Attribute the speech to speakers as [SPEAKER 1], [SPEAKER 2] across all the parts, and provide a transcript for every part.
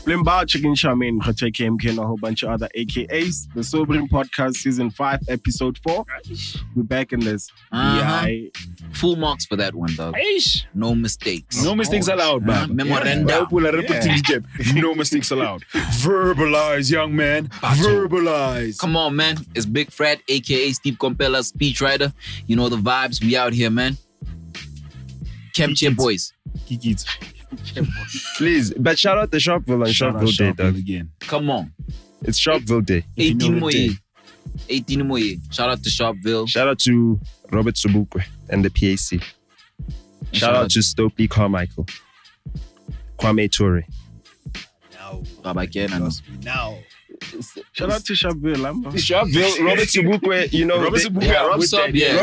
[SPEAKER 1] Blimba, Chicken Shamin, Khote KMK, and a whole bunch of other AKAs. The Sobering Podcast, Season 5, Episode 4. We're back in this.
[SPEAKER 2] Full marks for that one, dog. No mistakes.
[SPEAKER 3] No mistakes allowed, man.
[SPEAKER 2] Memoranda.
[SPEAKER 3] No mistakes allowed. Verbalize, young man. Verbalize.
[SPEAKER 2] Come on, man. It's Big Fred, aka Steve Compella, speechwriter. You know the vibes. We out here, man. Kemche boys.
[SPEAKER 3] Kikits.
[SPEAKER 4] Please, but shout out to Sharpville on Sharpville Day, dog.
[SPEAKER 3] Again.
[SPEAKER 2] Come on.
[SPEAKER 4] It's Sharpville Day.
[SPEAKER 2] 18 Moye. Shout out to Sharpville.
[SPEAKER 4] Shout out to Robert Sobukwe and the PAC. Shout out to Stokely Carmichael. Kwame Ture.
[SPEAKER 3] Now.
[SPEAKER 1] Shout out to Sharpville,
[SPEAKER 4] Sharpville, Robert Sobukwe, you know.
[SPEAKER 3] Robert Sobukwe.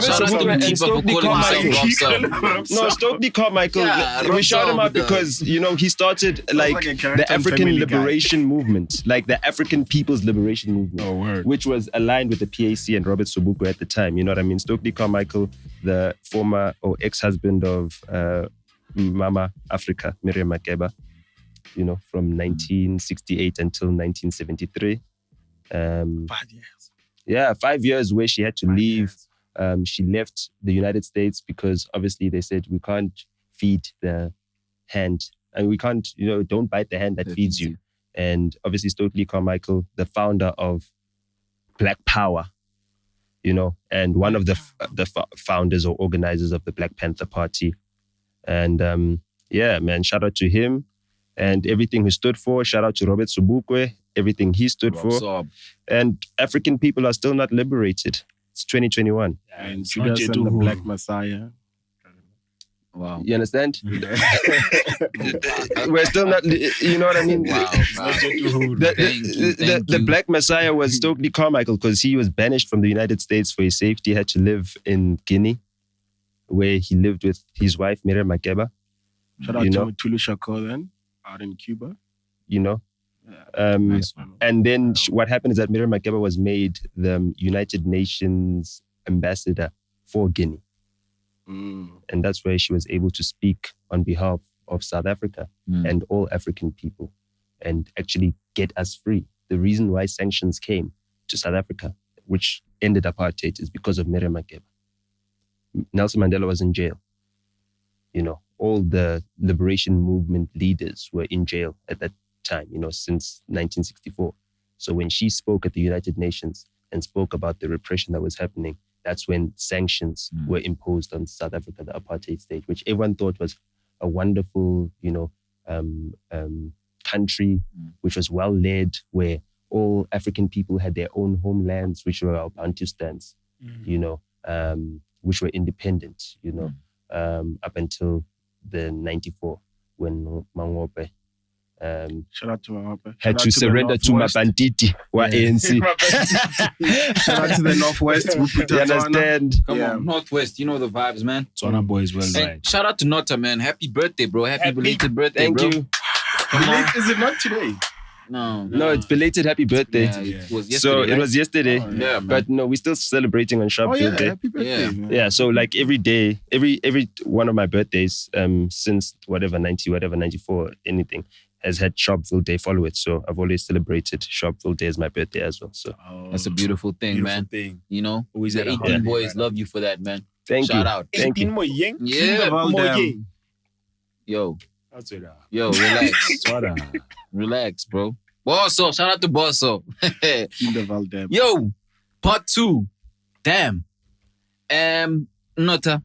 [SPEAKER 2] Shout out to the keeper for calling himself Rob Sub.
[SPEAKER 4] No, Stokely Carmichael, we shout him out because, you know, he started like the African liberation movement, like the African People's Liberation Movement, which was aligned with the PAC and Robert Sobukwe at the time. You know what I mean? Stokely Carmichael, the former or ex-husband of Mama Africa, Miriam Makeba. You know, from 1968 until 1973.
[SPEAKER 1] 5 years.
[SPEAKER 4] Yeah, 5 years where she had to leave. She left the United States because obviously they said we can't feed the hand. And we can't, you know, don't bite the hand that feeds you. And obviously Stokely Carmichael, the founder of Black Power, you know, and one of the founders or organizers of the Black Panther Party. And yeah, man, shout out to him. And everything he stood for. Shout out to Robert Sobukwe, everything he stood for. And African people are still not liberated. It's 2021.
[SPEAKER 1] And Judas and the Black Messiah.
[SPEAKER 4] Wow. You understand? We're still not, you know what I mean?
[SPEAKER 2] Wow.
[SPEAKER 4] The Black Messiah was Stokely Carmichael because he was banished from the United States for his safety. He had to live in Guinea, where he lived with his wife, Miriam Makeba.
[SPEAKER 1] Shout out to Tulu Shakur then. Out in Cuba,
[SPEAKER 4] you know,
[SPEAKER 1] nice one.
[SPEAKER 4] And then what happened is that Miriam Makeba was made the United Nations ambassador for Guinea, and that's where she was able to speak on behalf of South Africa and all African people, and actually get us free. The reason why sanctions came to South Africa, which ended apartheid, is because of Miriam Makeba. Nelson Mandela was in jail, you know. All the liberation movement leaders were in jail at that time, you know, since 1964. So when she spoke at the United Nations and spoke about the repression that was happening, that's when sanctions were imposed on South Africa, the apartheid state, which everyone thought was a wonderful, you know, country, which was well led, where all African people had their own homelands, which were our Bantustans, you know, which were independent, you know, up until the 94 when Mangophe
[SPEAKER 1] shout out to Mangophe
[SPEAKER 4] had to surrender to Mabanditi wa ANC.
[SPEAKER 1] Shout out to the Northwest.
[SPEAKER 4] You understand?
[SPEAKER 2] Come on, Northwest. You know the vibes, man.
[SPEAKER 3] Tswana boys well right.
[SPEAKER 2] Shout out to Nota, man. Happy birthday, bro. Happy belated birthday,
[SPEAKER 4] Thank
[SPEAKER 2] bro.
[SPEAKER 4] you.
[SPEAKER 2] Come on.
[SPEAKER 1] Is it not today?
[SPEAKER 4] No, it's belated happy birthday.
[SPEAKER 2] It was yesterday,
[SPEAKER 4] so it was yesterday.
[SPEAKER 2] Yeah,
[SPEAKER 4] but no, we're still celebrating on Sharpville Day.
[SPEAKER 1] Happy birthday, man.
[SPEAKER 4] Yeah, so like every day, every one of my birthdays, since 94, anything, has had Sharpville Day follow it. So I've always celebrated Sharpville Day as my birthday as well. So
[SPEAKER 2] that's a beautiful thing, man. You know,
[SPEAKER 3] always
[SPEAKER 2] the 18 boys love you for that, man.
[SPEAKER 4] Shout
[SPEAKER 2] out.
[SPEAKER 4] Thank you.
[SPEAKER 2] Yo, relax. Relax, bro. Bosso, shout out to Bosso. Yo, part 2. Damn. Nota.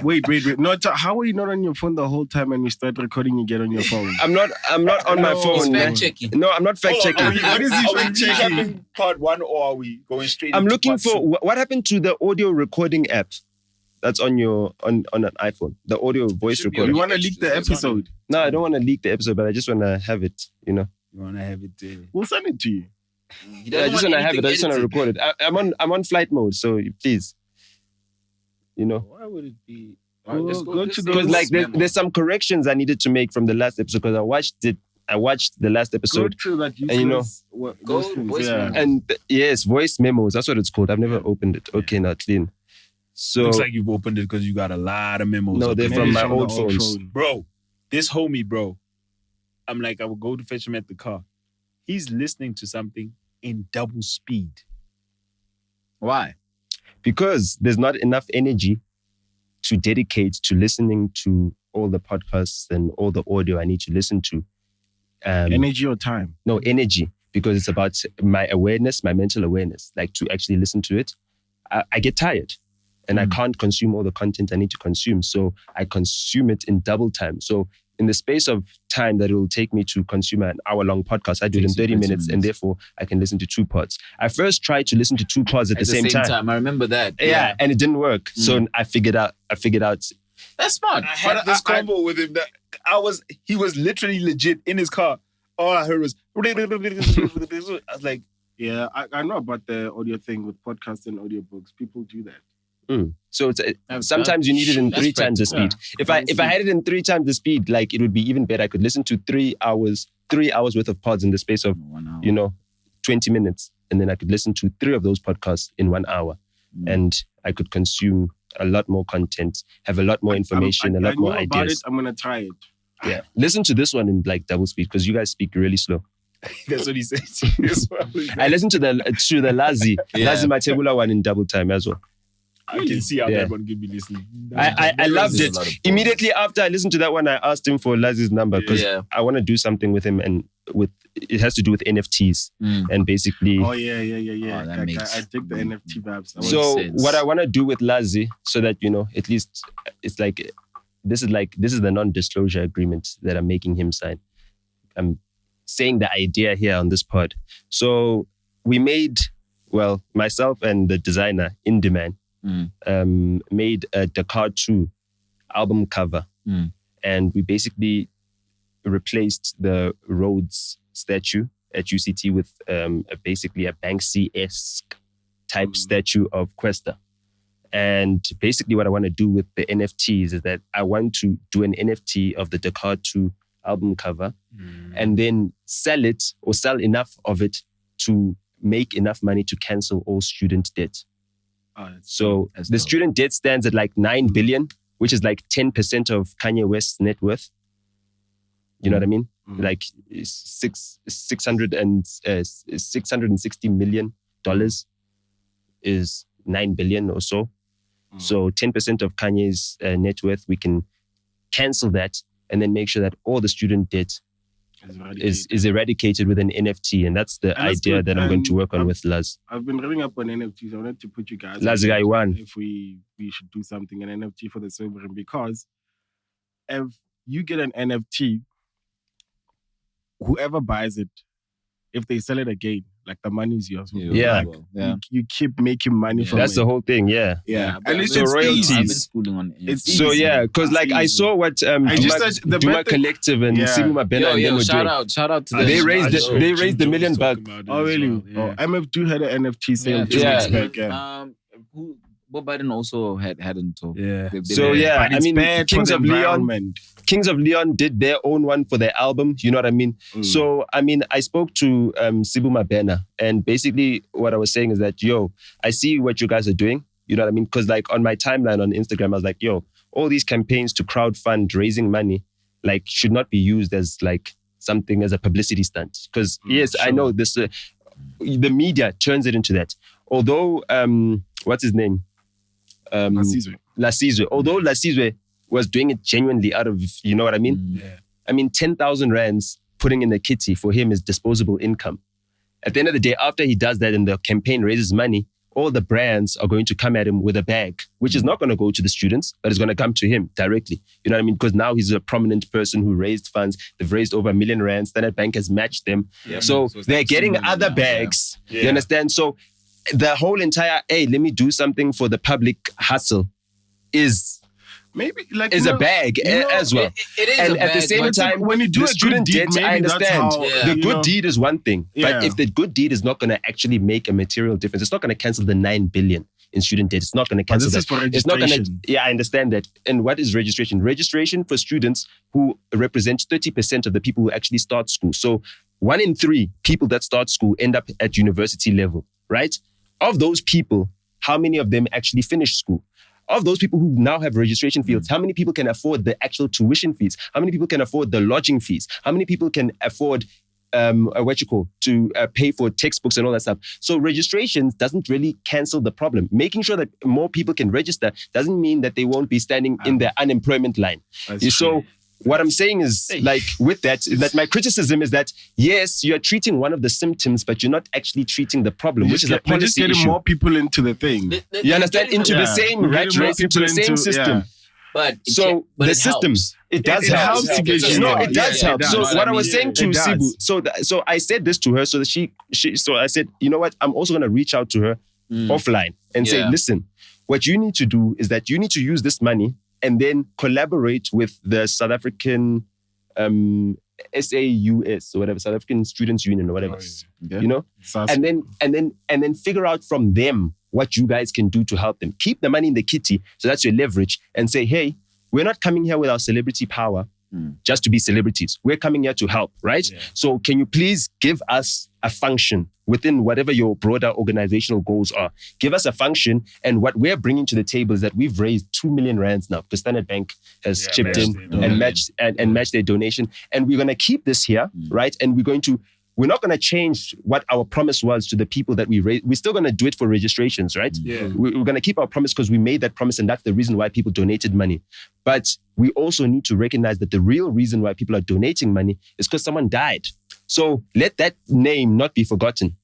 [SPEAKER 1] Wait. Nota, how are you not on your phone the whole time and you start recording, you get on your phone?
[SPEAKER 4] I'm not on my phone.
[SPEAKER 2] He's fact checking.
[SPEAKER 4] No, I'm not fact checking.
[SPEAKER 1] What is he fact checking?
[SPEAKER 3] Part 1 or are we going straight?
[SPEAKER 4] I'm looking for what happened to the audio recording app that's on your on an iPhone. The audio voice recording.
[SPEAKER 1] You want to leak the episode?
[SPEAKER 4] No, I don't want to leak the episode, but I just want to have it, you know.
[SPEAKER 3] You want to have it
[SPEAKER 1] We'll send it to you.
[SPEAKER 4] I just want to have it. I just want to record it. I'm on flight mode, so please, you know.
[SPEAKER 3] Why would it be?
[SPEAKER 1] Go to
[SPEAKER 4] because like there's some corrections I needed to make from the last episode because I watched the last episode.
[SPEAKER 1] Go to that
[SPEAKER 4] and you know, yes, voice memos. That's what it's called. I've never opened it. Okay, now clean. So
[SPEAKER 3] looks like you've opened it because you got a lot of memos.
[SPEAKER 4] No, they're from my old phones.
[SPEAKER 3] Bro, this homie, bro. I'm like, I will go to fetch him at the car. He's listening to something in double speed.
[SPEAKER 2] Why?
[SPEAKER 4] Because there's not enough energy to dedicate to listening to all the podcasts and all the audio I need to listen to.
[SPEAKER 1] Energy or time?
[SPEAKER 4] No, energy. Because it's about my awareness, my mental awareness. Like to actually listen to it. I get tired. And I can't consume all the content I need to consume. So I consume it in double time. So in the space of time that it will take me to consume an hour-long podcast, I do it in 30 minutes, and therefore I can listen to 2 pods. I first tried to listen to 2 pods at the same time.
[SPEAKER 2] I remember that.
[SPEAKER 4] Yeah, and it didn't work. So I figured out.
[SPEAKER 2] That's smart.
[SPEAKER 3] I had this combo with him that he was literally legit in his car. All I heard was I was like,
[SPEAKER 1] yeah, I know about the audio thing with podcasts and audiobooks. People do that.
[SPEAKER 4] So it's sometimes you need it in 3 times the speed.
[SPEAKER 1] Yeah.
[SPEAKER 4] If I had it in 3 times the speed, like it would be even better. I could listen to 3 hours worth of pods in the space of 20 minutes, and then I could listen to 3 of those podcasts in 1 hour, and I could consume a lot more content, have a lot more information, a lot more ideas.
[SPEAKER 1] I'm gonna try it.
[SPEAKER 4] Yeah, listen to this one in like double speed because you guys speak really slow.
[SPEAKER 3] that's what he said.
[SPEAKER 4] I listened to the Lazi Matebula one in double time as well.
[SPEAKER 3] I can see how that one could be listening.
[SPEAKER 4] I loved it. Immediately after I listened to that one, I asked him for Lazi's number because I want to do something with him, and it has to do with NFTs and basically.
[SPEAKER 1] Oh yeah. I dig the NFT vibes.
[SPEAKER 4] So what I want to do with Lazi, so that at least it's like this is the non-disclosure agreement that I'm making him sign. I'm saying the idea here on this pod. So we made, myself and the designer in demand. Made a Dakar 2 album cover, and we basically replaced the Rhodes statue at UCT with basically a Banksy-esque type statue of Questa. And basically what I want to do with the NFTs is that I want to do an NFT of the Dakar 2 album cover and then sell it or sell enough of it to make enough money to cancel all student debt. So the student debt stands at like 9 billion, which is like 10% of Kanye West's net worth. You know what I mean? Like $660 million is 9 billion or so. So 10% of Kanye's net worth, we can cancel that and then make sure that all the student debt is eradicated with an NFT, and that's the idea that I'm going to work on with Laz.
[SPEAKER 1] I've been reading up on NFTs. I wanted to put you guys
[SPEAKER 4] Laz guy one.
[SPEAKER 1] If we should do something, an NFT for the sobering, because if you get an NFT, whoever buys it, if they sell it again, like the money's yours.
[SPEAKER 4] Yeah.
[SPEAKER 1] You keep making money from it.
[SPEAKER 4] That's the whole thing, yeah.
[SPEAKER 1] And it's
[SPEAKER 4] royalties.
[SPEAKER 2] I've been schooling on it.
[SPEAKER 4] So yeah, because like I saw what Duma Collective and Sibu Mabena and them were doing.
[SPEAKER 2] Shout out to them.
[SPEAKER 4] They raised $1 million.
[SPEAKER 1] Oh really? Oh, MF2 had an NFT sale 2 weeks back.
[SPEAKER 2] Bob Biden also hadn't.
[SPEAKER 3] Yeah.
[SPEAKER 4] So yeah, I mean, Kings of Leon did their own one for their album. You know what I mean? So I mean, I spoke to Sibu Mabena, and basically what I was saying is that, I see what you guys are doing. You know what I mean? Because like on my timeline on Instagram, I was like, all these campaigns to crowdfund raising money, like should not be used as like something as a publicity stunt. Because I know this, the media turns it into that. Although, what's his name? Lasizwe. Although Lasizwe was doing it genuinely out of, you know what I mean? I mean, 10,000 rands putting in the kitty for him is disposable income. At the end of the day, after he does that and the campaign raises money, all the brands are going to come at him with a bag, which is not going to go to the students, but it's going to come to him directly. You know what I mean? Because now he's a prominent person who raised funds. They've raised over $1 million. Standard Bank has matched them. So they're getting other bags. You understand? So the whole entire, let me do something for the public hustle is
[SPEAKER 1] maybe like
[SPEAKER 4] a bag as well.
[SPEAKER 2] It is
[SPEAKER 4] and
[SPEAKER 2] a
[SPEAKER 4] at the
[SPEAKER 2] bag,
[SPEAKER 4] same time,
[SPEAKER 1] when you do
[SPEAKER 4] the
[SPEAKER 1] a
[SPEAKER 4] student
[SPEAKER 1] good deed,
[SPEAKER 4] debt, I understand. The good deed is one thing, but
[SPEAKER 1] Yeah.
[SPEAKER 4] if the good deed is not going to actually make a material difference, it's not going to cancel the 9 billion in student debt. It's not going to cancel
[SPEAKER 1] this
[SPEAKER 4] that.
[SPEAKER 1] is for
[SPEAKER 4] It's not going to.
[SPEAKER 1] registration.
[SPEAKER 4] Yeah, I understand that. And what is registration? Registration for students who represent 30% of the people who actually start school. So 1 in 3 people that start school end up at university level, right? Of those people, how many of them actually finish school? of those people who now have registration fees, how many people can afford the actual tuition fees? How many people can afford the lodging fees? How many people can afford to pay for textbooks and all that stuff? So registrations doesn't really cancel the problem. Making sure that more people can register doesn't mean that they won't be standing in the unemployment line. So what I'm saying is, like, with that, is that my criticism is that, yes, you're treating one of the symptoms, but you're not actually treating the problem, which is a policy
[SPEAKER 1] just getting
[SPEAKER 4] issue.
[SPEAKER 1] more people into the thing.
[SPEAKER 4] You understand? Into the same rat race, into the same system.
[SPEAKER 2] But
[SPEAKER 4] the systems, it does help.
[SPEAKER 1] To get you.
[SPEAKER 4] No, it does help. So what I was saying to
[SPEAKER 1] it
[SPEAKER 4] Sibu,
[SPEAKER 1] does.
[SPEAKER 4] so I said this to her, so that so I said, you know what? I'm also going to reach out to her offline and say, listen, what you need to do is that you need to use this money and then collaborate with the South SAUS or whatever, South African Students Union or whatever, you know, and then figure out from them what you guys can do to help them. Keep the money in the kitty, so that's your leverage, and say, hey, we're not coming here with our celebrity power just to be celebrities. We're coming here to help, right? Yeah. So can you please give us a function within whatever your broader organizational goals are? Give us a function, and what we're bringing to the table is that we've raised 2 million rands now because Standard Bank has chipped in and matched their donation, and we're going to keep this here, right? And we're not going to change what our promise was to the people that we raised. We're still going to do it for registrations, right? Yeah. We're going to keep our promise because we made that promise, and that's the reason why people donated money. But we also need to recognize that the real reason why people are donating money is because someone died. So let that name not be forgotten.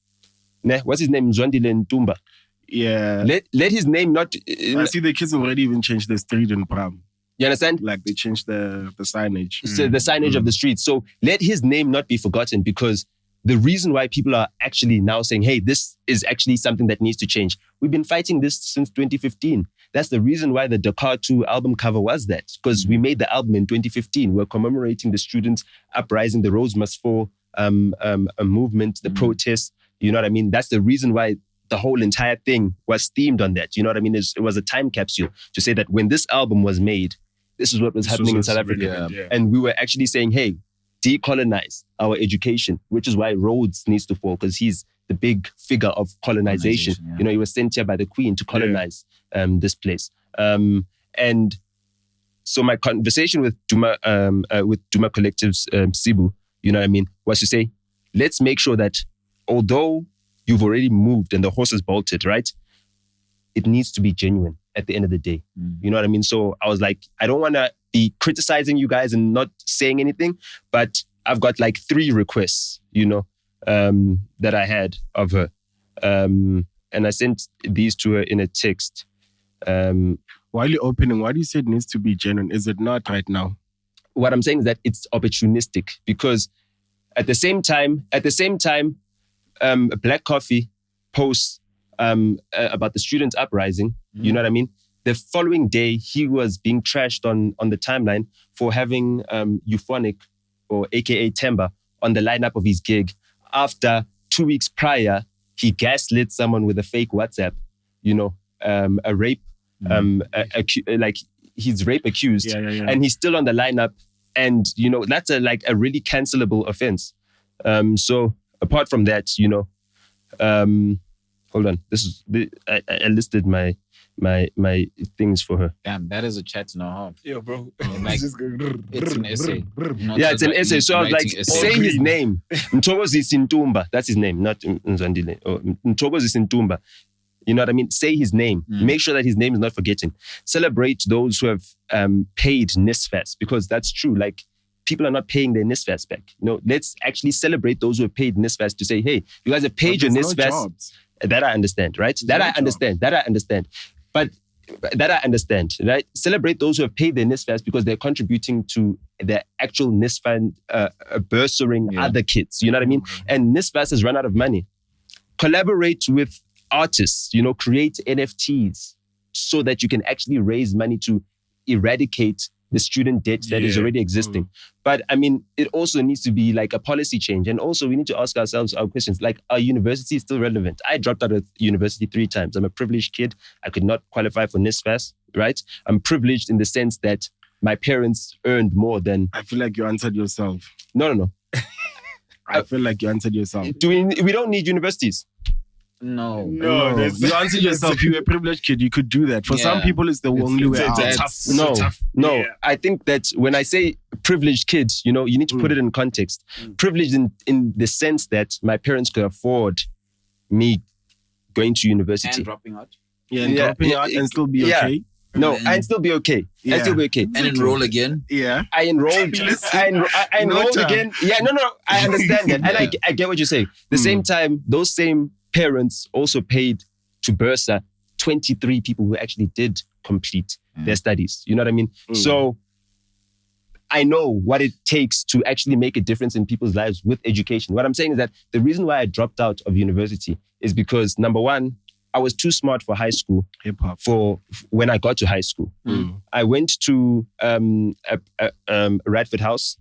[SPEAKER 4] What's his name? Zwandile Ntumba.
[SPEAKER 1] Yeah.
[SPEAKER 4] Let his name not...
[SPEAKER 1] I see the kids already even changed the street in Pram.
[SPEAKER 4] You understand?
[SPEAKER 1] Like they changed the signage.
[SPEAKER 4] So the signage of the street. So let his name not be forgotten, because the reason why people are actually now saying, hey, this is actually something that needs to change. We've been fighting this since 2015. That's the reason why the Dakar 2 album cover was that, because we made the album in 2015. We're commemorating the students' uprising, the Rose Must Fall a movement, the protests. You know what I mean? That's the reason why the whole entire thing was themed on that. You know what I mean? It was a time capsule to say that when this album was made, this is what was happening in South Africa. Yeah. And we were actually saying, hey, decolonize our education, which is why Rhodes needs to fall, because he's the big figure of colonization. You know, he was sent here by the Queen to colonize this place. And so my conversation with Duma Collective's Sibu, you know what I mean, was to say, let's make sure that although you've already moved and the horse is bolted, right? It needs to be genuine at the end of the day. You know what I mean? So I was like, I don't want to be criticizing you guys and not saying anything, but I've got like 3 requests, you know, that I had of her. And I sent these to her in a text.
[SPEAKER 1] While you're opening, why do you say it needs to be genuine? Is it not right now?
[SPEAKER 4] What I'm saying is that it's opportunistic, because at the same time, Black Coffee posts about the students' uprising. You know what I mean? The following day, he was being trashed on the timeline for having Euphonic, or AKA Temba, on the lineup of his gig. After 2 weeks prior, he gaslit someone with a fake WhatsApp, you know, a rape, like he's rape accused, and he's still on the lineup. And, you know, that's a really cancelable offense. So apart from that, you know, hold on. I listed my things for her.
[SPEAKER 2] Damn, that is a chat and a half.
[SPEAKER 3] Yeah, bro.
[SPEAKER 2] Like, it's an essay.
[SPEAKER 4] It's an essay. So I was like, say his name. Mthokozi Sintumba. That's his name, not Nzandile. Mthokozi Sintumba. You know what I mean? Say his name. Make sure that his name is not forgetting. Celebrate those who have paid NSFAS, because that's true. Like, people are not paying their NSFAS back. You know, let's actually celebrate those who have paid NSFAS to say, hey, you guys have paid your NSFAS. No, that I understand, right? That I understand. But that I understand, right? Celebrate those who have paid their NSFAS because they're contributing to the actual NSFAS bursaring other kids. You know what I mean? And NSFAS has run out of money. Collaborate with artists, you know, create NFTs so that you can actually raise money to eradicate the student debt that is already existing. But I mean, it also needs to be like a policy change. And also we need to ask ourselves our questions, like, are universities still relevant? I dropped out of university 3 times. I'm a privileged kid. I could not qualify for NSFAS, right? I'm privileged in the sense that my parents earned more than...
[SPEAKER 1] I feel like you answered yourself.
[SPEAKER 4] No.
[SPEAKER 1] I feel like you answered yourself.
[SPEAKER 4] We don't need universities.
[SPEAKER 2] No.
[SPEAKER 1] You answered yourself. You were a privileged kid. You could do that. For some people, it's the only way out.
[SPEAKER 4] No. I think that when I say privileged kids, you need to put it in context. Privileged in the sense that my parents could afford me going to university.
[SPEAKER 2] And dropping out.
[SPEAKER 1] Dropping out and still be okay.
[SPEAKER 4] No, and still be okay.
[SPEAKER 1] Yeah.
[SPEAKER 4] And still be okay.
[SPEAKER 2] And enroll again.
[SPEAKER 1] Yeah.
[SPEAKER 4] I enrolled. I enrolled again. Yeah, no. I understand that. And I get what you're saying. The same time, those same parents also paid to Bursa 23 people who actually did complete their studies. You know what I mean? So I know what it takes to actually make a difference in people's lives with education. What I'm saying is that the reason why I dropped out of university is because, number one, I was too smart for high school.
[SPEAKER 1] Hip-hop.
[SPEAKER 4] For when I got to high school. I went to Radford House,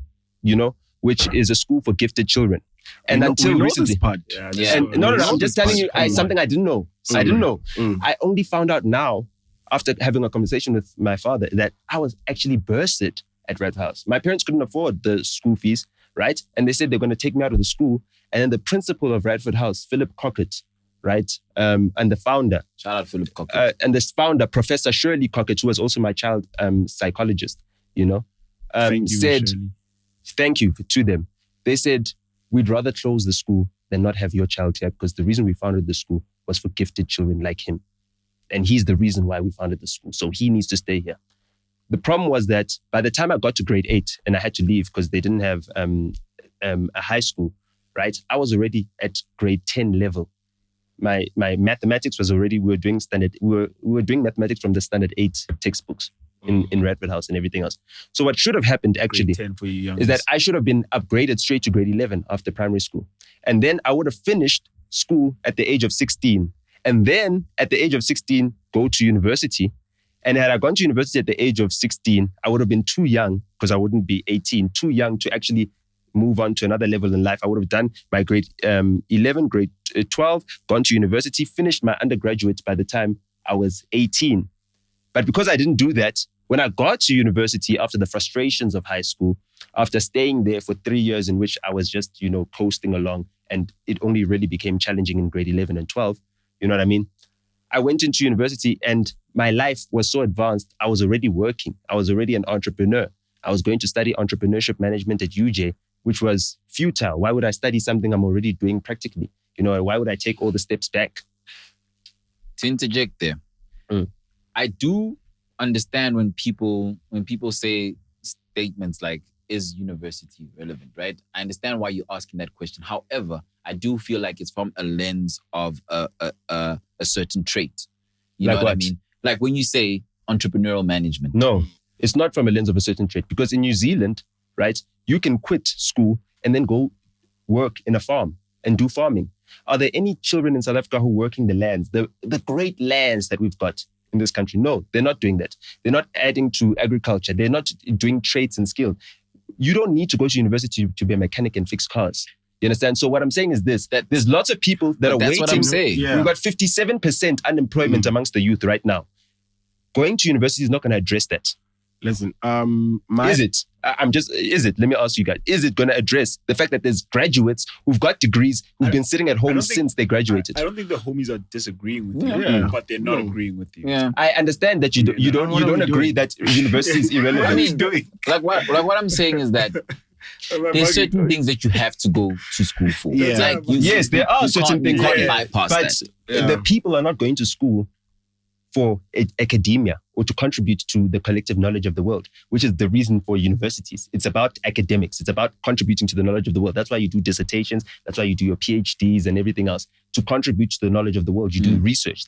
[SPEAKER 4] which is a school for gifted children. And until recently, I'm just telling you something I didn't know. I didn't know. I only found out now, after having a conversation with my father, that I was actually bursted at Red House. My parents couldn't afford the school fees, right? And they said they're going to take me out of the school. And then the principal of Radford House, Philip Cockett, right? And the founder.
[SPEAKER 2] Shout out Philip Cockett.
[SPEAKER 4] And this founder, Professor Shirley Cockett, who was also my child psychologist, said, thank you to them. They said, we'd rather close the school than not have your child here, because the reason we founded the school was for gifted children like him. And he's the reason why we founded the school. So he needs to stay here. The problem was that by the time I got to grade 8 and I had to leave because they didn't have a high school, right? I was already at grade 10 level. My mathematics was already, we were doing mathematics from the standard 8 textbooks in Radford House and everything else. So what should have happened actually is that I should have been upgraded straight to grade 11 after primary school. And then I would have finished school at the age of 16. And then at the age of 16, go to university. And had I gone to university at the age of 16, I would have been too young, because I wouldn't be 18, too young to actually move on to another level in life. I would have done my grade 11, grade 12, gone to university, finished my undergraduate by the time I was 18. But because I didn't do that, when I got to university after the frustrations of high school, after staying there for 3 years in which I was just, coasting along, and it only really became challenging in grade 11 and 12, you know what I mean? I went into university and my life was so advanced. I was already working. I was already an entrepreneur. I was going to study entrepreneurship management at UJ, which was futile. Why would I study something I'm already doing practically? Why would I take all the steps back?
[SPEAKER 2] To interject there, I do understand when people say statements like, is university relevant, right? I understand why you're asking that question. However, I do feel like it's from a lens of a certain trait. You know what I mean? Like when you say entrepreneurial management.
[SPEAKER 4] No, it's not from a lens of a certain trait, because in New Zealand, right, you can quit school and then go work in a farm and do farming. Are there any children in South Africa who are working the lands, the great lands that we've got in this country? No, they're not doing that. They're not adding to agriculture. They're not doing trades and skills. You don't need to go to university to be a mechanic and fix cars. You understand? So what I'm saying is this, that there's lots of people that are waiting.
[SPEAKER 2] That's what I'm saying.
[SPEAKER 1] Yeah.
[SPEAKER 4] We've got 57% unemployment amongst the youth right now. Going to university is not going to address that.
[SPEAKER 1] Listen,
[SPEAKER 4] is it? Is it? Let me ask you guys. Is it going to address the fact that there's graduates who've got degrees who've been sitting at home since they graduated?
[SPEAKER 3] I don't think the homies are disagreeing with you, but they're not agreeing with you.
[SPEAKER 2] Yeah.
[SPEAKER 4] I understand that you don't agree that university is irrelevant.
[SPEAKER 2] I mean, like what I'm saying is that there's certain things that you have to go to school for.
[SPEAKER 1] Yeah.
[SPEAKER 2] Like
[SPEAKER 4] Yes, there are certain things.
[SPEAKER 2] You can't bypass that.
[SPEAKER 4] The people are not going to school for academia or to contribute to the collective knowledge of the world, which is the reason for universities. It's about academics. It's about contributing to the knowledge of the world. That's why you do dissertations. That's why you do your PhDs and everything else, to contribute to the knowledge of the world. You do research.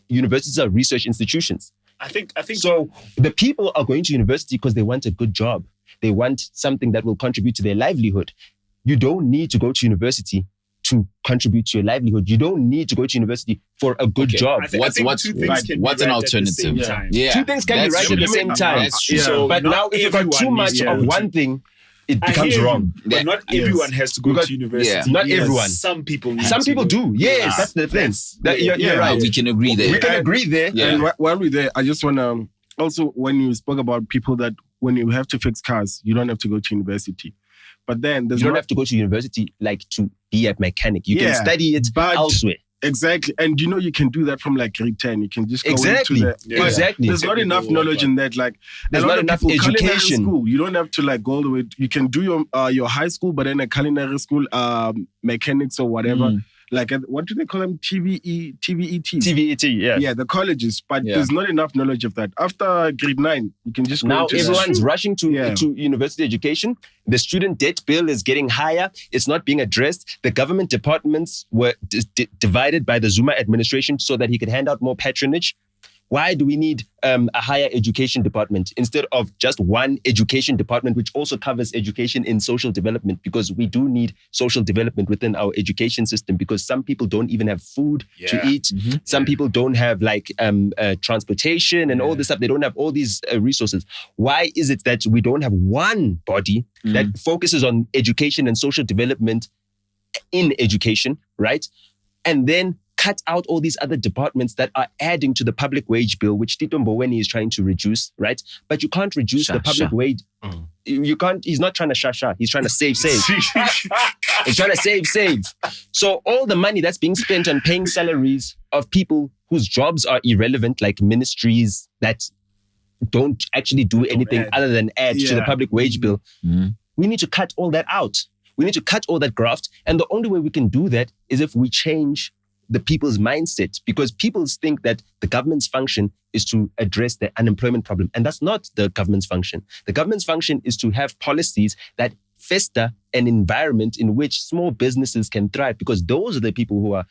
[SPEAKER 4] Universities are research institutions.
[SPEAKER 3] I think
[SPEAKER 4] so. The people are going to university because they want a good job. They want something that will contribute to their livelihood. You don't need to go to university to contribute to your livelihood. You don't need to go to university for a good job.
[SPEAKER 2] What's an alternative?
[SPEAKER 3] Yeah.
[SPEAKER 4] Two things can be right at the same time.
[SPEAKER 2] That's true.
[SPEAKER 3] So
[SPEAKER 4] but now if you've got too much of one thing, it becomes wrong.
[SPEAKER 3] But not everyone has to go to university.
[SPEAKER 4] Yeah. Not everyone.
[SPEAKER 3] Some people need
[SPEAKER 4] Some people do. Yes, that's the thing. You're right.
[SPEAKER 2] We can agree there.
[SPEAKER 4] We can agree there.
[SPEAKER 2] Yeah.
[SPEAKER 1] And while we're there, I just want to also, when you spoke about people that when you have to fix cars, you don't have to go to university. But then
[SPEAKER 4] you don't have to go to university like to be a mechanic. You can study it elsewhere.
[SPEAKER 1] Exactly. And you can do that from like grade 10. You can just go
[SPEAKER 4] Exactly.
[SPEAKER 1] into the...
[SPEAKER 4] Exactly.
[SPEAKER 1] There's not enough knowledge in that. Like,
[SPEAKER 4] There's
[SPEAKER 1] a lot
[SPEAKER 4] not
[SPEAKER 1] of
[SPEAKER 4] enough
[SPEAKER 1] people, culinary
[SPEAKER 4] education.
[SPEAKER 1] School, you don't have to like go all the way. You can do your high school, but then a culinary school, mechanics or whatever. Like, what do they call them? TVET?
[SPEAKER 4] TVET, yeah.
[SPEAKER 1] Yeah, the colleges. But there's not enough knowledge of that. After grade 9, you can just go
[SPEAKER 4] now
[SPEAKER 1] into
[SPEAKER 4] everyone's rushing to university education. The student debt bill is getting higher. It's not being addressed. The government departments were divided by the Zuma administration so that he could hand out more patronage. Why do we need a higher education department instead of just one education department, which also covers education in social development? Because we do need social development within our education system, because some people don't even have food to eat. Some people don't have like transportation and all this stuff. They don't have all these resources. Why is it that we don't have one body that focuses on education and social development in education, right? And then cut out all these other departments that are adding to the public wage bill, which Tito Mboweni is trying to reduce, right? But you can't reduce the public wage. You can't, he's not trying to shasha. He's trying to save. He's trying to save. So all the money that's being spent on paying salaries of people whose jobs are irrelevant, like ministries that don't actually do anything other than add to the public wage bill. We need to cut all that out. We need to cut all that graft. And the only way we can do that is if we change the people's mindset, because people think that the government's function is to address the unemployment problem. And that's not the government's function. The government's function is to have policies that foster an environment in which small businesses can thrive, because those are the people who are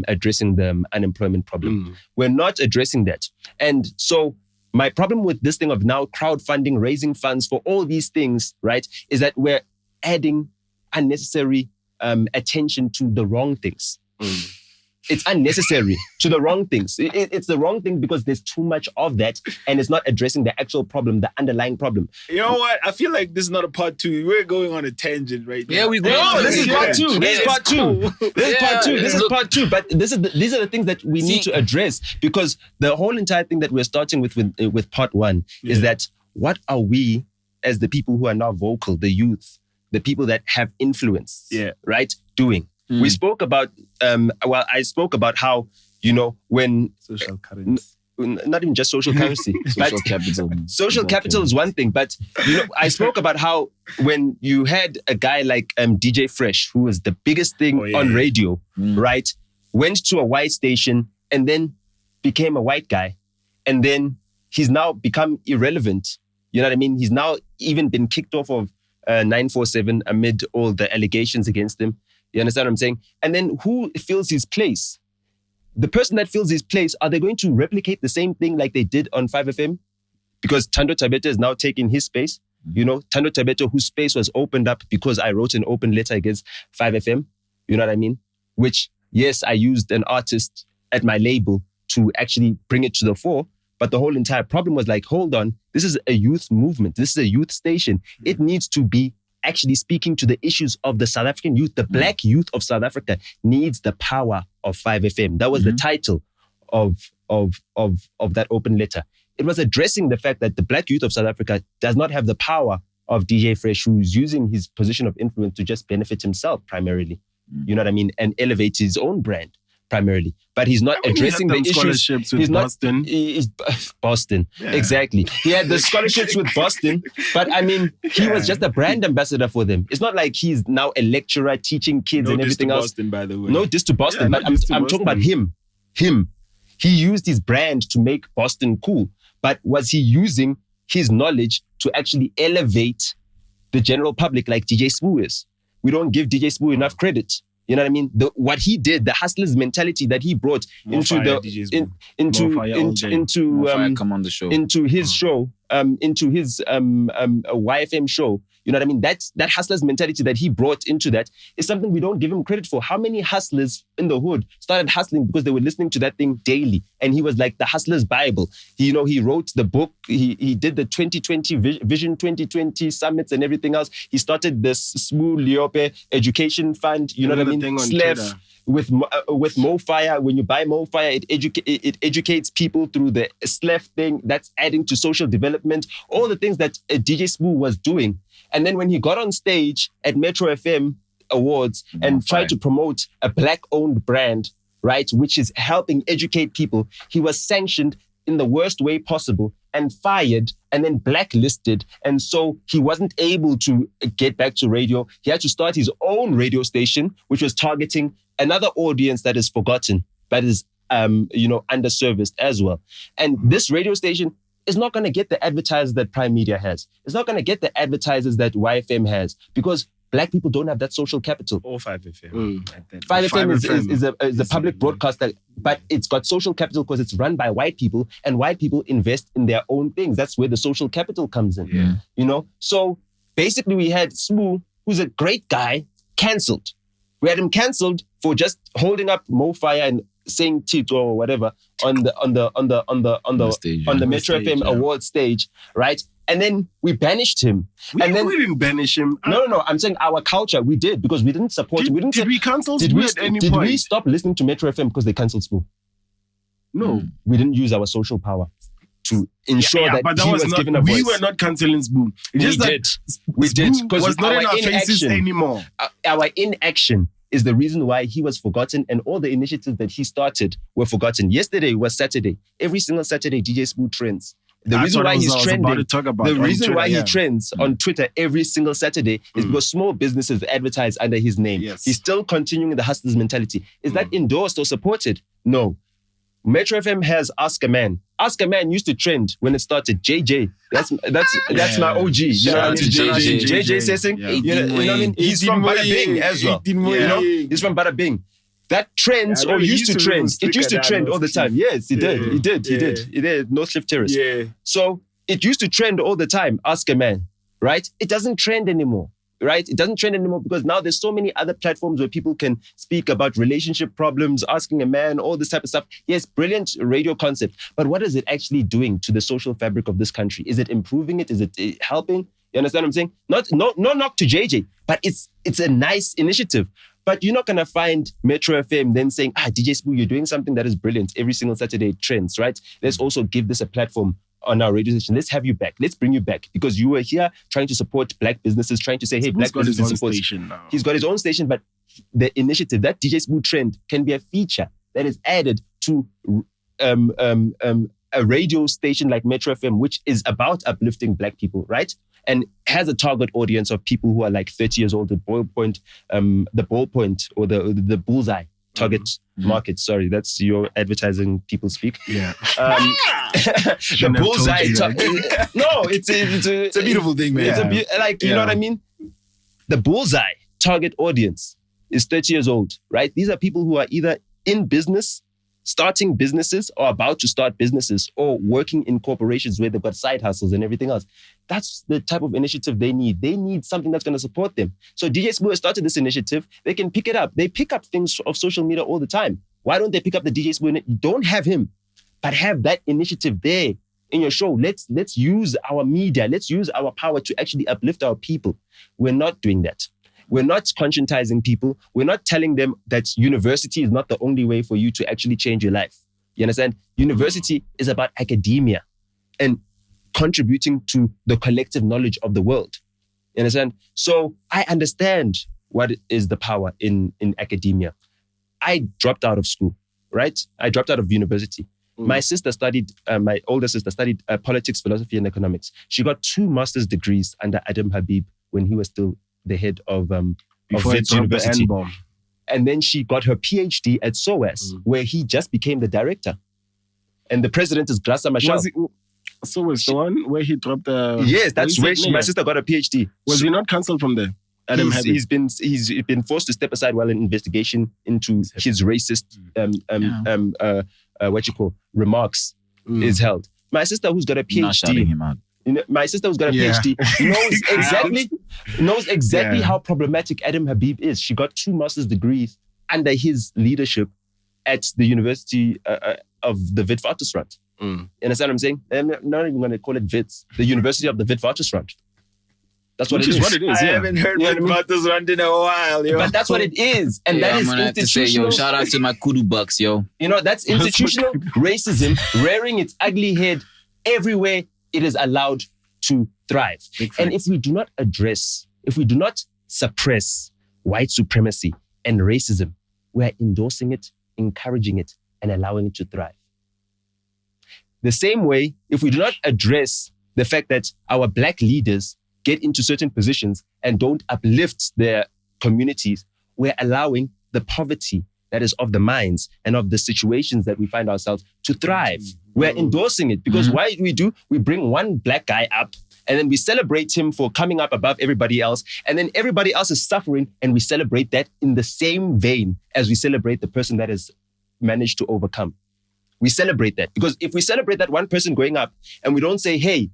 [SPEAKER 4] addressing the unemployment problem. We're not addressing that. And so my problem with this thing of now crowdfunding, raising funds for all these things, right, is that we're adding unnecessary attention to the wrong things. It's unnecessary to the wrong things. It's the wrong thing because there's too much of that, and it's not addressing the actual problem, the underlying problem.
[SPEAKER 3] You know what? I feel like this is not a part 2. We're going on a tangent right now.
[SPEAKER 2] Yeah, we go.
[SPEAKER 4] No, this is part 2. This is part 2. This is part 2. This is
[SPEAKER 2] Look,
[SPEAKER 4] part 2. But these are the things that we need to address, because the whole entire thing that we're starting with part 1 is that what are we as the people who are now vocal, the youth, the people that have influence, right, doing? We spoke about, I spoke about how, when...
[SPEAKER 1] Social currency.
[SPEAKER 4] Not even just social currency.
[SPEAKER 2] Social capital.
[SPEAKER 4] Social capital is one thing, but, I spoke about how when you had a guy like DJ Fresh, who was the biggest thing on radio, right, went to a white station and then became a white guy, and then he's now become irrelevant. You know what I mean? He's now even been kicked off of 947 amid all the allegations against him. You understand what I'm saying? And then who fills his place? The person that fills his place, are they going to replicate the same thing like they did on 5FM? Because Thando Tabete is now taking his space. Thando Tabete, whose space was opened up because I wrote an open letter against 5FM. You know what I mean? Which, yes, I used an artist at my label to actually bring it to the fore. But the whole entire problem was like, hold on, this is a youth movement. This is a youth station. It needs to be actually speaking to the issues of the South African youth. The black youth of South Africa needs the power of 5FM. That was the title of that open letter. It was addressing the fact that the black youth of South Africa does not have the power of DJ Fresh, who's using his position of influence to just benefit himself primarily. You know what I mean? And elevate his own brand primarily. But he's not addressing the issues.
[SPEAKER 1] He's
[SPEAKER 4] Boston. Boston. Yeah. Exactly. He had the scholarships with Boston, but I mean, he was just a brand ambassador for them. It's not like he's now a lecturer teaching kids and everything else.
[SPEAKER 3] Boston, by the way.
[SPEAKER 4] No diss to Boston, but I'm talking about him. He used his brand to make Boston cool, but was he using his knowledge to actually elevate the general public like DJ Spoo is? We don't give DJ Spoo enough credit. You know what I mean? What he did, the hustlers mentality that he brought into his show, into his YFM show. You know what I mean? That hustlers mentality that he brought into that is something we don't give him credit for. How many hustlers in the hood started hustling because they were listening to that thing daily? And he was like the hustler's Bible. He wrote the book. He did the 2020 Vision 2020 summits and everything else. He started this Smoo Liope education fund. You know what I mean? Slef with MoFire. When you buy MoFire, it educates people through the Slef thing. That's adding to social development. All the things that DJ Smoo was doing. And then when he got on stage at Metro FM Awards and tried to promote a black-owned brand, right, which is helping educate people, he was sanctioned in the worst way possible and fired and then blacklisted. And so he wasn't able to get back to radio. He had to start his own radio station, which was targeting another audience that is forgotten, that is, underserviced as well. And this radio station is not going to get the advertisers that Prime Media has. It's not going to get the advertisers that YFM has, because Black people don't have that social capital.
[SPEAKER 3] Or 5FM.
[SPEAKER 4] 5FM is a public broadcaster, but it's got social capital because it's run by white people, and white people invest in their own things. That's where the social capital comes in.
[SPEAKER 3] Yeah.
[SPEAKER 4] You know? So basically we had Smooth, who's a great guy, cancelled. We had him cancelled for just holding up Mo Fire and saying Tito or whatever on the Metro FM award stage, right? And then we banished him.
[SPEAKER 1] We didn't banish him.
[SPEAKER 4] No. I'm saying our culture, we did, because we didn't support him.
[SPEAKER 1] Did we cancel Smooth at any point?
[SPEAKER 4] Did we stop listening to Metro FM because they cancelled Smooth?
[SPEAKER 1] No.
[SPEAKER 4] We didn't use our social power to ensure that he was given a voice.
[SPEAKER 1] We were not cancelling Smooth.
[SPEAKER 4] We did. Because
[SPEAKER 1] was not in our faces anymore.
[SPEAKER 4] Our inaction is the reason why he was forgotten, and all the initiatives that he started were forgotten. Yesterday was Saturday. Every single Saturday, DJ Smooth trends. The reason why he's trending, the reason why he trends on Twitter every single Saturday is because small businesses advertise under his name.
[SPEAKER 1] Yes.
[SPEAKER 4] He's still continuing the hustlers mentality. Is that endorsed or supported? No. Metro FM has Ask a Man. Ask a Man used to trend when it started. JJ. That's my OG. You know what I mean? JJ Sessing. You know what I mean? He's from Bada Bing as well. You know? He's from Bada Bing. That trends or used to trend. It used to trend all the time. Yes, he did. He did. No Cliff Terrace.
[SPEAKER 3] Yeah.
[SPEAKER 4] So it used to trend all the time. Ask a Man, right? It doesn't trend anymore, right? It doesn't trend anymore because now there's so many other platforms where people can speak about relationship problems, asking a man, all this type of stuff. Yes, brilliant radio concept. But what is it actually doing to the social fabric of this country? Is it improving it? Is it helping? You understand what I'm saying? No knock to JJ, but it's a nice initiative. But you're not going to find Metro FM then saying, DJ Smooth, you're doing something that is brilliant. Every single Saturday it trends, right? Let's also give this a platform on our radio station. Let's have you back. Let's bring you back. Because you were here trying to support Black businesses, trying to say, hey, Black businesses support. He's got his own station, but the initiative, that DJ Smooth trend can be a feature that is added to a radio station like Metro FM, which is about uplifting Black people, right? And has a target audience of people who are like 30 years old, the ballpoint or the bullseye target market. Sorry, that's your advertising people speak.
[SPEAKER 1] Yeah.
[SPEAKER 4] The bullseye. It's a
[SPEAKER 3] beautiful thing, man.
[SPEAKER 4] You know what I mean? The bullseye target audience is 30 years old, right? These are people who are either in business, starting businesses, or about to start businesses, or working in corporations where they've got side hustles and everything else. That's the type of initiative they need. They need something that's going to support them. So DJ Smooth started this initiative. They can pick it up. They pick up things of social media all the time. Why don't they pick up the DJ Smooth? You don't have him, but have that initiative there in your show. Let's use our media. Let's use our power to actually uplift our people. We're not doing that. We're not conscientizing people. We're not telling them that university is not the only way for you to actually change your life. You understand? University is about academia and contributing to the collective knowledge of the world. You understand? So I understand what is the power in academia. I dropped out of school, right? I dropped out of university. My sister studied, my older sister studied politics, philosophy, and economics. She got 2 master's degrees under Adam Habib when he was still the head of Wits University. And then she got her PhD at SOAS, where he just became the director. And the president is Grasa Machel.
[SPEAKER 1] SOAS, the one where he dropped the...
[SPEAKER 4] Yes, that's where my sister got a PhD.
[SPEAKER 1] Was he not cancelled from there?
[SPEAKER 4] He's been forced to step aside while an investigation into his racist remarks is held. My sister, who's got a PhD,
[SPEAKER 2] not shouting him out.
[SPEAKER 4] My sister, who's got a PhD, knows exactly how problematic Adam Habib is. She got 2 master's degrees under his leadership at the University of the Witwatersrand. You understand what I'm saying? I'm not even going to call it Wits. The University of the Witwatersrand. That's what it is.
[SPEAKER 3] I haven't heard Witwatersrand in a while, yo.
[SPEAKER 4] But that's what it is. And that is institutional.
[SPEAKER 2] Shout out to my kudu bucks, yo.
[SPEAKER 4] You know, that's institutional racism rearing its ugly head everywhere it is allowed to thrive. And if we do not suppress white supremacy and racism, we're endorsing it encouraging it and allowing it to thrive. The same way, if we do not address the fact that our Black leaders get into certain positions and don't uplift their communities, we're allowing the poverty that is of the minds and of the situations that we find ourselves to thrive. We're endorsing it because why do? We bring one Black guy up and then we celebrate him for coming up above everybody else. And then everybody else is suffering and we celebrate that in the same vein as we celebrate the person that has managed to overcome. We celebrate that because if we celebrate that one person going up and we don't say, hey,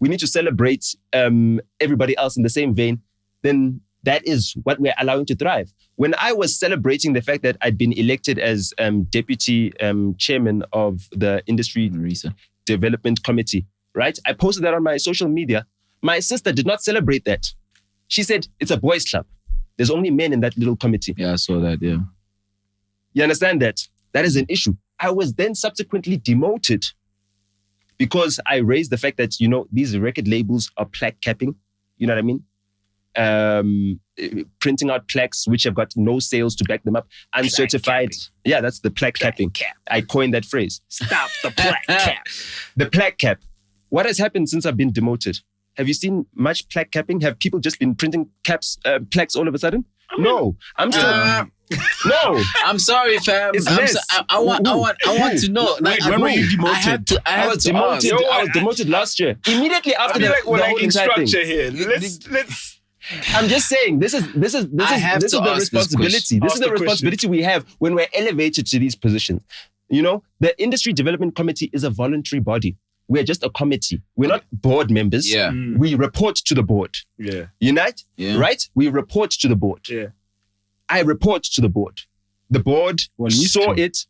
[SPEAKER 4] we need to celebrate everybody else in the same vein, then that is what we're allowing to thrive. When I was celebrating the fact that I'd been elected as deputy chairman of the Industry Development Committee, right? I posted that on my social media. My sister did not celebrate that. She said, it's a boys' club. There's only men in that little committee.
[SPEAKER 2] Yeah, I saw that, yeah.
[SPEAKER 4] You understand that? That is an issue. I was then subsequently demoted because I raised the fact that, these record labels are plaque capping. You know what I mean? Printing out plaques which have got no sales to back them up. Uncertified. Yeah, that's the plaque capping. I coined that phrase.
[SPEAKER 3] Stop the plaque cap.
[SPEAKER 4] The plaque cap. What has happened since I've been demoted? Have you seen much plaque capping? Have people just been printing plaques all of a sudden? No. I'm still... No.
[SPEAKER 2] I'm sorry, fam.
[SPEAKER 4] It's less.
[SPEAKER 2] I want to know.
[SPEAKER 1] Wait, when were you demoted?
[SPEAKER 4] I was demoted last year. Immediately after the whole entire thing.
[SPEAKER 3] Here. Let's.
[SPEAKER 4] I'm just saying, this is the responsibility. This is the responsibility we have when we're elevated to these positions. The Industry Development Committee is a voluntary body. We're just a committee. We're not board members.
[SPEAKER 2] Yeah.
[SPEAKER 4] We report to the board.
[SPEAKER 3] Yeah.
[SPEAKER 4] Unite?
[SPEAKER 2] Yeah.
[SPEAKER 4] Right? We report to the board.
[SPEAKER 3] Yeah.
[SPEAKER 4] I report to the board. The board saw it.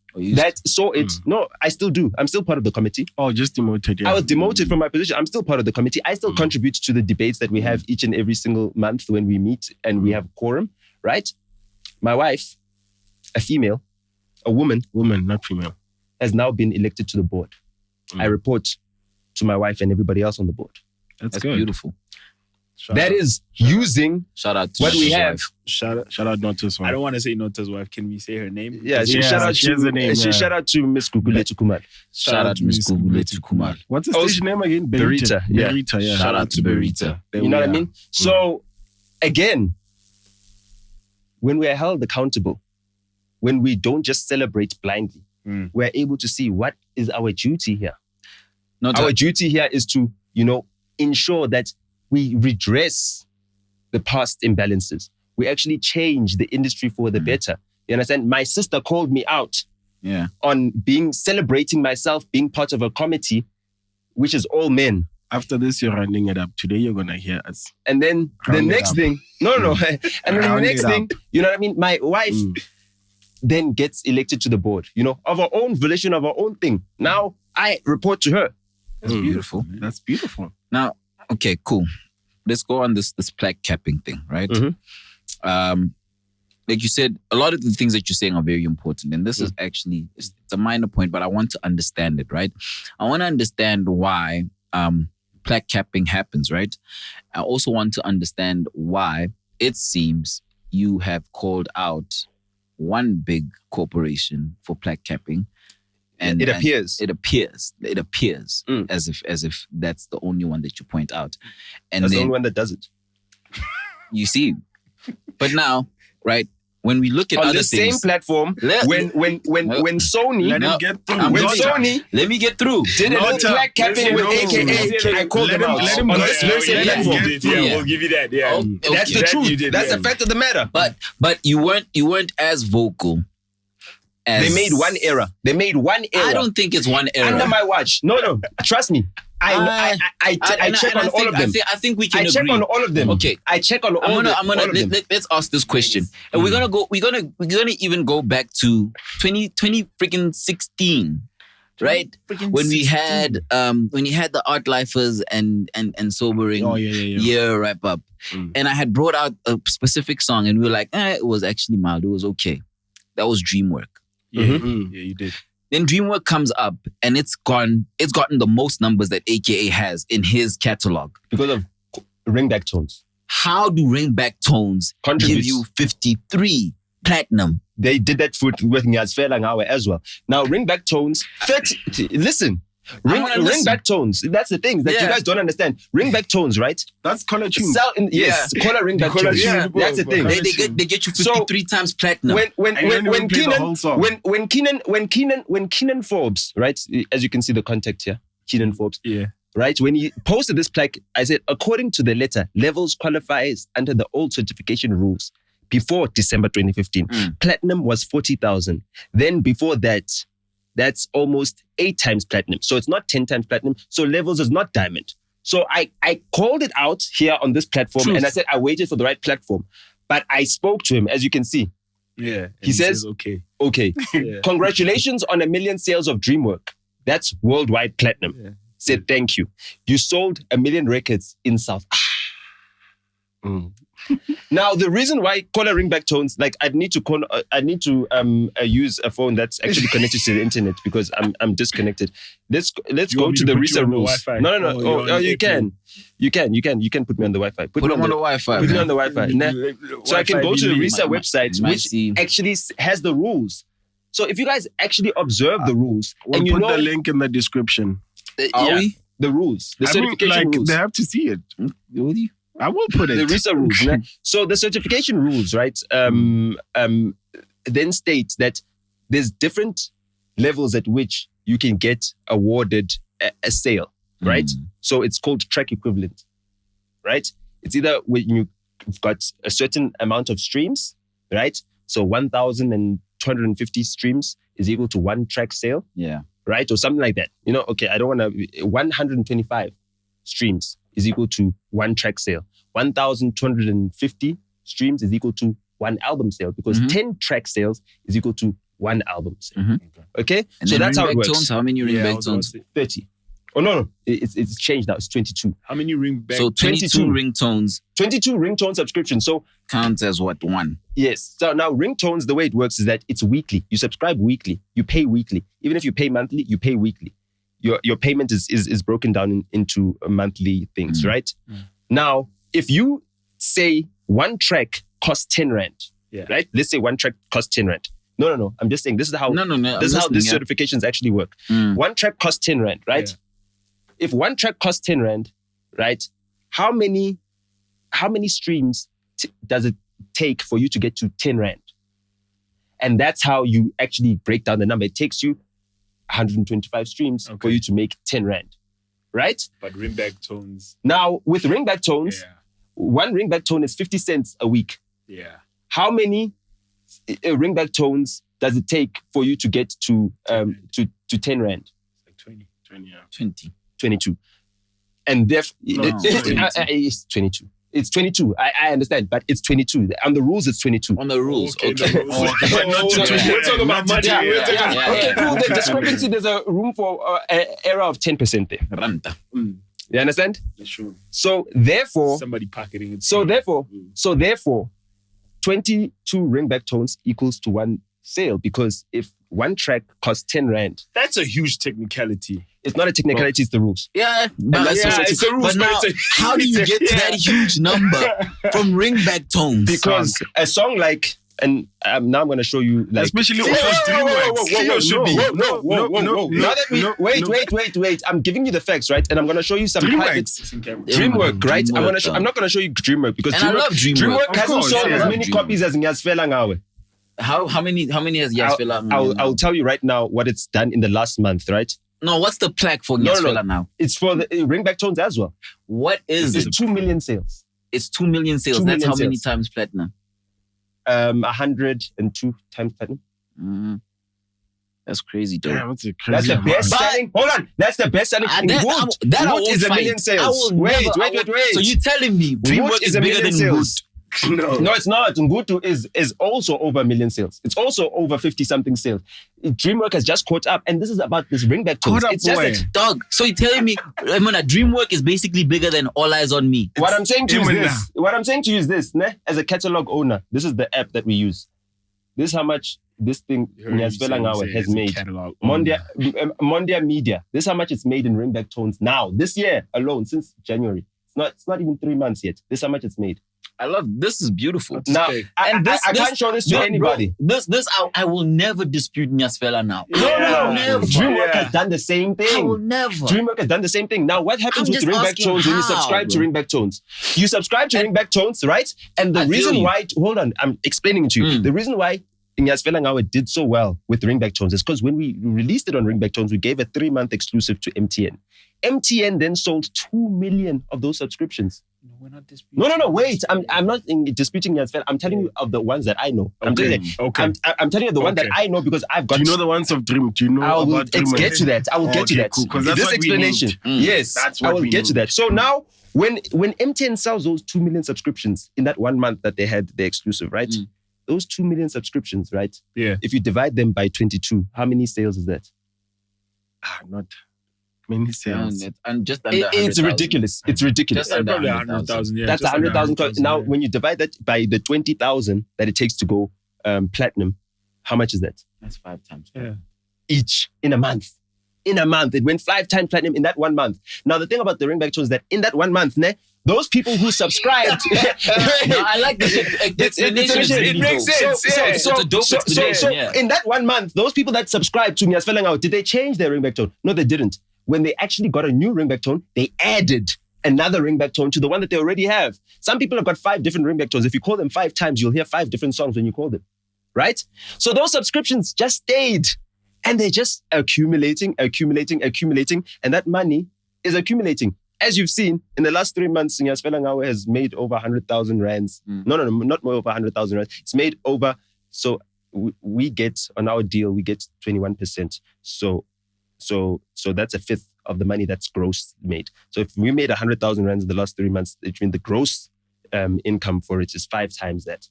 [SPEAKER 4] No, I still do. I'm still part of the committee.
[SPEAKER 1] Oh, just demoted. Yeah.
[SPEAKER 4] I was demoted from my position. I'm still part of the committee. I still contribute to the debates that we have each and every single month when we meet and we have quorum, right? My wife, a female, a woman,
[SPEAKER 1] not female,
[SPEAKER 4] has now been elected to the board. I report to my wife and everybody else on the board.
[SPEAKER 2] That's good. Beautiful.
[SPEAKER 4] That is using
[SPEAKER 2] shout out to
[SPEAKER 4] what we have.
[SPEAKER 1] Shout out Nota's wife.
[SPEAKER 3] I don't want to say Nota's wife. Can we say her name?
[SPEAKER 4] Yeah, shout out to Miss Guguletu Kumar.
[SPEAKER 2] Shout out to Miss Guguletu Kumar.
[SPEAKER 1] What's the station name again?
[SPEAKER 4] Berita. Yeah.
[SPEAKER 1] Berita, yeah.
[SPEAKER 2] Shout out to Berita.
[SPEAKER 4] You know what I mean? So, again, when we are held accountable, when we don't just celebrate blindly, we're able to see what is our duty here. Our duty here is to, ensure that we redress the past imbalances. We actually change the industry for the better. You understand? My sister called me out on celebrating myself being part of a committee, which is all men.
[SPEAKER 1] After this, you're rounding it up. Today, you're going to hear us.
[SPEAKER 4] And then the next thing, and then the next thing, you know what I mean? My wife then gets elected to the board, of her own volition, of her own thing. Now, I report to her.
[SPEAKER 2] That's beautiful.
[SPEAKER 1] That's beautiful.
[SPEAKER 2] Now, okay, cool. Let's go on this plaque capping thing, right? Like you said, a lot of the things that you're saying are very important. And this is actually, it's a minor point, but I want to understand it, right? I want to understand why plaque capping happens, right? I also want to understand why it seems you have called out one big corporation for plaque capping. And
[SPEAKER 4] it appears
[SPEAKER 2] as if that's the only one that you point out. And
[SPEAKER 4] that's the only one that does it.
[SPEAKER 2] You see, but now, right? When we look at
[SPEAKER 4] on
[SPEAKER 2] other
[SPEAKER 4] the
[SPEAKER 2] things,
[SPEAKER 4] same platform, when Sony,
[SPEAKER 2] let me get through.
[SPEAKER 4] Did a little plaque capping with AKA, I called them out on this very same platform.
[SPEAKER 3] We'll give you that. Yeah,
[SPEAKER 2] okay.
[SPEAKER 4] That's the truth. That's the fact of the matter.
[SPEAKER 2] But you weren't as vocal.
[SPEAKER 4] They made one error.
[SPEAKER 2] I don't think it's one error.
[SPEAKER 4] Under my watch. No. Trust me. I check on all of them.
[SPEAKER 2] I think we can agree.
[SPEAKER 4] I check on all of them.
[SPEAKER 2] Okay.
[SPEAKER 4] I check on all of them.
[SPEAKER 2] Let's ask this question. And we're gonna even go back to 20 16. Right? When we had the Art Lifers and Sobering year wrap up. And I had brought out a specific song and we were like, it was actually mild. It was okay. That was Dreamwork.
[SPEAKER 3] Yeah, you did.
[SPEAKER 2] Then Dreamwork comes up and it's gotten the most numbers that AKA has in his catalog.
[SPEAKER 4] Because of Ringback Tones.
[SPEAKER 2] How do Ringback Tones give you 53 platinum
[SPEAKER 4] they did that with Nyasfela Ngawe as well. Now, ringback tones, 30, listen. Ringback tones. That's the thing that you guys don't understand. Ringback tones, right?
[SPEAKER 1] That's color tune.
[SPEAKER 4] Yes, color ringback tones.
[SPEAKER 3] Yeah.
[SPEAKER 4] That's the thing.
[SPEAKER 2] They get you 53 times platinum.
[SPEAKER 4] When Keenan Forbes, right? As you can see the contact here, Keenan Forbes.
[SPEAKER 1] Yeah.
[SPEAKER 4] Right? When he posted this plaque, I said, according to the letter, levels qualifies under the old certification rules before December 2015. Platinum was 40,000. Then before that, that's almost 8 times platinum. So it's not 10 times platinum. So levels is not diamond. So I called it out here on this platform and I said, I waited for the right platform. But I spoke to him, as you can see.
[SPEAKER 1] Yeah.
[SPEAKER 4] He says,
[SPEAKER 1] okay.
[SPEAKER 4] Yeah. Congratulations on 1 million sales of Dreamwork. That's worldwide platinum.
[SPEAKER 1] Yeah.
[SPEAKER 4] Said, thank you. You sold 1 million records in South. Now, the reason why color ringback tones, like I need to use a phone that's actually connected to the internet because I'm disconnected. Let's go to the RISA rules. No. You can put me on the Wi-Fi. Put me on the Wi-Fi. Put me on the Wi-Fi. So I can go to the RISA website, which actually has the rules. So if you guys actually observe the rules,
[SPEAKER 1] we'll put the link in the description.
[SPEAKER 2] Are we?
[SPEAKER 4] The rules, the certification rules.
[SPEAKER 1] They have to see it. I will put it.
[SPEAKER 4] The RISA rules. Right? So the certification rules, right, then states that there's different levels at which you can get awarded a sale, right? So it's called track equivalent, right? It's either when you've got a certain amount of streams, right? So 1,250 streams is equal to 1 track sale.
[SPEAKER 2] Yeah.
[SPEAKER 4] Right? Or something like that. Okay, I don't want to... 125 streams is equal to 1 track sale. 1,250 streams is equal to 1 album sale because 10 track sales is equal to 1 album sale. Okay?
[SPEAKER 2] And
[SPEAKER 4] so that's how it works.
[SPEAKER 2] Tones, how many ringback tones?
[SPEAKER 4] 30. Oh, no. It's changed now. It's 22.
[SPEAKER 3] How many ringback?
[SPEAKER 2] So 22 ringtones.
[SPEAKER 4] 22 ringtone subscriptions. So
[SPEAKER 2] counts as what? 1?
[SPEAKER 4] Yes. So now ringtones, the way it works is that it's weekly. You subscribe weekly. You pay weekly. Even if you pay monthly, you pay weekly. Your payment is broken down into monthly things, right? Now, if you say 1 track costs 10 rand, right? Let's say 1 track costs 10 rand. No. I'm just saying this is how this is how these certifications actually work. 1 track costs 10 rand, right? Yeah. If 1 track costs 10 rand, right? How many streams does it take for you to get to 10 rand? And that's how you actually break down the number. It takes you 125 streams for you to make 10 rand, right?
[SPEAKER 3] But ringback tones.
[SPEAKER 4] Now, with ringback tones, 1 ringback tone is 50 cents a week.
[SPEAKER 3] Yeah.
[SPEAKER 4] How many ringback tones does it take for you to get to 10 rand?
[SPEAKER 3] Like 20.
[SPEAKER 4] 22. And it's 22. It's 22. I understand, but it's 22. On the rules, it's 22.
[SPEAKER 2] On the rules, okay.
[SPEAKER 3] We're talking about money.
[SPEAKER 4] Okay, cool. The discrepancy, there's a room for an error of 10% there. You understand?
[SPEAKER 3] Sure.
[SPEAKER 4] So therefore,
[SPEAKER 3] somebody pocketing it.
[SPEAKER 4] So therefore, 22 ringback tones equals to 1 sale because if 1 track costs 10 rand,
[SPEAKER 3] that's a huge technicality.
[SPEAKER 4] It's not a technicality, it's the rules.
[SPEAKER 2] Yeah,
[SPEAKER 3] it's the rules.
[SPEAKER 2] But now, how do you get to that huge number from ringback tones?
[SPEAKER 4] Because a song like, and now I'm going to show you, like,
[SPEAKER 1] especially
[SPEAKER 4] whoa. Now that wait. I'm giving you the facts, right? And I'm going to show you some Dreamwork, right? I'm not going to show you Dreamwork because Dreamwork hasn't sold as many copies as Nyasfela Ngawe.
[SPEAKER 2] How many has Nyasfela?
[SPEAKER 4] I'll tell you right now what it's done in the last month, right?
[SPEAKER 2] No, what's the plaque for Nyasfela now?
[SPEAKER 4] It's for the ringback tones as well.
[SPEAKER 2] What is it?
[SPEAKER 4] It's 2 million sales.
[SPEAKER 2] It's 2 million sales. That's how many times platinum?
[SPEAKER 4] 102 times platinum.
[SPEAKER 2] That's crazy, though.
[SPEAKER 1] Yeah,
[SPEAKER 4] that's the best selling. Hold on, that's the best selling. Wood is 1 million sales. Wait.
[SPEAKER 2] So you're telling me Dreamwork is bigger than sales?
[SPEAKER 4] No, it's not. Ngutu is also over 1 million sales. It's also over 50-something sales. Dreamwork has just caught up, and this is about this ringback tones. It's just
[SPEAKER 2] dog. So you're telling me, Dreamwork is basically bigger than All Eyes on Me.
[SPEAKER 4] What I'm saying to you is this. As a catalog owner, this is the app that we use. This is how much this thing Nyasfela Ngawe has made. Mondia Media. This is how much it's made in ringback tones now. This year alone, since January. It's not even 3 months yet. This is how much it's made.
[SPEAKER 2] I love this. Is beautiful.
[SPEAKER 4] Now, I can't show this to anybody.
[SPEAKER 2] Bro, this I will never dispute Nyasfela now.
[SPEAKER 4] No.
[SPEAKER 2] Never.
[SPEAKER 4] DreamWorks has done the same thing.
[SPEAKER 2] I will never.
[SPEAKER 4] DreamWorks has done the same thing. Now, what happens with Ringback Tones when you subscribe to Ringback Tones? You subscribe to Ringback Tones, right? And the reason why, hold on, I'm explaining it to you. The reason why Nyasfela Ngawe did so well with Ringback Tones is because when we released it on Ringback Tones, we gave a 3-month exclusive to MTN. MTN then sold 2 million of those subscriptions.
[SPEAKER 3] No, we're not disputing.
[SPEAKER 4] No, wait. I'm not disputing Nyasfela. I'm telling you of the ones that I know. I'm telling you the one that I know because I've got.
[SPEAKER 1] Do you know the ones of Dream? Do you know about Dream?
[SPEAKER 4] Let's get to that. I will get to that.
[SPEAKER 1] Cool, that's
[SPEAKER 4] this
[SPEAKER 1] what
[SPEAKER 4] explanation. Yes, that's what I will get to that. So now, when MTN sells those 2 million subscriptions in that 1 month that they had the exclusive, right? Those 2 million subscriptions, right?
[SPEAKER 3] Yeah.
[SPEAKER 4] If you divide them by 22, how many sales is that?
[SPEAKER 1] Not many sales.
[SPEAKER 2] And just under
[SPEAKER 4] it's ridiculous. It's ridiculous.
[SPEAKER 2] Just under
[SPEAKER 3] Probably
[SPEAKER 2] 100,000.
[SPEAKER 3] 100,000. Yeah,
[SPEAKER 4] That's 100,000. Now, when you divide that by the 20,000 that it takes to go platinum, how much is that?
[SPEAKER 2] That's 5 times.
[SPEAKER 3] Yeah.
[SPEAKER 4] Each in a month. In a month. It went 5 times platinum in that 1 month. Now, the thing about the Ringback Tones is that in that 1 month, those people who subscribed...
[SPEAKER 2] No, I like this.
[SPEAKER 3] It makes sense.
[SPEAKER 2] It's a dope explanation.
[SPEAKER 4] So in that 1 month, those people that subscribed to Nyasfela Ngawe, did they change their Ringback Tone? No, they didn't. When they actually got a new Ringback Tone, they added another Ringback Tone to the one that they already have. Some people have got 5 different Ringback Tones. If you call them 5 times, you'll hear 5 different songs when you call them. Right? So those subscriptions just stayed. And they're just accumulating. And that money is accumulating. As you've seen, in the last 3 months, Nyasfela Ngawe has made over 100,000 rands. No, not more over 100,000 rands. It's made over, so we get, on our deal, we get 21%. So that's a fifth of the money that's gross made. So if we made 100,000 rands in the last 3 months, it means the gross income for it is 5 times that,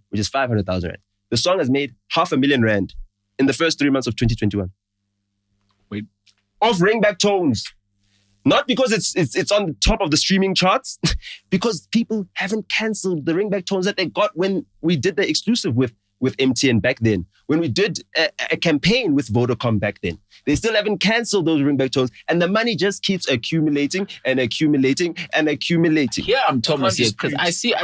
[SPEAKER 4] which is 500,000 rand. The song has made 500,000 rand in the first 3 months of 2021.
[SPEAKER 1] Wait.
[SPEAKER 4] Of Ringback Tones. Not because it's on the top of the streaming charts, because people haven't cancelled the Ringback Tones that they got when we did the exclusive with MTN back then. When we did a campaign with Vodacom back then. They still haven't cancelled those Ringback Tones, and the money just keeps accumulating and accumulating and accumulating.
[SPEAKER 2] Yeah, I'm Thomas here because I see.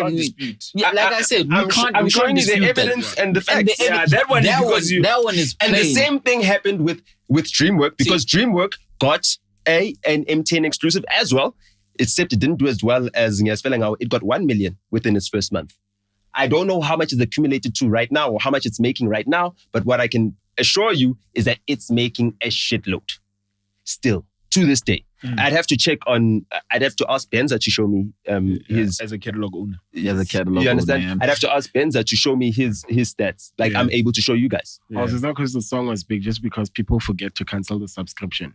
[SPEAKER 2] Yeah, like I said,
[SPEAKER 4] I'm showing you the evidence and the facts.
[SPEAKER 3] That one is plain.
[SPEAKER 4] And the same thing happened with DreamWorks because DreamWorks got an MTN exclusive as well, except it didn't do as well as Nyasfela Ngawe. It got 1 million within its first month. I don't know how much it's accumulated to right now or how much it's making right now, but what I can assure you is that it's making a shitload. Still, to this day. I'd have to ask Benza to show me his...
[SPEAKER 3] As a catalog owner.
[SPEAKER 2] As a catalog owner.
[SPEAKER 4] You understand? I'd have to ask Benza to show me his stats. Like I'm able to show you guys.
[SPEAKER 1] Yeah. Also, it's not because the song was big, just because people forget to cancel the subscription.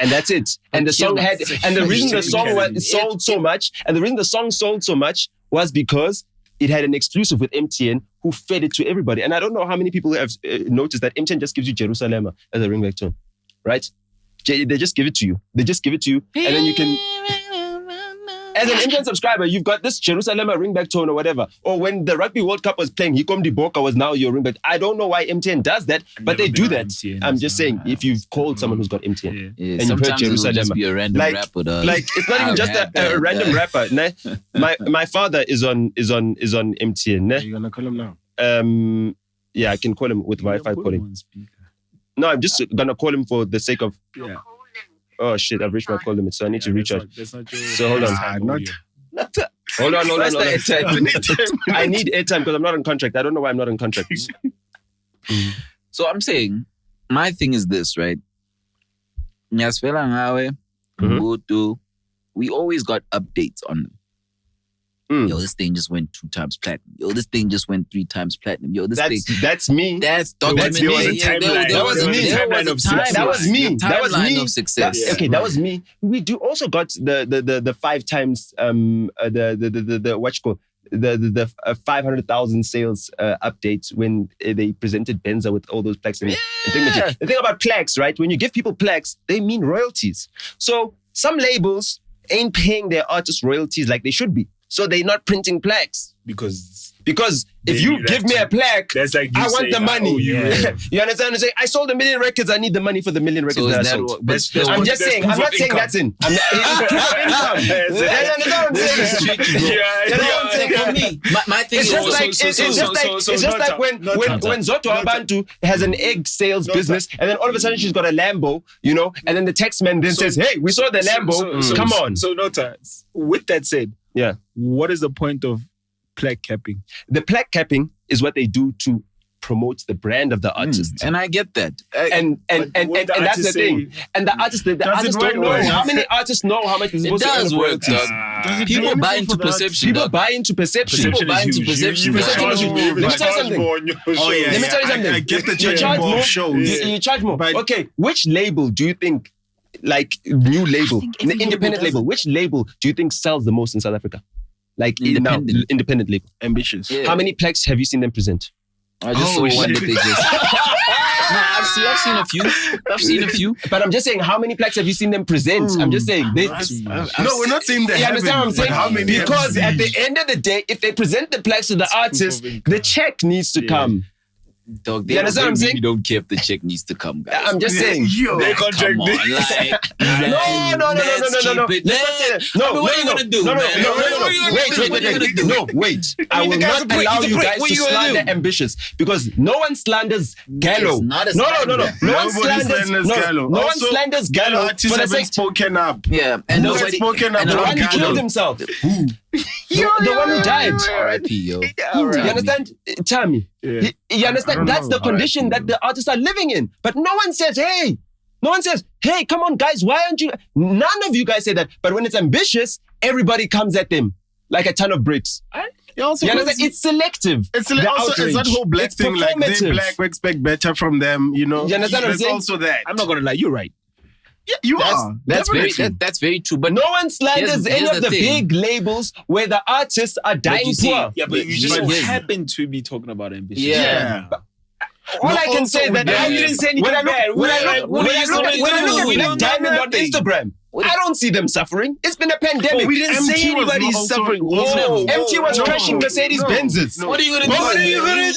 [SPEAKER 4] And that's it. And the song had... And the reason the song sold so much, and the reason the song sold so much was because it had an exclusive with MTN who fed it to everybody. And I don't know how many people have noticed that MTN just gives you Jerusalem as a Ringback Tone, right? They just give it to you. And then you can... As an MTN subscriber, you've got this Jerusalem Ringback Tone or whatever. Or when the Rugby World Cup was playing, Hikom Diboka was now your Ringback. I don't know why MTN does that, but they do that. I'm just saying, if you've called someone who's got MTN and you've heard Jerusalem,
[SPEAKER 2] just be a random rapper.
[SPEAKER 4] Like it's not even just a random rapper. Ne? My father is on MTN. Ne?
[SPEAKER 1] Are you gonna call him now?
[SPEAKER 4] Yeah, I can call him with Wi-Fi calling. No, I'm just gonna call him for the sake of.
[SPEAKER 3] Yeah.
[SPEAKER 4] Oh shit! I've reached my call limit, so I need to reach out. So hold on. Hold on. I need airtime because I'm not on contract. I don't know why I'm not on contract.
[SPEAKER 2] So I'm saying, my thing is this, right? Nyasfela Ngawe, we always got updates on them. Yo, this thing just went 2 times platinum. Yo, this thing just went 3 times platinum. Yo,
[SPEAKER 4] that's me.
[SPEAKER 2] That's documented.
[SPEAKER 3] That was me.
[SPEAKER 4] That was me.
[SPEAKER 2] That was me. Of success.
[SPEAKER 4] That was me. We do also got the 5 times the what you call the 500,000 sales updates when they presented Benza with all those plaques and dignity. The thing about plaques, right? When you give people plaques, they mean royalties. So some labels ain't paying their artists royalties like they should be. So they're not printing plaques. Because if you give me a plaque,
[SPEAKER 3] like
[SPEAKER 4] I want the money. You understand what I'm saying? I sold 1 million records. I need the money for the 1 million records that I sold. I'm just saying. I'm not saying that's in. You understand what I'm saying?
[SPEAKER 2] is tricky, bro. For me, my thing
[SPEAKER 4] It's
[SPEAKER 2] is
[SPEAKER 4] just like when Zoto Abantu has an egg sales business, and then all of a sudden she's got a Lambo, you know, and then the tax man then says, "Hey, we saw the Lambo. Come on."
[SPEAKER 3] So Nota, with that said,
[SPEAKER 4] yeah,
[SPEAKER 3] what is the point of plaque capping?
[SPEAKER 4] The plaque capping is what they do to promote the brand of the artist.
[SPEAKER 2] and I get that.
[SPEAKER 4] And that's the thing. And the artists don't know. How many artists know how much they're supposed to earn?
[SPEAKER 2] It does work, dog. People buy into perception.
[SPEAKER 4] People buy into perception.
[SPEAKER 2] People buy into perception.
[SPEAKER 4] Perception is huge. Let me tell you something. Let me tell you something.
[SPEAKER 1] I get the
[SPEAKER 4] You charge more.
[SPEAKER 1] shows.
[SPEAKER 4] You charge more. Okay, which label do you think, like new label, independent label, which label do you think sells the most in South Africa? Like independent label.
[SPEAKER 1] Ambitious.
[SPEAKER 4] Yeah. How many plaques have you seen them present?
[SPEAKER 2] I just saw one that they just... I've seen a few.
[SPEAKER 4] But I'm just saying, how many plaques have you seen them present? I'm just saying.
[SPEAKER 1] No, we're not saying that.
[SPEAKER 4] You understand what I'm saying?
[SPEAKER 1] How many?
[SPEAKER 4] Because at the end of the day, if they present the plaques to the artist, the check needs to come.
[SPEAKER 2] Dog,
[SPEAKER 4] you understand what I'm saying?
[SPEAKER 2] You don't care if the check needs to come, guys.
[SPEAKER 4] I'm just saying.
[SPEAKER 3] They contract me.
[SPEAKER 4] No. Let's not say that. No.
[SPEAKER 2] What are you gonna do?
[SPEAKER 4] Wait. I will not allow you guys to slander Ambitious because no one slanders Gallo. No one slanders Gallo for the sake
[SPEAKER 1] spoken up.
[SPEAKER 2] Yeah, and nobody
[SPEAKER 1] spoken up.
[SPEAKER 4] The one who killed himself. The one who died.
[SPEAKER 2] R.I.P. Yo.
[SPEAKER 4] You understand? Tell me. You understand? That's the condition that the artists are living in. But no one says, hey, come on, guys, why aren't you? None of you guys say that. But when it's Ambitious, everybody comes at them like a ton of bricks. You understand? It's selective.
[SPEAKER 1] It's that whole black thing. Like, they black, we expect better from them, you know?
[SPEAKER 4] You understand what I'm saying?
[SPEAKER 1] Also that.
[SPEAKER 3] I'm not going to lie, you're right.
[SPEAKER 1] Yeah, you are.
[SPEAKER 2] That's very true. But
[SPEAKER 4] no one slanders any of the big labels where the artists are dying poor.
[SPEAKER 3] Yeah, but you just happen to be talking about Ambitious.
[SPEAKER 1] Yeah.
[SPEAKER 4] All I can say is that I didn't say anything bad. When I look at Diamond on Instagram, I don't see them suffering. It's been a pandemic.
[SPEAKER 3] We didn't say anybody's suffering.
[SPEAKER 4] MT was crashing Mercedes Benzes.
[SPEAKER 2] What are you gonna do?
[SPEAKER 3] What are you gonna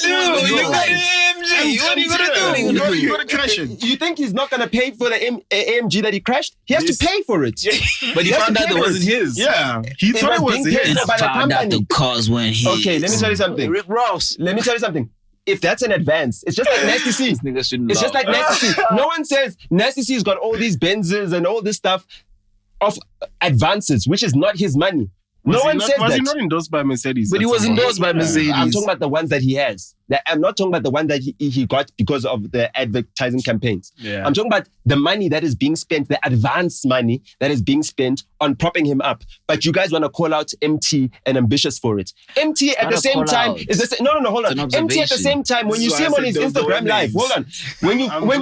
[SPEAKER 3] do?
[SPEAKER 1] You're gonna crash it.
[SPEAKER 4] You think he's not gonna pay for the AMG that he crashed? He has to pay for it.
[SPEAKER 3] But he found out it wasn't his.
[SPEAKER 1] Yeah, he thought it was his.
[SPEAKER 4] By the company.
[SPEAKER 2] The cars weren't his.
[SPEAKER 4] Okay, let me tell you something.
[SPEAKER 3] Rick Ross.
[SPEAKER 4] Let me tell you something. If that's an advance, it's just like Nasty C. It's just like Nasty C. No one says Nasty C's got all these Benzes and all this stuff of advances, which is not his money. No one says that.
[SPEAKER 1] Was he not endorsed by Mercedes?
[SPEAKER 2] But he was endorsed by Mercedes.
[SPEAKER 4] I'm talking about the ones that he has. I'm not talking about the one that he got because of the advertising campaigns.
[SPEAKER 1] Yeah.
[SPEAKER 4] I'm talking about the money that is being spent, the advance money that is being spent on propping him up. But you guys want to call out MT and Ambitious for it. MT at the same time is the same. No, hold on. MT at the same time, when you see him on his Instagram live, hold on.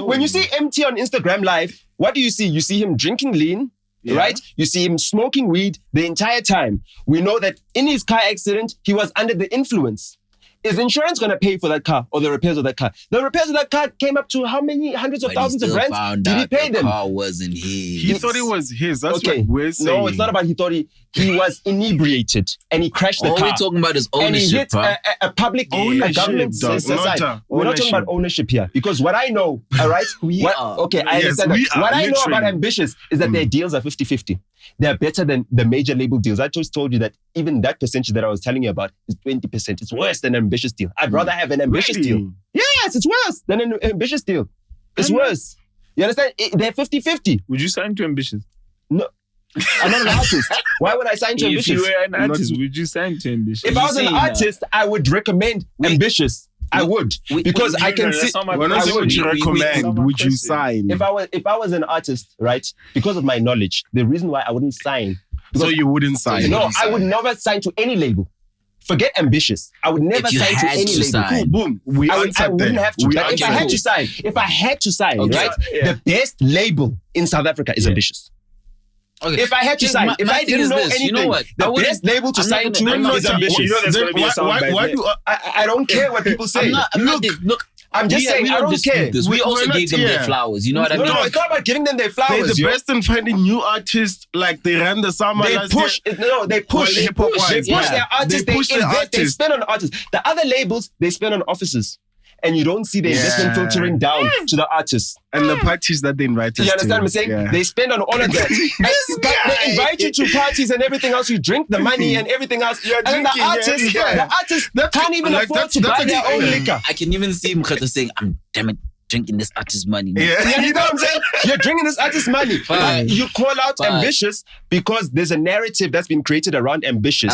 [SPEAKER 4] When you see MT on Instagram live, what do you see? You see him drinking lean. Yeah. Right? You see him smoking weed the entire time. We know that in his car accident, he was under the influence. Is insurance going to pay for that car or the repairs of that car? The repairs of that car came up to how many hundreds of thousands of rands? Did he pay them?
[SPEAKER 2] The car wasn't his.
[SPEAKER 1] He thought it was his. That's
[SPEAKER 4] okay.
[SPEAKER 1] what we're saying.
[SPEAKER 4] No, it's not about he thought he was inebriated and he crashed the car.
[SPEAKER 2] All we're talking about is ownership.
[SPEAKER 4] And he hit a public government side. We're not talking about ownership here. Because what I know, all right? I understand that. What I know about Ambitious is that their deals are 50-50. They're better than the major label deals. I just told you that even that percentage that I was telling you about is 20%. It's worse than an Ambitious deal. I'd rather have an Ambitious deal. Yes, it's worse than an Ambitious deal. It's worse. You understand? They're 50-50.
[SPEAKER 3] Would you sign to Ambitious?
[SPEAKER 4] No. I'm not an artist. Why would I sign to Ambitious?
[SPEAKER 3] If you were an artist, would you sign to Ambitious?
[SPEAKER 4] If I was an artist, I would recommend Ambitious. I would, because I can see.
[SPEAKER 1] Would you recommend? Would you sign?
[SPEAKER 4] If I was an artist, right? Because of my knowledge, the reason why I wouldn't sign.
[SPEAKER 1] So you wouldn't sign?
[SPEAKER 4] No, I would never sign to any label. Forget Ambitious. I would never sign to any label.
[SPEAKER 1] Cool, boom. I wouldn't have to.
[SPEAKER 4] But if I had to sign, right? The best label in South Africa is Ambitious. Okay. If I had to sign, if I didn't know anything, you know what? The best label to sign to is Ambitious.
[SPEAKER 3] You know there's going to be a soundbite.
[SPEAKER 4] I don't care what people say.
[SPEAKER 2] Look,
[SPEAKER 4] I'm just saying, I don't care.
[SPEAKER 2] We also gave them their flowers. You know what I mean?
[SPEAKER 4] No, it's not about giving them their flowers.
[SPEAKER 1] They're the best in finding new artists. Like they ran the summer.
[SPEAKER 4] They push their artists. They invest. They spend on artists. The other labels, they spend on offices. and you don't see the investment filtering down to the artists.
[SPEAKER 1] And the parties that they invite us
[SPEAKER 4] You understand
[SPEAKER 1] to.
[SPEAKER 4] what I'm saying?
[SPEAKER 1] Yeah.
[SPEAKER 4] They spend on all of that. They invite you to parties and everything else. You drink the money and everything else.
[SPEAKER 1] You're
[SPEAKER 4] and
[SPEAKER 1] drinking,
[SPEAKER 4] the artists can't even afford to buy their own liquor.
[SPEAKER 2] I can even see Mokgethwa saying, I'm damn it, drinking this artist's money.
[SPEAKER 1] Yeah.
[SPEAKER 4] You know what I'm saying? You're drinking this artist's money. You call out ambitious because there's a narrative that's been created around ambitious.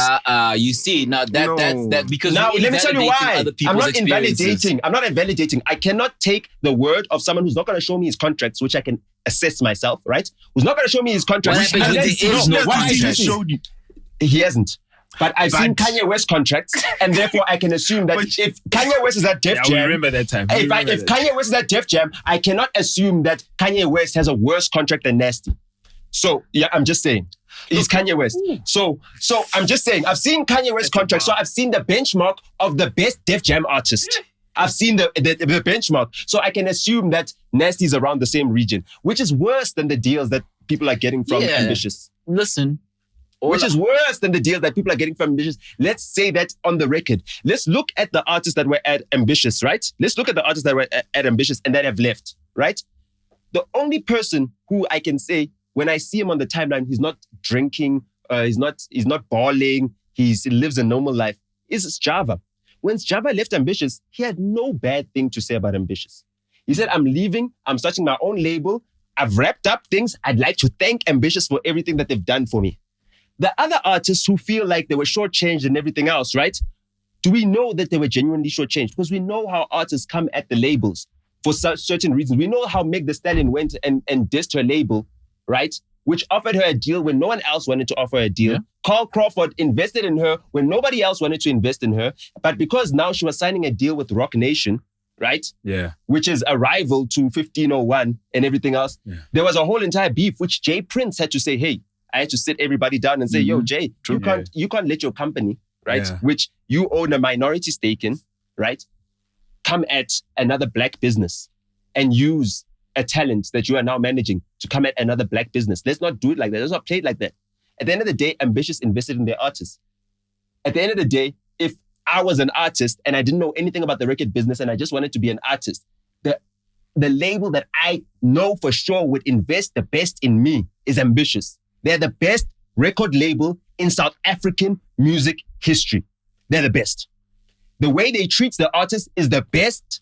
[SPEAKER 2] You see, now that's that because
[SPEAKER 4] now let me tell you why.
[SPEAKER 2] Other
[SPEAKER 4] I'm not
[SPEAKER 2] experiences.
[SPEAKER 4] invalidating. I'm not invalidating. I cannot take the word of someone who's not going to show me his contracts, which I can assess myself, right? Who's not going to show me his contracts.
[SPEAKER 2] What happens when there is no contract?
[SPEAKER 1] He
[SPEAKER 4] hasn't. But I've seen Kanye West contracts, and therefore I can assume that if Kanye West is at Def Jam,
[SPEAKER 3] we remember that time.
[SPEAKER 4] If Kanye West is at Def Jam, I cannot assume that Kanye West has a worse contract than Nasty. So yeah, I'm just saying, he's Kanye West. So I'm just saying, I've seen Kanye West contracts, so I've seen the benchmark of the best Def Jam artist. I've seen the benchmark, so I can assume that Nasty is around the same region, which is worse than the deals that people are getting from Ambitious.
[SPEAKER 2] Listen.
[SPEAKER 4] Which is worse than the deals that people are getting from Ambitious. Let's say that on the record. Let's look at the artists that were at Ambitious, right? Let's look at the artists that were at Ambitious and that have left, right? The only person who I can say, when I see him on the timeline, he's not drinking, he's not balling, he lives a normal life, is Java. When Java left Ambitious, he had no bad thing to say about Ambitious. He said, I'm leaving, I'm starting my own label, I've wrapped up things, I'd like to thank Ambitious for everything that they've done for me. The other artists who feel like they were shortchanged and everything else, right? Do we know that they were genuinely shortchanged? Because we know how artists come at the labels for certain reasons. We know how Meg Thee Stallion went and dissed her label, right? Which offered her a deal when no one else wanted to offer her a deal. Yeah. Carl Crawford invested in her when nobody else wanted to invest in her. But because now she was signing a deal with Rock Nation, right?
[SPEAKER 3] Yeah.
[SPEAKER 4] Which is a rival to 1501 and everything else. Yeah. There was a whole entire beef, which Jay Prince had to say, hey, I had to sit everybody down and say, yo, Jay, you can't let your company, right, which you own a minority stake in, right, come at another black business and use a talent that you are now managing to come at another black business. Let's not do it like that. Let's not play it like that. At the end of the day, Ambitious invested in their artists. At the end of the day, if I was an artist and I didn't know anything about the record business and I just wanted to be an artist, the label that I know for sure would invest the best in me is Ambitious. They're the best record label in South African music history. They're the best. The way they treat the artists is the best.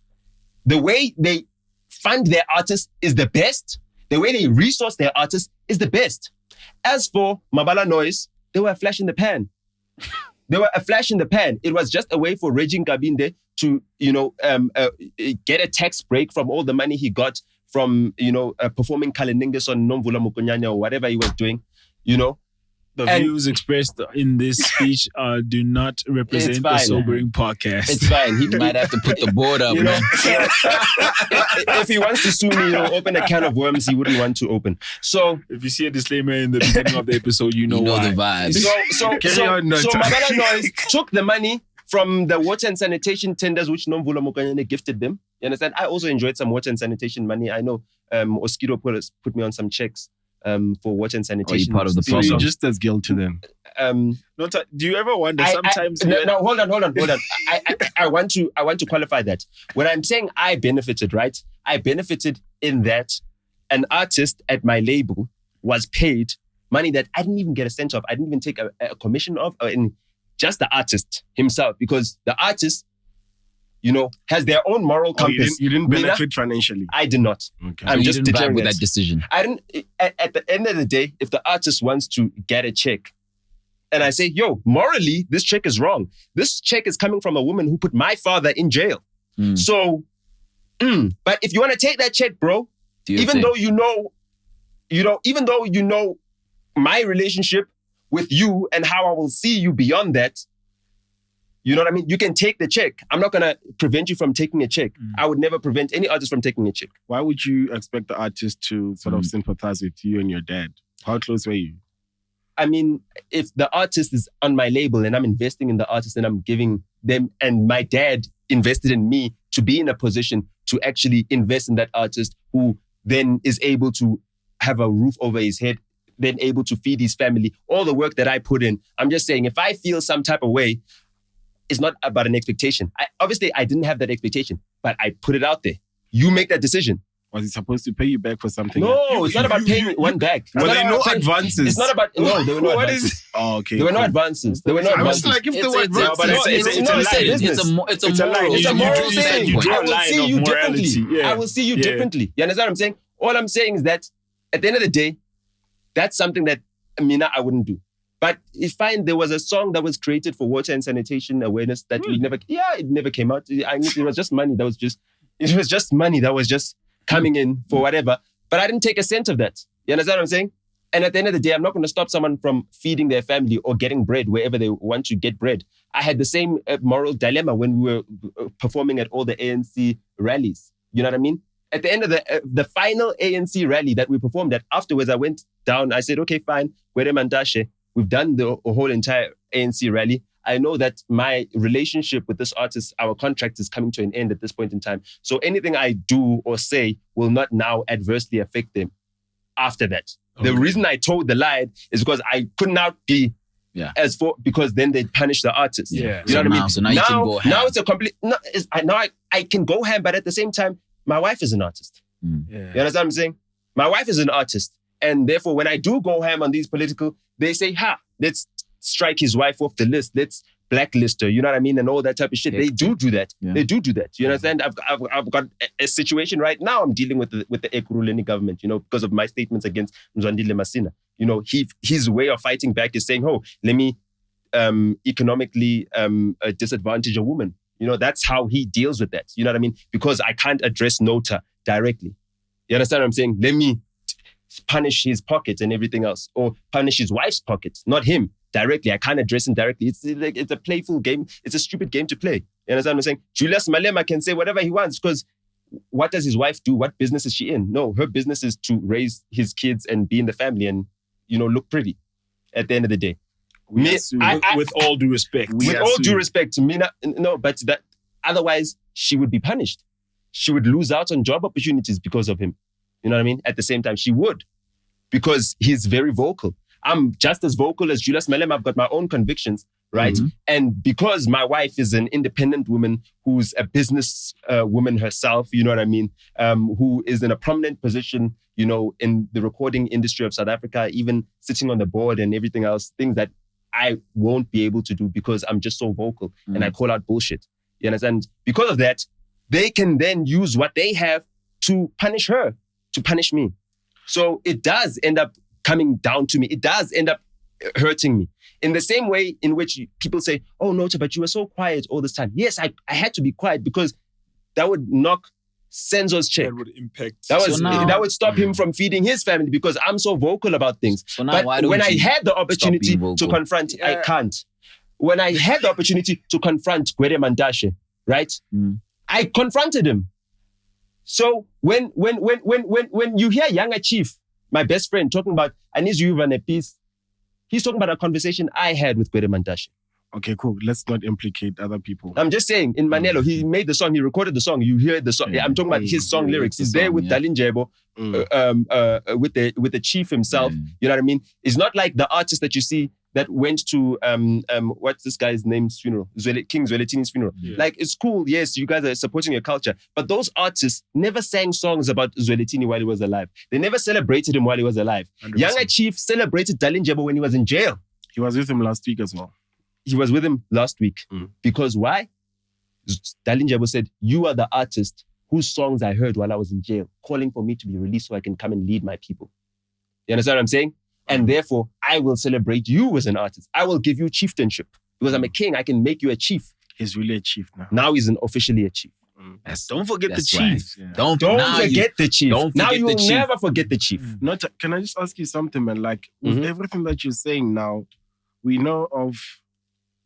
[SPEAKER 4] The way they fund their artists is the best. The way they resource their artists is the best. As for Mabala Noise, they were a flash in the pan. They were a flash in the pan. It was just a way for Regine Kabinde to, get a tax break from all the money he got from, performing Kaleninges on Nomvula Mokonyanya or whatever he was doing,
[SPEAKER 3] The views expressed in this speech do not represent the Sobering Podcast.
[SPEAKER 4] It's fine.
[SPEAKER 2] He might have to put the board up, man.
[SPEAKER 4] If he wants to sue me, open a can of worms he wouldn't want to open. So
[SPEAKER 3] if you see a disclaimer in the beginning of the episode, you know why.
[SPEAKER 2] The vibes.
[SPEAKER 4] So Mabala Noise took the money from the water and sanitation tenders which Nomvula Mokonyane gifted them. You understand? I also enjoyed some water and sanitation money. I know Oskido put me on some checks for water and sanitation.
[SPEAKER 2] Are you part of the problem?
[SPEAKER 1] You're just as guilty then.
[SPEAKER 3] Nota, do you ever wonder sometimes?
[SPEAKER 4] No, hold on. I want to qualify that. When I'm saying I benefited, right? I benefited in that an artist at my label was paid money that I didn't even get a cent of. I didn't even take a commission of, in just the artist himself, because the artist, has their own moral compass.
[SPEAKER 1] You didn't benefit financially.
[SPEAKER 4] I did not.
[SPEAKER 1] Okay.
[SPEAKER 4] I'm just
[SPEAKER 2] declaring with that decision.
[SPEAKER 4] I didn't. At the end of the day, if the artist wants to get a check, and I say, yo, morally, this check is wrong. This check is coming from a woman who put my father in jail. So, but if you want to take that check, bro, even though you know my relationship with you and how I will see you beyond that, you know what I mean? You can take the check. I'm not going to prevent you from taking a check. I would never prevent any artist from taking a check.
[SPEAKER 1] Why would you expect the artist to sort of sympathize with you and your dad? How close were you?
[SPEAKER 4] I mean, if the artist is on my label and I'm investing in the artist and I'm giving them, and my dad invested in me to be in a position to actually invest in that artist who then is able to have a roof over his head, then able to feed his family, all the work that I put in. I'm just saying, if I feel some type of way, it's not about an expectation. Obviously, I didn't have that expectation, but I put it out there. You make that decision.
[SPEAKER 1] Was he supposed to pay you back for something?
[SPEAKER 4] No, it's not about paying one back.
[SPEAKER 1] Were there no advances?
[SPEAKER 4] It's not about, no, there were no advances.
[SPEAKER 1] Oh, okay.
[SPEAKER 4] There were no advances. There were no advances.
[SPEAKER 1] I was like, if there were advances,
[SPEAKER 2] it's a moral thing.
[SPEAKER 4] I will see you differently. I will see you differently. You understand what I'm saying? All I'm saying is that at the end of the day, that's something that I wouldn't do. But it's fine. There was a song that was created for water and sanitation awareness that it never came out. I mean, it was just money. It was just money that was just coming in for whatever. But I didn't take a cent of that. You understand what I'm saying? And at the end of the day, I'm not going to stop someone from feeding their family or getting bread wherever they want to get bread. I had the same moral dilemma when we were performing at all the ANC rallies. You know what I mean? At the end of the final ANC rally that we performed at, afterwards, I went down. I said, okay, fine. We've done the whole entire ANC rally. I know that my relationship with this artist, our contract is coming to an end at this point in time. So anything I do or say will not now adversely affect them after that. Okay. The reason I told the lie is because I could not be because then they'd punish the artist.
[SPEAKER 2] Yeah.
[SPEAKER 4] You know what I mean?
[SPEAKER 2] So now you can go ham.
[SPEAKER 4] Now it's a complete... I can go ham, but at the same time, my wife is an artist.
[SPEAKER 2] Mm.
[SPEAKER 4] Yeah. You understand what I'm saying? My wife is an artist. And therefore, when I do go ham on these political, they say, let's strike his wife off the list. Let's blacklist her. You know what I mean? And all that type of shit. Yeah. They do that. Yeah. They do that. You understand? I've got a situation right now. I'm dealing with the Ekurhuleni government, because of my statements against Mzwandile Masina. His way of fighting back is saying, let me economically disadvantage a woman. That's how he deals with that. You know what I mean? Because I can't address Nota directly. You understand what I'm saying? Let me punish his pockets and everything else, or punish his wife's pockets, not him directly. I can't address him directly. It's a playful game. It's a stupid game to play. You understand what I'm saying? Julius Malema can say whatever he wants because what does his wife do? What business is she in? No, her business is to raise his kids and be in the family and, look pretty at the end of the day.
[SPEAKER 3] With all due respect.
[SPEAKER 4] With all due respect to me, but that otherwise she would be punished. She would lose out on job opportunities because of him. You know what I mean? At the same time, she would, because he's very vocal. I'm just as vocal as Julius Malema. I've got my own convictions, right? Mm-hmm. And because my wife is an independent woman who's a business woman herself, you know what I mean? Who is in a prominent position, in the recording industry of South Africa, even sitting on the board and everything else, things that I won't be able to do because I'm just so vocal and I call out bullshit. You understand? Because of that, they can then use what they have to punish her, to punish me. So it does end up coming down to me. It does end up hurting me. In the same way in which people say, oh, Nota, but you were so quiet all this time. Yes, I had to be quiet because that would knock Senzo's check.
[SPEAKER 3] That would impact.
[SPEAKER 4] That would stop him from feeding his family because I'm so vocal about things.
[SPEAKER 2] So now
[SPEAKER 4] but when I had the opportunity to confront, I can't. When I had the opportunity to confront Gwede Mantashe, right? I confronted him. So when you hear Younger Chief, my best friend, talking about Anizu Yuvan a piece, he's talking about a conversation I had with Gwede Mantashe.
[SPEAKER 1] Okay, cool. Let's not implicate other people.
[SPEAKER 4] I'm just saying, in Manelo, he made the song, he recorded the song, you hear the song. I'm talking about his song lyrics. He's there with Dalin Jebo, with the chief himself. You know what I mean? It's not like the artist that you see that went to what's this guy's name's funeral? King Zweletini's funeral. Yeah. Like, it's cool, yes, you guys are supporting your culture, but those artists never sang songs about Zweletini while he was alive. They never celebrated him while he was alive. 100%. Younger Chief celebrated Dalin Jebo when he was in jail.
[SPEAKER 1] He was with him last week as well.
[SPEAKER 4] He was with him last week. Because why? Dalin Jebo said, you are the artist whose songs I heard while I was in jail, calling for me to be released so I can come and lead my people. You understand what I'm saying? And therefore, I will celebrate you as an artist. I will give you chieftainship. Because I'm a king, I can make you a chief.
[SPEAKER 1] He's really a chief now.
[SPEAKER 4] Now he's officially a chief.
[SPEAKER 3] Don't forget the chief.
[SPEAKER 4] Right. Don't forget the chief. Now you will never forget the chief.
[SPEAKER 1] Nota, can I just ask you something, man? Like, with everything that you're saying now, we know of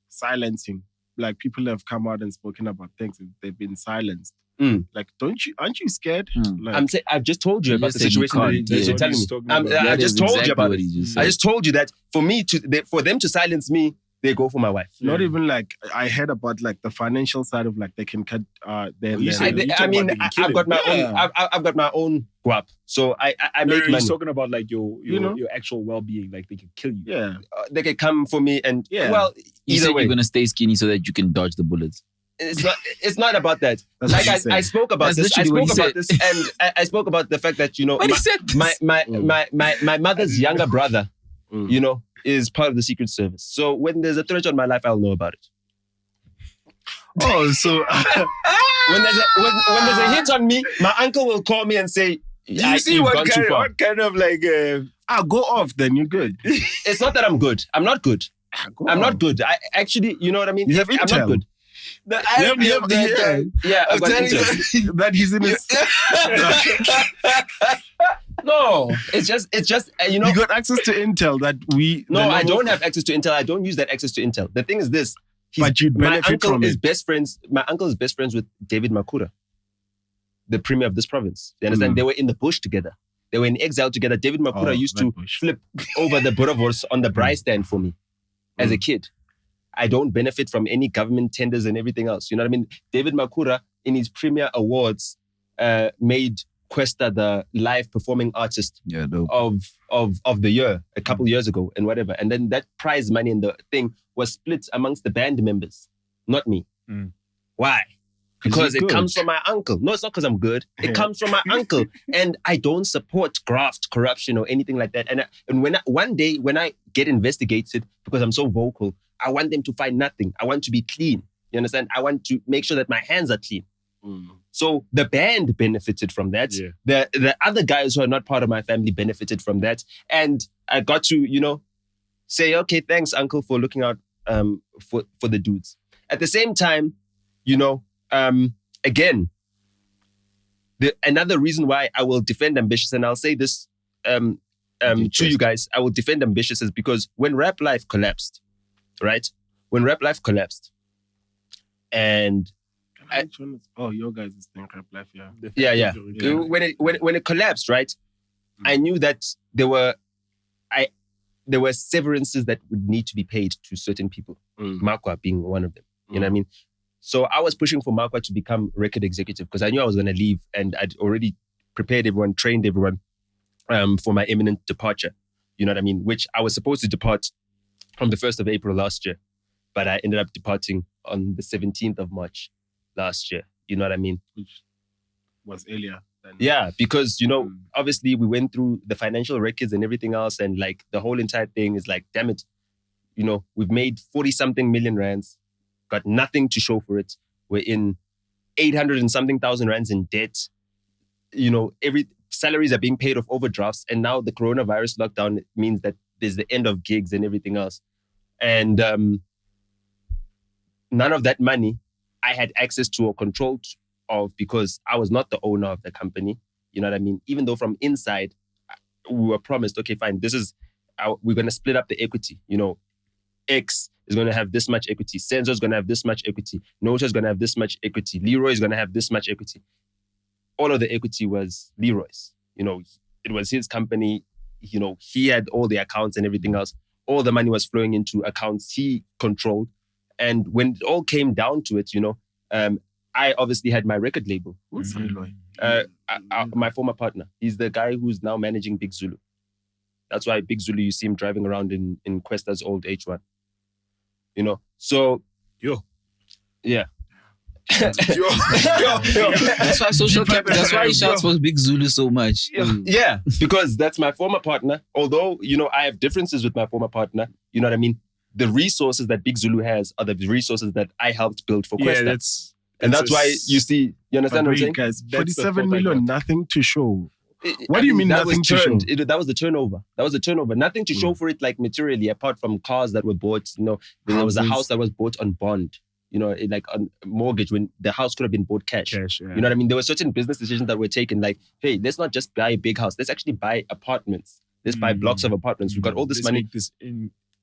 [SPEAKER 1] silencing. Like, people have come out and spoken about things and they've been silenced. Like, aren't you scared? Like,
[SPEAKER 4] I've just told you about the situation that you're telling me. I just told you about it. I just told you that for them to silence me, they go for my wife.
[SPEAKER 1] Not even like, I heard about like the financial side of like they can cut their...
[SPEAKER 4] I've got my own. I've got my own guap, so I make money.
[SPEAKER 3] He's talking about like your actual well-being. Like, they can kill you.
[SPEAKER 1] Yeah,
[SPEAKER 4] they can come for me and well,
[SPEAKER 2] You
[SPEAKER 4] Either
[SPEAKER 2] said
[SPEAKER 4] way.
[SPEAKER 2] you're gonna stay skinny so that you can dodge the bullets.
[SPEAKER 4] It's not about that.
[SPEAKER 1] That's
[SPEAKER 4] Like
[SPEAKER 1] what he
[SPEAKER 4] I
[SPEAKER 1] said.
[SPEAKER 4] spoke about
[SPEAKER 2] That's
[SPEAKER 4] this. I
[SPEAKER 2] literally
[SPEAKER 4] spoke
[SPEAKER 2] what he
[SPEAKER 4] about this, and I spoke about the fact that
[SPEAKER 2] But he said this.
[SPEAKER 4] my mother's younger brother, is part of the Secret Service. So when there's a threat on my life, I'll know about it.
[SPEAKER 1] Oh, so
[SPEAKER 4] When there's a hit on me, my uncle will call me and say,
[SPEAKER 3] Do you see
[SPEAKER 4] "You've
[SPEAKER 3] what
[SPEAKER 4] gone too far."
[SPEAKER 3] kind of like...
[SPEAKER 1] go off then, you're good.
[SPEAKER 4] It's not that I'm good. I'm not good. I'm not good. I actually, you know what I mean?
[SPEAKER 1] You have
[SPEAKER 4] I'm not
[SPEAKER 1] intel.
[SPEAKER 4] good. I've got intel.
[SPEAKER 1] That he's in his...
[SPEAKER 4] No, it's just you know.
[SPEAKER 1] You got access to intel that we...
[SPEAKER 4] No, I don't have access to intel. I don't use that access to intel. The thing is this.
[SPEAKER 1] But you'd
[SPEAKER 4] my
[SPEAKER 1] benefit
[SPEAKER 4] uncle
[SPEAKER 1] from
[SPEAKER 4] is
[SPEAKER 1] it.
[SPEAKER 4] best friends. My uncle is best friends with David Makura, the premier of this province. You understand? They were in the bush together. They were in exile together. David Makura used to flip over the boerewors on the braai stand for me as a kid. I don't benefit from any government tenders and everything else. You know what I mean? David Makura, in his premier awards, made Questa the live performing artist of the year a couple years ago and whatever. And then that prize money and the thing was split amongst the band members, not me. Why? Because it comes from my uncle. No, it's not because I'm good. It comes from my uncle. And I don't support graft, corruption, or anything like that. And when one day when I get investigated because I'm so vocal, I want them to find nothing. I want to be clean. You understand? I want to make sure that my hands are clean. So the band benefited from that. Yeah. The other guys who are not part of my family benefited from that. And I got to, say, okay, thanks, uncle, for looking out for the dudes. At the same time, again, another reason why I will defend Ambitious, and I'll say this to you guys, I will defend Ambitious is because when Rap Life collapsed, right? When Rap Life collapsed, and
[SPEAKER 1] your guys is think Rap Life, yeah.
[SPEAKER 4] Yeah. When it collapsed, right? I knew that there were severances that would need to be paid to certain people. Makwa being one of them. You know what I mean? So I was pushing for Makwa to become record executive because I knew I was going to leave, and I'd already prepared everyone, trained everyone for my imminent departure. You know what I mean? Which I was supposed to depart from the 1st of April last year, but I ended up departing on the 17th of March last year. You know what I mean?
[SPEAKER 1] Which was earlier than...
[SPEAKER 4] Yeah, because, obviously we went through the financial records and everything else, and like the whole entire thing is like, damn it, we've made 40-something million rands, got nothing to show for it. We're in 800 and something thousand rands in debt. Every salaries are being paid off overdrafts, and now the coronavirus lockdown means that there's the end of gigs and everything else. And none of that money I had access to or control of because I was not the owner of the company. You know what I mean? Even though from inside, we were promised, okay, fine, we're going to split up the equity. X is going to have this much equity. Senzo is going to have this much equity. Nota is going to have this much equity. Leroy is going to have this much equity. All of the equity was Leroy's. It was his company. He had all the accounts and everything else. All the money was flowing into accounts he controlled. And when it all came down to it, I obviously had my record label.
[SPEAKER 1] Who's Leroy?
[SPEAKER 4] My former partner. He's the guy who's now managing Big Zulu. That's why Big Zulu, you see him driving around in Questa's old H1. So... Yeah.
[SPEAKER 2] That's why that's why he shouts for Big Zulu so much.
[SPEAKER 4] Yeah, because that's my former partner. Although, I have differences with my former partner. You know what I mean? The resources that Big Zulu has are the resources that I helped build for Questa. And that's why you see, you understand what I'm saying?
[SPEAKER 1] Guys, 47 million, nothing to show. What do you mean nothing to show?
[SPEAKER 4] That was the turnover. Nothing to show for it, like materially, apart from cars that were bought. There was a house that was bought on bond. Like on mortgage, when the house could have been bought cash.
[SPEAKER 1] Yeah.
[SPEAKER 4] You know what I mean? There were certain business decisions that were taken, like, hey, let's not just buy a big house. Let's actually buy apartments. Let's buy blocks of apartments. We've got all this money.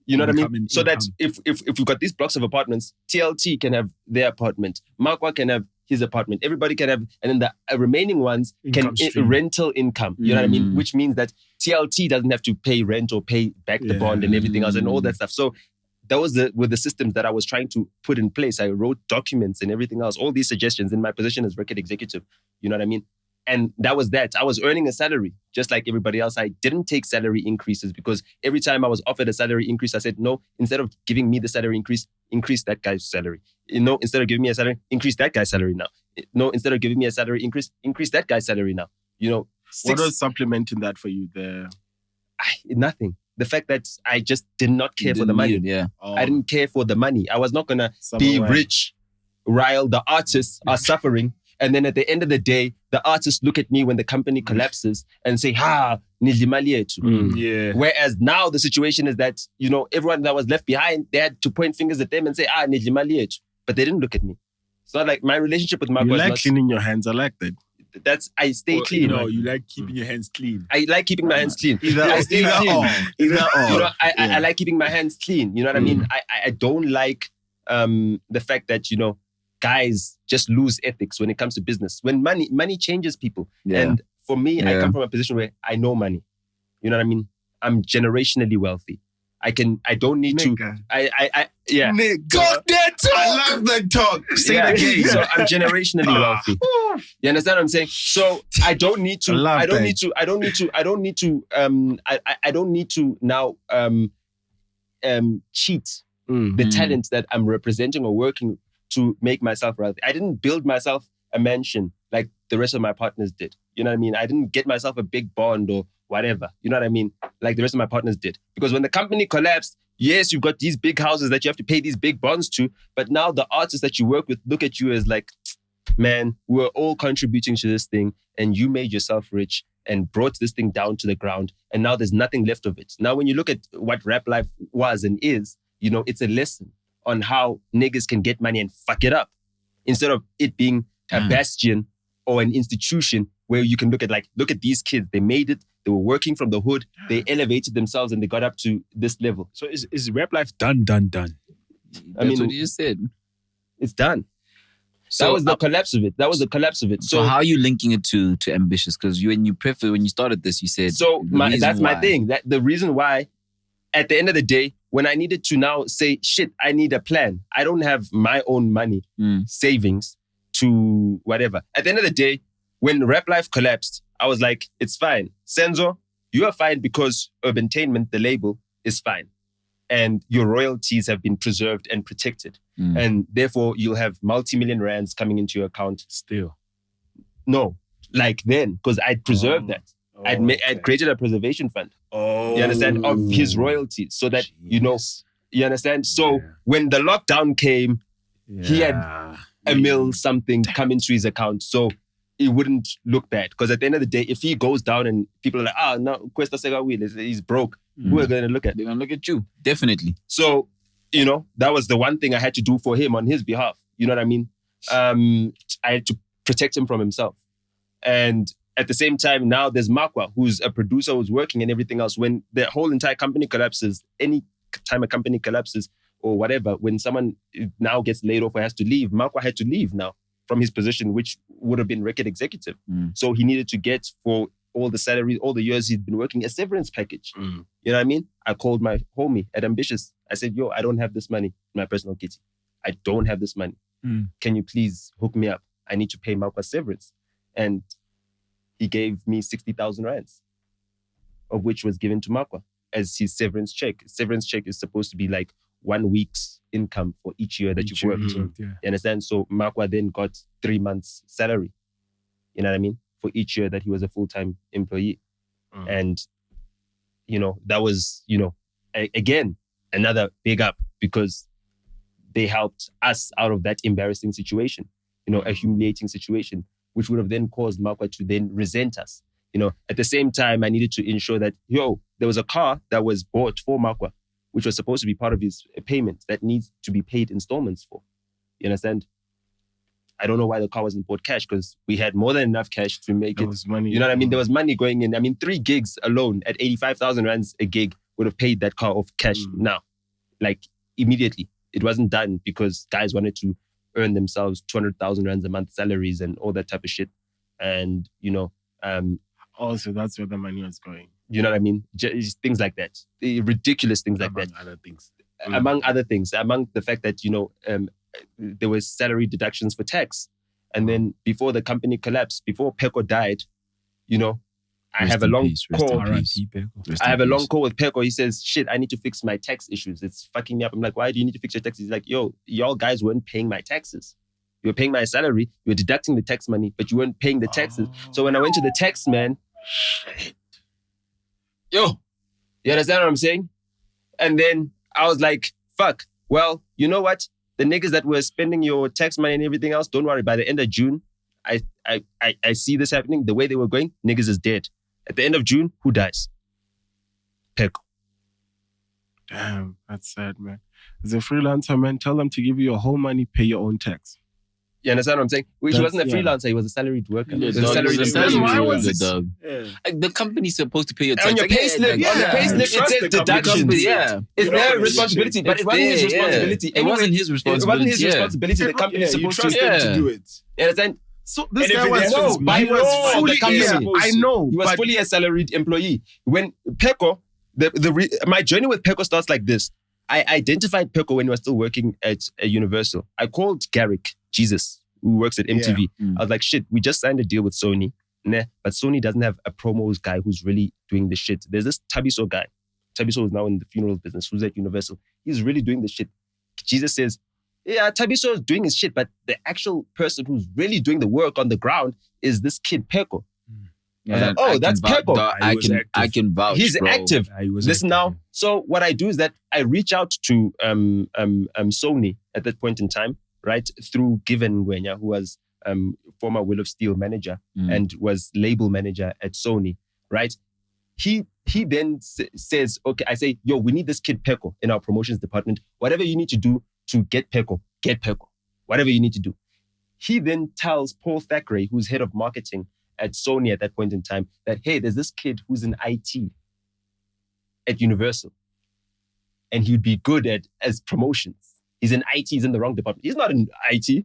[SPEAKER 4] You know what I mean? So that if we've got these blocks of apartments, TLT can have their apartment. Makwa can have his apartment. Everybody can have, and then the remaining ones rental income. You know what I mean? Which means that TLT doesn't have to pay rent or pay back the bond and everything else and all that stuff. So that were the systems that I was trying to put in place. I wrote documents and everything else, all these suggestions in my position as record executive. You know what I mean? And that was that. I was earning a salary just like everybody else. I didn't take salary increases because every time I was offered a salary increase, I said, no, instead of giving me the salary increase that guy's salary. Instead of giving me a salary, increase that guy's salary now. No, instead of giving me a salary increase that guy's salary now.
[SPEAKER 1] What was supplementing that for you there?
[SPEAKER 4] Nothing. The fact that I just did not care for the money. I didn't care for the money. I was not going to be rich while the artists are suffering. And then at the end of the day, the artists look at me when the company collapses and say, nidlimali yetu.
[SPEAKER 3] Yeah.
[SPEAKER 4] Whereas now the situation is that, everyone that was left behind, they had to point fingers at them and say, nidlimali yetu. But they didn't look at me. It's not like my relationship with Marco.
[SPEAKER 1] You like cleaning your hands. I like that.
[SPEAKER 4] I stay clean.
[SPEAKER 3] You like keeping your hands clean.
[SPEAKER 4] I like keeping my hands clean. I stay clean. I like keeping my hands clean. You know what I mean? I don't like the fact that, guys just lose ethics when it comes to business. When money changes people. Yeah. And for me, I come from a position where I know money. You know what I mean? I'm generationally wealthy. I don't need to. Yeah.
[SPEAKER 3] Got that talk.
[SPEAKER 1] I love that talk. Say it again.
[SPEAKER 4] So I'm generationally wealthy. You understand what I'm saying? So I don't need to. I don't need to now cheat the talent that I'm representing or working to make myself wealthy. I didn't build myself a mansion like the rest of my partners did. You know what I mean? I didn't get myself a big bond or whatever. You know what I mean? Like the rest of my partners did. Because when the company collapsed, yes, you've got these big houses that you have to pay these big bonds to, but now the artists that you work with look at you as like, man, we're all contributing to this thing and you made yourself rich and brought this thing down to the ground and now there's nothing left of it. Now, when you look at what rap life was and is, it's a lesson on how niggas can get money and fuck it up instead of it being a bastion or an institution where you can look at these kids. They made it. They were working from the hood. They elevated themselves and they got up to this level.
[SPEAKER 3] So is rap life done?
[SPEAKER 2] That's what you just said.
[SPEAKER 4] It's done. So that was the collapse of it.
[SPEAKER 2] So how are you linking it to ambitious? Because when you started this, you said
[SPEAKER 4] that's my thing. That the reason why, at the end of the day, when I needed to now say, shit, I need a plan. I don't have my own money, savings to whatever. At the end of the day, when Rap Life collapsed, I was like, it's fine. Senzo, you are fine because Urbentainment, the label, is fine. And your royalties have been preserved and protected. And therefore, you'll have multi-million rands coming into your account.
[SPEAKER 3] Still.
[SPEAKER 4] No, like then, because I'd preserved that. I'd created a preservation fund. You understand? Of his royalties. So that, you understand? So when the lockdown came, he had $1 million something come into his account. So it wouldn't look bad. Because at the end of the day, if he goes down and people are like, no, Questa Sega will, he's broke. Who are going to look at?
[SPEAKER 2] They're going to look at you. Definitely.
[SPEAKER 4] So, that was the one thing I had to do for him on his behalf. You know what I mean? I had to protect him from himself. And at the same time, now there's Mokgethwa, who's a producer who's working and everything else. When the whole entire company collapses, any time a company collapses or whatever, when someone now gets laid off or has to leave, Mokgethwa had to leave now from his position, which would have been record executive. So he needed to get, for all the salaries, all the years he'd been working, a severance package. You know what I mean? I called my homie at Ambitious. I said, I don't have this money in my personal kitty. I don't have this money. Can you please hook me up? I need to pay Mokgethwa severance. And he gave me 60,000 rands, of which was given to Mokgethwa as his severance check. Severance check is supposed to be like 1 week's income for each year that you've worked. You understand? So Mokgethwa then got 3 months' salary. You know what I mean? For each year that he was a full-time employee. And, that was, again, another big up because they helped us out of that embarrassing situation, a humiliating situation, which would have then caused Mokgethwa to then resent us. At the same time, I needed to ensure that, there was a car that was bought for Mokgethwa, which was supposed to be part of his payment that needs to be paid installments for. You understand? I don't know why the car wasn't bought cash because we had more than enough cash to make it. Was money. You know what I mean? There was money going in. I mean, 3 gigs alone at 85,000 rands a gig would have paid that car off cash now, like immediately. It wasn't done because guys wanted to earn themselves 200,000 rands a month salaries and all that type of shit. And,
[SPEAKER 1] also, that's where the money was going.
[SPEAKER 4] You know what I mean? Just things like that. Ridiculous things like that. Among other things. Among the fact that, there was salary deductions for tax. And then before the company collapsed, before Peko died, you know, I
[SPEAKER 2] Rest
[SPEAKER 4] have a
[SPEAKER 2] in
[SPEAKER 4] long
[SPEAKER 2] peace, rest in
[SPEAKER 4] call.
[SPEAKER 2] peace.
[SPEAKER 4] I have a long call with Peko. He says, shit, I need to fix my tax issues. It's fucking me up. I'm like, why do you need to fix your taxes? He's like, yo, y'all guys weren't paying my taxes. You were paying my salary. You were deducting the tax money, but you weren't paying the taxes. So when I went to the tax man, yo, you understand what I'm saying? And then I was like, fuck, well, you know what? The niggas that were spending your tax money and everything else, don't worry. By the end of June, I see this happening. The way they were going, niggas is dead. At the end of June, who dies? Peko.
[SPEAKER 1] Damn, that's sad, man. As a freelancer, man, tell them to give you your whole money, pay your own tax.
[SPEAKER 4] You understand what I'm saying? Well, he wasn't a freelancer, he was a salaried worker.
[SPEAKER 2] Yeah,
[SPEAKER 4] he was a salaried
[SPEAKER 2] employee. The company's supposed to pay your tax.
[SPEAKER 4] On your payslip, it says deductions. It's their responsibility, but it wasn't his responsibility.
[SPEAKER 2] It wasn't his responsibility.
[SPEAKER 4] It wasn't his responsibility. The company is supposed to
[SPEAKER 3] do it.
[SPEAKER 4] You understand?
[SPEAKER 1] So this guy was
[SPEAKER 4] by law,
[SPEAKER 1] fully,
[SPEAKER 4] the company.
[SPEAKER 1] I know.
[SPEAKER 4] He was fully a salaried employee. When Peko, my journey with Peko starts like this. I identified Peko when he was still working at Universal. I called Garrick, Jesus, who works at MTV. I was like, shit, we just signed a deal with Sony. Nah, but Sony doesn't have a promos guy who's really doing the shit. There's this Tabiso guy. Tabiso is now in the funeral business, who's at Universal. He's really doing the shit. Jesus says, yeah, Tabiso is doing his shit, but the actual person who's really doing the work on the ground is this kid, Peko. I was like, oh, that's Peko.
[SPEAKER 2] I can vouch,
[SPEAKER 4] He's
[SPEAKER 2] bro.
[SPEAKER 4] active. Listen now. So what I do is that I reach out to Sony at that point in time, right? Through Given Ngwenya, who was former Will of Steel manager and was label manager at Sony, right? He then says, okay, I say, yo, we need this kid Peko in our promotions department. Whatever you need to do to get Peko. Whatever you need to do. He then tells Paul Thackeray, who's head of marketing at Sony at that point in time, that, hey, there's this kid who's in IT at Universal. And he'd be good as promotions. He's in IT, he's in the wrong department. He's not in IT.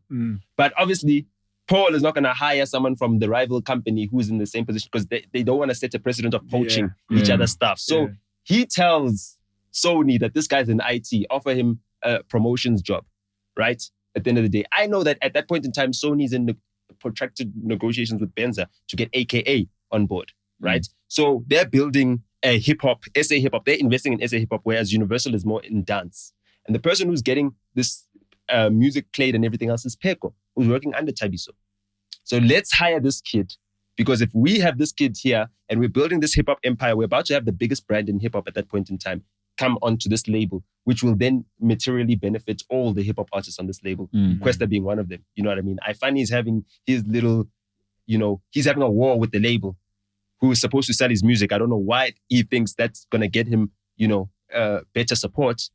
[SPEAKER 4] But obviously, Paul is not going to hire someone from the rival company who's in the same position because they don't want to set a precedent of poaching each other's stuff. So he tells Sony that this guy's in IT, offer him a promotions job, right? At the end of the day. I know that at that point in time, Sony's in the protracted negotiations with Benza to get AKA on board, right? So they're building a hip-hop, SA hip-hop. They're investing in SA hip-hop, whereas Universal is more in dance. And the person who's getting this music played and everything else is Peko, who's working under Tabiso. So let's hire this kid, because if we have this kid here and we're building this hip-hop empire, we're about to have the biggest brand in hip-hop at that point in time come onto this label, which will then materially benefit all the hip-hop artists on this label, Questa being one of them. You know what I mean? I find he's having his little, he's having a war with the label who is supposed to sell his music. I don't know why he thinks that's going to get him, better support,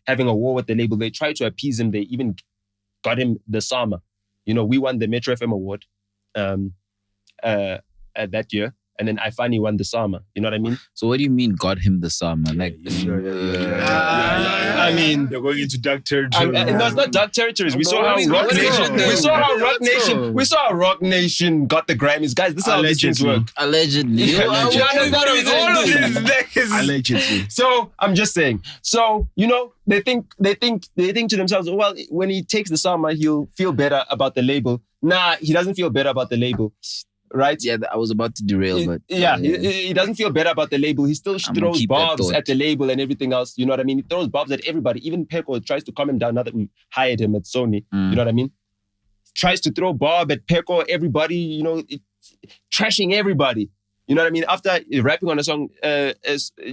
[SPEAKER 4] having a war with the label. They try to appease him. They even got him the Sama. We won the Metro FM award that year. And then I finally won the Sama. You know what I mean?
[SPEAKER 2] So what do you mean got him the Sama? Like,
[SPEAKER 4] I mean,
[SPEAKER 3] they're going into dark territory.
[SPEAKER 4] No, it's not dark territories. We saw how Rock Nation got the Grammys. Guys, this is how these things work.
[SPEAKER 2] Allegedly.
[SPEAKER 1] Allegedly.
[SPEAKER 4] So I'm just saying. So, they think to themselves, well, when he takes the Sama, he'll feel better about the label. Nah, he doesn't feel better about the label. Right?
[SPEAKER 2] Yeah, I was about to derail, but...
[SPEAKER 4] He doesn't feel better about the label. He still throws barbs at the label and everything else. You know what I mean? He throws barbs at everybody. Even Peko tries to calm him down now that we hired him at Sony. You know what I mean? Tries to throw barb at Peko, everybody, trashing everybody. You know what I mean? After rapping on a song,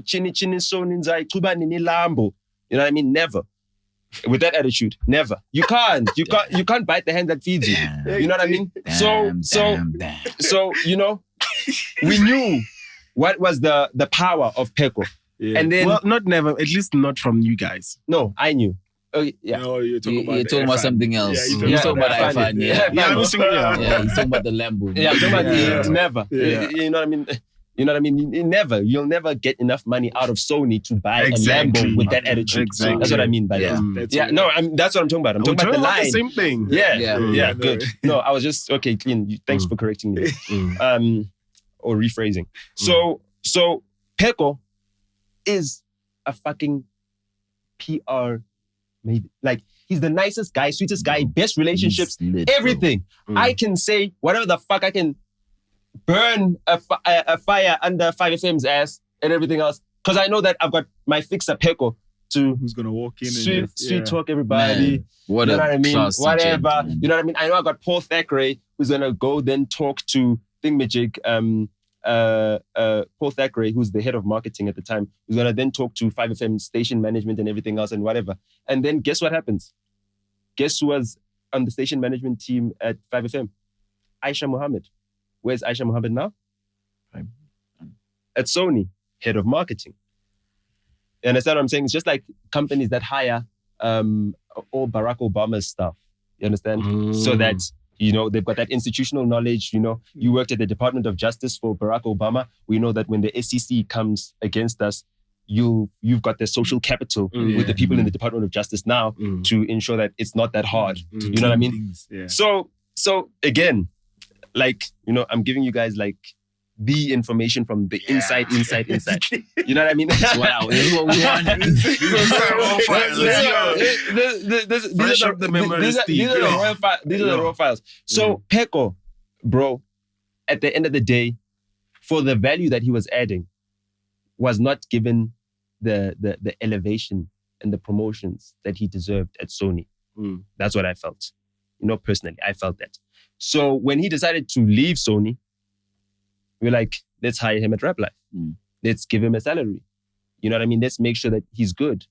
[SPEAKER 4] Chini Chini Soninzai, Kuba Nini Lambo. You know what I mean? Never. With that attitude, never. You can't bite the hand that feeds you. You know what I mean? So we knew what was the power of Peko.
[SPEAKER 1] Yeah.
[SPEAKER 4] And then,
[SPEAKER 1] well, not never, at least not from you guys.
[SPEAKER 4] No, I knew.
[SPEAKER 3] No, you're talking
[SPEAKER 2] about something else.
[SPEAKER 3] Yeah,
[SPEAKER 2] you're talking about iPhone.
[SPEAKER 1] He's
[SPEAKER 2] talking about the Lambo.
[SPEAKER 4] Yeah, I'm talking about never.
[SPEAKER 1] Yeah.
[SPEAKER 4] You know what I mean? You know what I mean? You'll never get enough money out of Sony to buy a Lambo with that attitude.
[SPEAKER 1] Exactly.
[SPEAKER 4] That's what I mean by that. That's what I'm talking about. I'm talking about the line.
[SPEAKER 1] The same thing.
[SPEAKER 4] Yeah, good. No, I was just, okay, clean. Thanks for correcting me. Or rephrasing. So Peko is a fucking PR, maybe. Like, He's the nicest guy, sweetest guy, best relationships, everything. I can say whatever the fuck. I can burn a fire under 5FM's ass and everything else. Because I know that I've got my fixer Peko to
[SPEAKER 3] who's gonna walk in
[SPEAKER 4] sweet talk everybody.
[SPEAKER 2] Man, what
[SPEAKER 4] you know what I mean? Whatever.
[SPEAKER 2] Gent,
[SPEAKER 4] you know what I mean? I know I got Paul Thackeray who's gonna go then talk to Thingamajig, Paul Thackeray, who's the head of marketing at the time, who's gonna then talk to 5FM station management and everything else and whatever. And then guess what happens? Guess who was on the station management team at 5FM? Aisha Mohammed. Where's Aisha Mohammed now? At Sony, head of marketing. You understand what I'm saying? It's just like companies that hire all Barack Obama's stuff. You understand? So that, you know, they've got that institutional knowledge. You know, you worked at the Department of Justice for Barack Obama. We know that when the SEC comes against us, you've got the social capital with the people in the Department of Justice now to ensure that it's not that hard. You know what I mean? So again, like, you know, I'm giving you guys like the information from the inside. You know what I mean?
[SPEAKER 2] Wow, this is what we want.
[SPEAKER 4] These are the raw files. So Peko, bro, at the end of the day, for the value that he was adding, was not given the elevation and the promotions that he deserved at Sony. That's what I felt. You know, personally, I felt that. So when he decided to leave Sony, we're like, let's hire him at Rap Life. Let's give him a salary. You know what I mean? Let's make sure that he's good.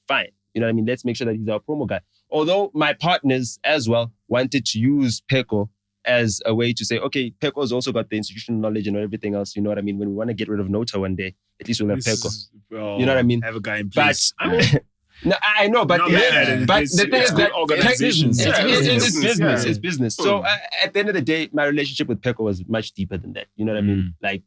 [SPEAKER 4] Fine. You know what I mean? Let's make sure that he's our promo guy. Although my partners as well wanted to use Peko as a way to say, okay, Peko's also got the institutional knowledge and everything else. You know what I mean? When we want to get rid of Nota one day, at least we'll have Peko. You know what I mean?
[SPEAKER 3] Have a guy in place.
[SPEAKER 4] But no, I know, but the thing is that it's business. So at the end of the day, my relationship with Peko was much deeper than that. You know what I mean? Like,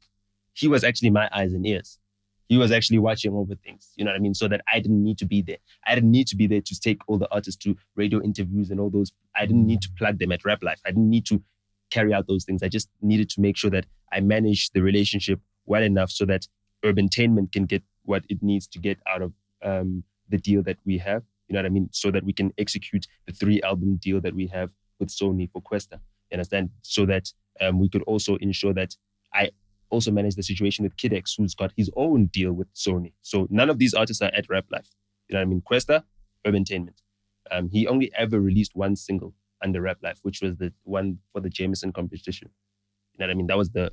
[SPEAKER 4] he was actually my eyes and ears. He was actually watching over things. You know what I mean? So that I didn't need to be there. I didn't need to be there to take all the artists to radio interviews and all those. I didn't need to plug them at Rap Life. I didn't need to carry out those things. I just needed to make sure that I managed the relationship well enough so that Urbantainment can get what it needs to get out of the deal that we have, you know what I mean? So that we can execute the 3-album deal that we have with Sony for Questa, you understand? So that we could also ensure that I also manage the situation with Kid X, who's got his own deal with Sony. So none of these artists are at Rap Life, you know what I mean? Questa, Urbantainment. He only ever released one single under Rap Life, which was the one for the Jameson competition. You know what I mean? That was the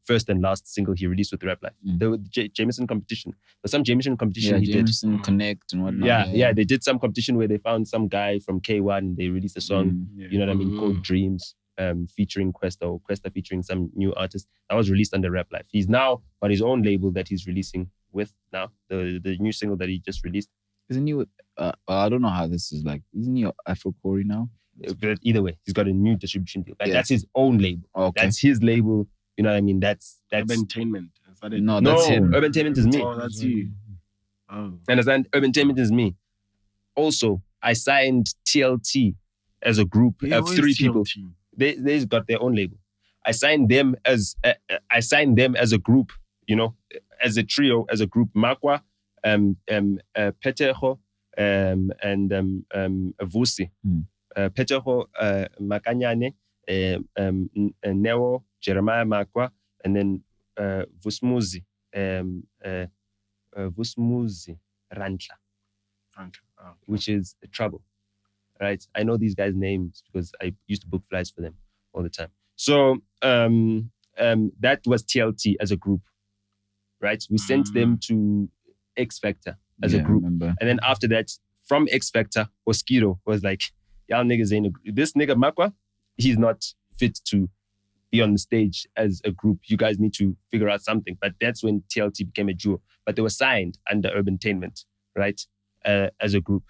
[SPEAKER 4] first and last single he released with Rap Life. The Jameson competition. There's some Jameson competition he
[SPEAKER 2] Jameson
[SPEAKER 4] did.
[SPEAKER 2] Connect and whatnot.
[SPEAKER 4] Yeah, they did some competition where they found some guy from K1 and they released a song, you know what I mean, called Dreams, featuring Questa, or Questa featuring some new artist. That was released under Rap Life. He's now on his own label that he's releasing with now, the new single that he just released.
[SPEAKER 2] Isn't he with, I don't know how this is like, isn't he Afro Corey now?
[SPEAKER 4] But either way, he's got a new distribution deal. Like, that's his own label.
[SPEAKER 2] Okay.
[SPEAKER 4] That's his label. You know what I mean? That's
[SPEAKER 1] Urbantainment. Is that it?
[SPEAKER 2] No, that's him.
[SPEAKER 4] Urbantainment is me.
[SPEAKER 1] Oh, that's you. Oh.
[SPEAKER 4] Understand? Urbantainment is me. Also, I signed TLT as a group of 3 people. They got their own label. I signed them as a group. You know, as a trio, as a group. Makwa, Petejo, and Vusi. Petejo, Makanyane, Neo, Jeremiah Makwa, and then Vusmuzi Rantla, which is Trouble, right? I know these guys' names because I used to book flights for them all the time. So that was TLT as a group, right? We sent them to X Factor as a group. And then after that, from X Factor, Oskiro was like, y'all niggas ain't this nigga Makwa, he's not fit to be on the stage as a group. You guys need to figure out something. But that's when TLT became a duo. But they were signed under Urbantainment, right? As a group,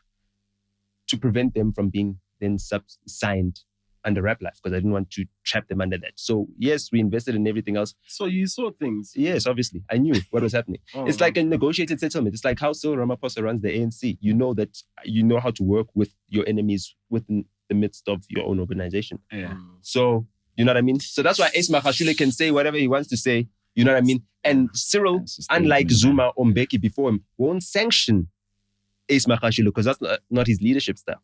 [SPEAKER 4] to prevent them from being then signed under Rap Life, because I didn't want to trap them under that. So yes, we invested in everything else.
[SPEAKER 1] So you saw things?
[SPEAKER 4] Yes, obviously. I knew what was happening. It's like a negotiated settlement. It's like how Cyril Ramaphosa runs the ANC. You know that you know how to work with your enemies within the midst of your own organization.
[SPEAKER 3] Yeah.
[SPEAKER 4] So, you know what I mean? So that's why Ace Magashule can say whatever he wants to say. You know what I mean? And Cyril, unlike Zuma or Mbeki before him, won't sanction Ace Makashilo because that's not his leadership style.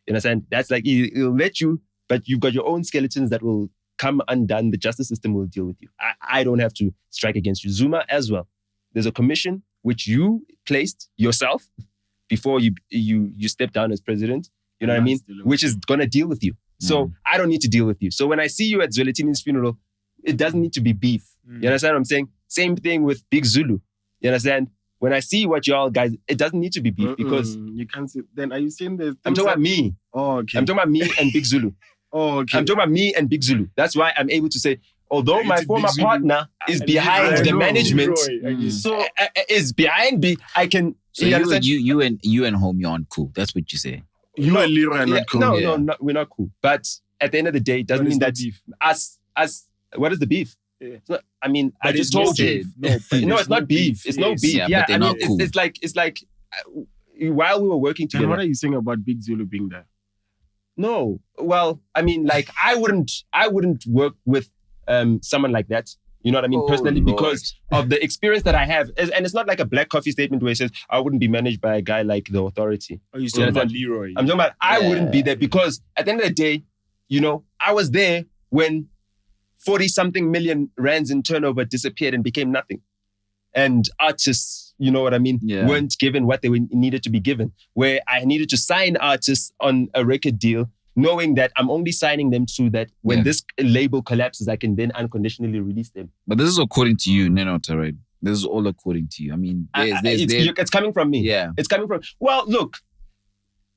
[SPEAKER 4] You understand? That's like, he'll let you, but you've got your own skeletons that will come undone. The justice system will deal with you. I don't have to strike against you. Zuma as well. There's a commission which you placed yourself before you step down as president. You know what I mean? Which is going to deal with you. So I don't need to deal with you. So when I see you at Zweletini's funeral, it doesn't need to be beef. You understand what I'm saying? Same thing with Big Zulu. You understand? When I see what y'all guys, it doesn't need to be beef because...
[SPEAKER 1] You can't see... Then are you saying there's...
[SPEAKER 4] I'm talking about me.
[SPEAKER 1] Oh, okay.
[SPEAKER 4] I'm talking about me and Big Zulu.
[SPEAKER 1] Oh, okay.
[SPEAKER 4] I'm talking about me and Big Zulu. That's why I'm able to say, although my former partner is behind the management, so is behind me, I can...
[SPEAKER 2] So you and homie aren't cool. That's what you say.
[SPEAKER 1] You and Leroy are not cool.
[SPEAKER 4] No, we're not cool. But at the end of the day, it doesn't mean that
[SPEAKER 1] beef?
[SPEAKER 4] us. What is the beef?
[SPEAKER 3] Yeah.
[SPEAKER 4] Not, I mean, I just told you. No, it's not beef. It's no beef.
[SPEAKER 2] Yeah, but they're not cool.
[SPEAKER 4] It's like while we were working together.
[SPEAKER 1] And what are you saying about Big Zulu being there?
[SPEAKER 4] No, well, I mean, like I wouldn't work with someone like that. You know what I mean? Personally, because of the experience that I have. And it's not like a black coffee statement where it says, I wouldn't be managed by a guy like the authority.
[SPEAKER 3] Are you talking about Leroy?
[SPEAKER 4] I'm talking about, I wouldn't be there because at the end of the day, you know, I was there when 40-something million rands in turnover disappeared and became nothing. And artists, you know what I mean, weren't given what they needed to be given. Where I needed to sign artists on a record deal, knowing that I'm only signing them so that when this label collapses, I can then unconditionally release them.
[SPEAKER 2] But this is according to you, Nota, right? This is all according to you. I mean,
[SPEAKER 4] it's coming from me.
[SPEAKER 2] Yeah.
[SPEAKER 4] It's coming from... Well, look,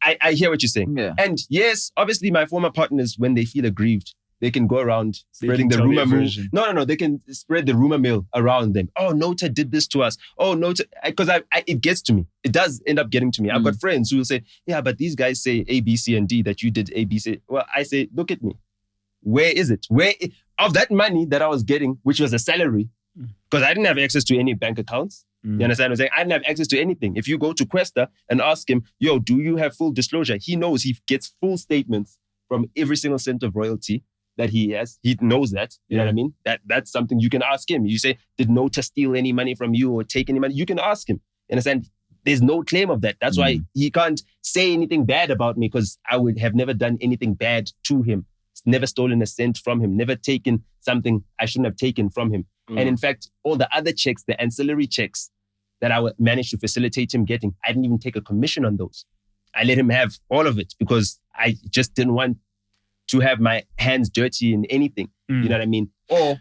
[SPEAKER 4] I hear what you're saying.
[SPEAKER 2] Yeah.
[SPEAKER 4] And yes, obviously my former partners, when they feel aggrieved, they can go around spreading the rumor mill. No. They can spread the rumor mill around them. Oh, Nota did this to us. Oh, Nota... Because it gets to me. It does end up getting to me. I've got friends who will say, yeah, but these guys say A, B, C, and D that you did A, B, C. Well, I say, look at me. Where is it? Of that money that I was getting, which was a salary, because I didn't have access to any bank accounts. You understand what I'm saying? I didn't have access to anything. If you go to Questa and ask him, yo, do you have full disclosure? He knows he gets full statements from every single cent of royalty that he has. He knows that. You know what I mean? That's something you can ask him. You say, did Nota steal any money from you or take any money? You can ask him. You understand? There's no claim of that. That's why he can't say anything bad about me because I would have never done anything bad to him. Never stolen a cent from him. Never taken something I shouldn't have taken from him. And in fact, all the other checks, the ancillary checks that I managed to facilitate him getting, I didn't even take a commission on those. I let him have all of it because I just didn't want to have my hands dirty in anything. You know what I mean? Or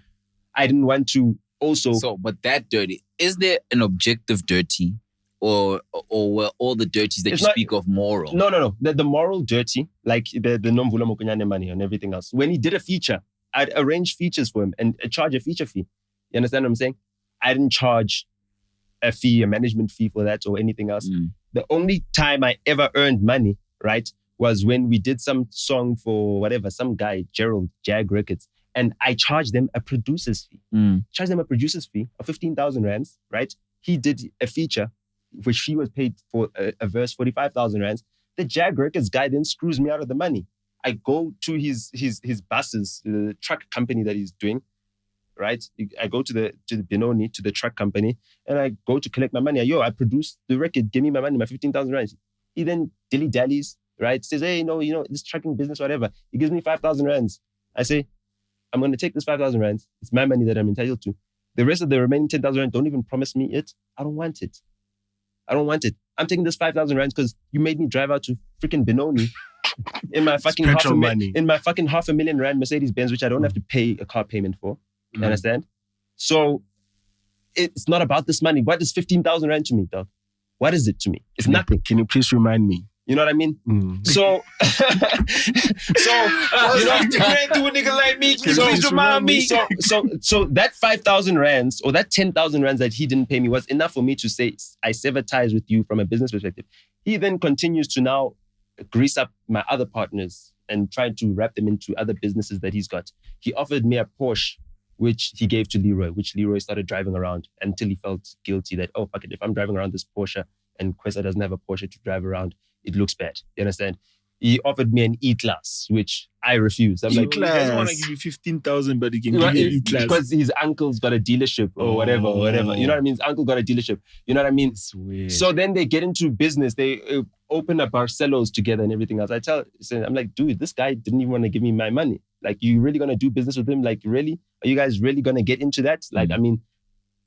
[SPEAKER 4] I didn't want to also...
[SPEAKER 2] So, but that dirty, is there an objective dirty or were all the dirties that speak of moral?
[SPEAKER 4] No. The moral dirty, like the Nomvula Mokonyane money and everything else. When he did a feature, I'd arrange features for him and charge a feature fee. You understand what I'm saying? I didn't charge a fee, a management fee for that or anything else. The only time I ever earned money, right, was when we did some song for whatever, some guy, Gerald, Jag Records, and I charged them a producer's fee. Charged them a producer's fee of 15,000 rands, right? He did a feature, which he was paid for a verse, 45,000 rands. The Jag Records guy then screws me out of the money. I go to his buses, the truck company that he's doing, right? I go to the Benoni, to the truck company, and I go to collect my money. I produced the record, give me my money, my 15,000 rands. He then dilly-dallies, right? Says, hey, this trucking business, whatever. He gives me 5,000 rands. I say, I'm going to take this 5,000 rands. It's my money that I'm entitled to. The rest of the remaining 10,000 rands, don't even promise me it. I don't want it. I'm taking this 5,000 rands because you made me drive out to freaking Benoni in my fucking $500,000 rand Mercedes-Benz, which I don't have to pay a car payment for. You understand? So it's not about this money. What is 15,000 rand to me, dog? What is it to me? It's nothing.
[SPEAKER 1] Can you please remind me?
[SPEAKER 4] You know what I mean? So
[SPEAKER 3] to a nigga like me. Can you please remind me?
[SPEAKER 4] So that 5,000 rands or that 10,000 rands that he didn't pay me was enough for me to say, I sever ties with you from a business perspective. He then continues to now grease up my other partners and try to wrap them into other businesses that he's got. He offered me a Porsche, which he gave to Leroy, which Leroy started driving around until he felt guilty that, oh, fuck it, if I'm driving around this Porsche and Questa doesn't have a Porsche to drive around, it looks bad. You understand? he offered me an E-class, which I refused. I'm like,
[SPEAKER 3] he doesn't want to give you 15,000, but he can give you an E-class.
[SPEAKER 4] Because his uncle's got a dealership or whatever. You know what I mean? His uncle got a dealership. You know what I mean?
[SPEAKER 3] It's weird.
[SPEAKER 4] So then they get into business. They open up Barcelos together and everything else. I'm like, dude, this guy didn't even want to give me my money. Like, you really going to do business with him? Like, really? Are you guys really going to get into that? Like, I mean,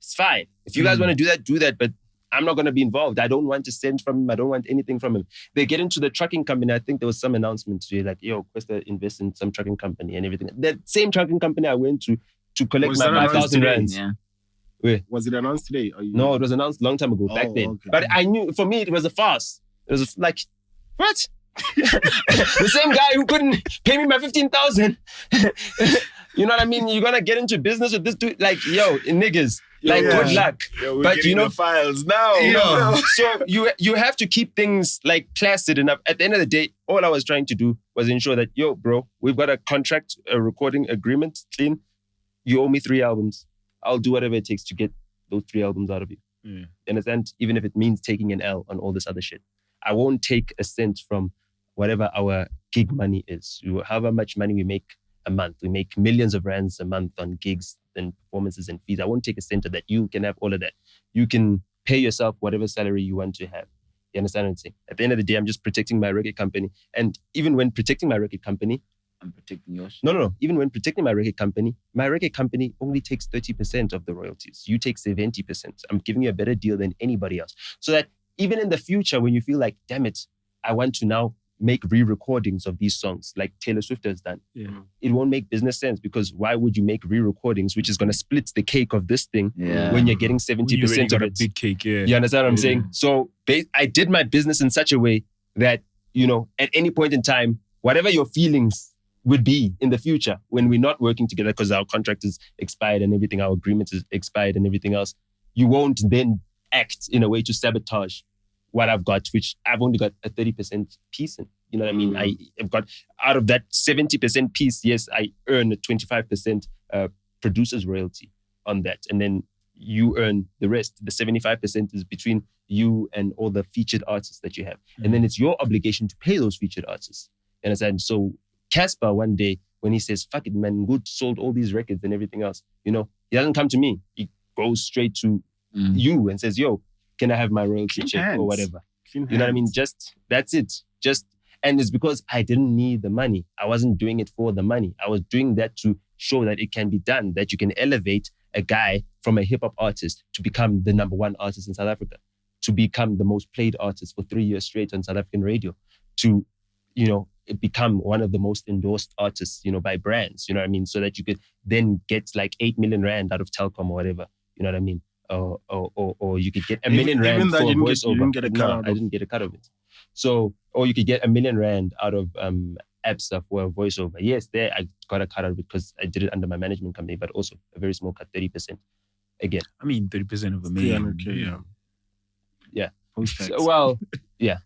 [SPEAKER 4] it's fine. If you guys want to do that. But I'm not going to be involved. I don't want to send from him. I don't want anything from him. They get into the trucking company. I think there was some announcement today like, yo, Questa invest in some trucking company and everything. That same trucking company I went to collect my 5,000 rands.
[SPEAKER 1] Yeah. Was it announced today?
[SPEAKER 4] No, it was announced a long time ago, back then. Okay. But I knew, for me, it was a farce. It was like, what? The same guy who couldn't pay me my 15,000. You know what I mean? You're going to get into business with this dude. Like, yo, niggas. Like, good luck.
[SPEAKER 3] Yo, but you know, files now.
[SPEAKER 4] So you have to keep things like placid enough. At the end of the day, all I was trying to do was ensure that, yo, bro, we've got a contract, a recording agreement, clean. You owe me 3 albums. I'll do whatever it takes to get those 3 albums out of you. You understand? Even if it means taking an L on all this other shit. I won't take a cent from whatever our gig money is. However much money we make a month. We make millions of rands a month on gigs and performances and fees. I won't take a cent of that. You can have all of that. You can pay yourself whatever salary you want to have. You understand what I'm saying? At the end of the day, I'm just protecting my record company. And even when protecting my record company,
[SPEAKER 2] I'm protecting yours.
[SPEAKER 4] No. Even when protecting my record company only takes 30% of the royalties. You take 70%. I'm giving you a better deal than anybody else. So that even in the future, when you feel like, damn it, I want to now make re-recordings of these songs like Taylor Swift has done. It won't make business sense because why would you make re-recordings, which is going to split the cake of this thing when you're getting 70% of it?
[SPEAKER 3] A big cake,
[SPEAKER 4] You understand what I'm saying? So I did my business in such a way that, you know, at any point in time, whatever your feelings would be in the future when we're not working together because our contract is expired and everything, our agreement is expired and everything else, you won't then act in a way to sabotage what I've got, which I've only got a 30% piece in. You know what I mean? I've got, out of that 70% piece, yes, I earn a 25% producer's royalty on that. And then you earn the rest. The 75% is between you and all the featured artists that you have. And then it's your obligation to pay those featured artists. You understand? So Casper one day, when he says, fuck it, man, Good sold all these records and everything else, you know, he doesn't come to me. He goes straight to you and says, yo, can I have my royalty check or whatever? You know what I mean? Just, that's it. And it's because I didn't need the money. I wasn't doing it for the money. I was doing that to show that it can be done, that you can elevate a guy from a hip hop artist to become the #1 artist in South Africa, to become the most played artist for 3 years straight on South African radio, to, you know, become one of the most endorsed artists, you know, by brands, you know what I mean? So that you could then get like 8 million rand out of Telkom or whatever, you know what I mean? Or you could get a million rand for a voiceover. I didn't get a cut of it. So, or you could get 1 million rand out of ABSA for a voiceover. Yes, there I got a cut out of it because I did it under my management company, but also a very small cut, 30%. Again.
[SPEAKER 3] I mean, 30% of $1 million.
[SPEAKER 4] Yeah. So, well, yeah.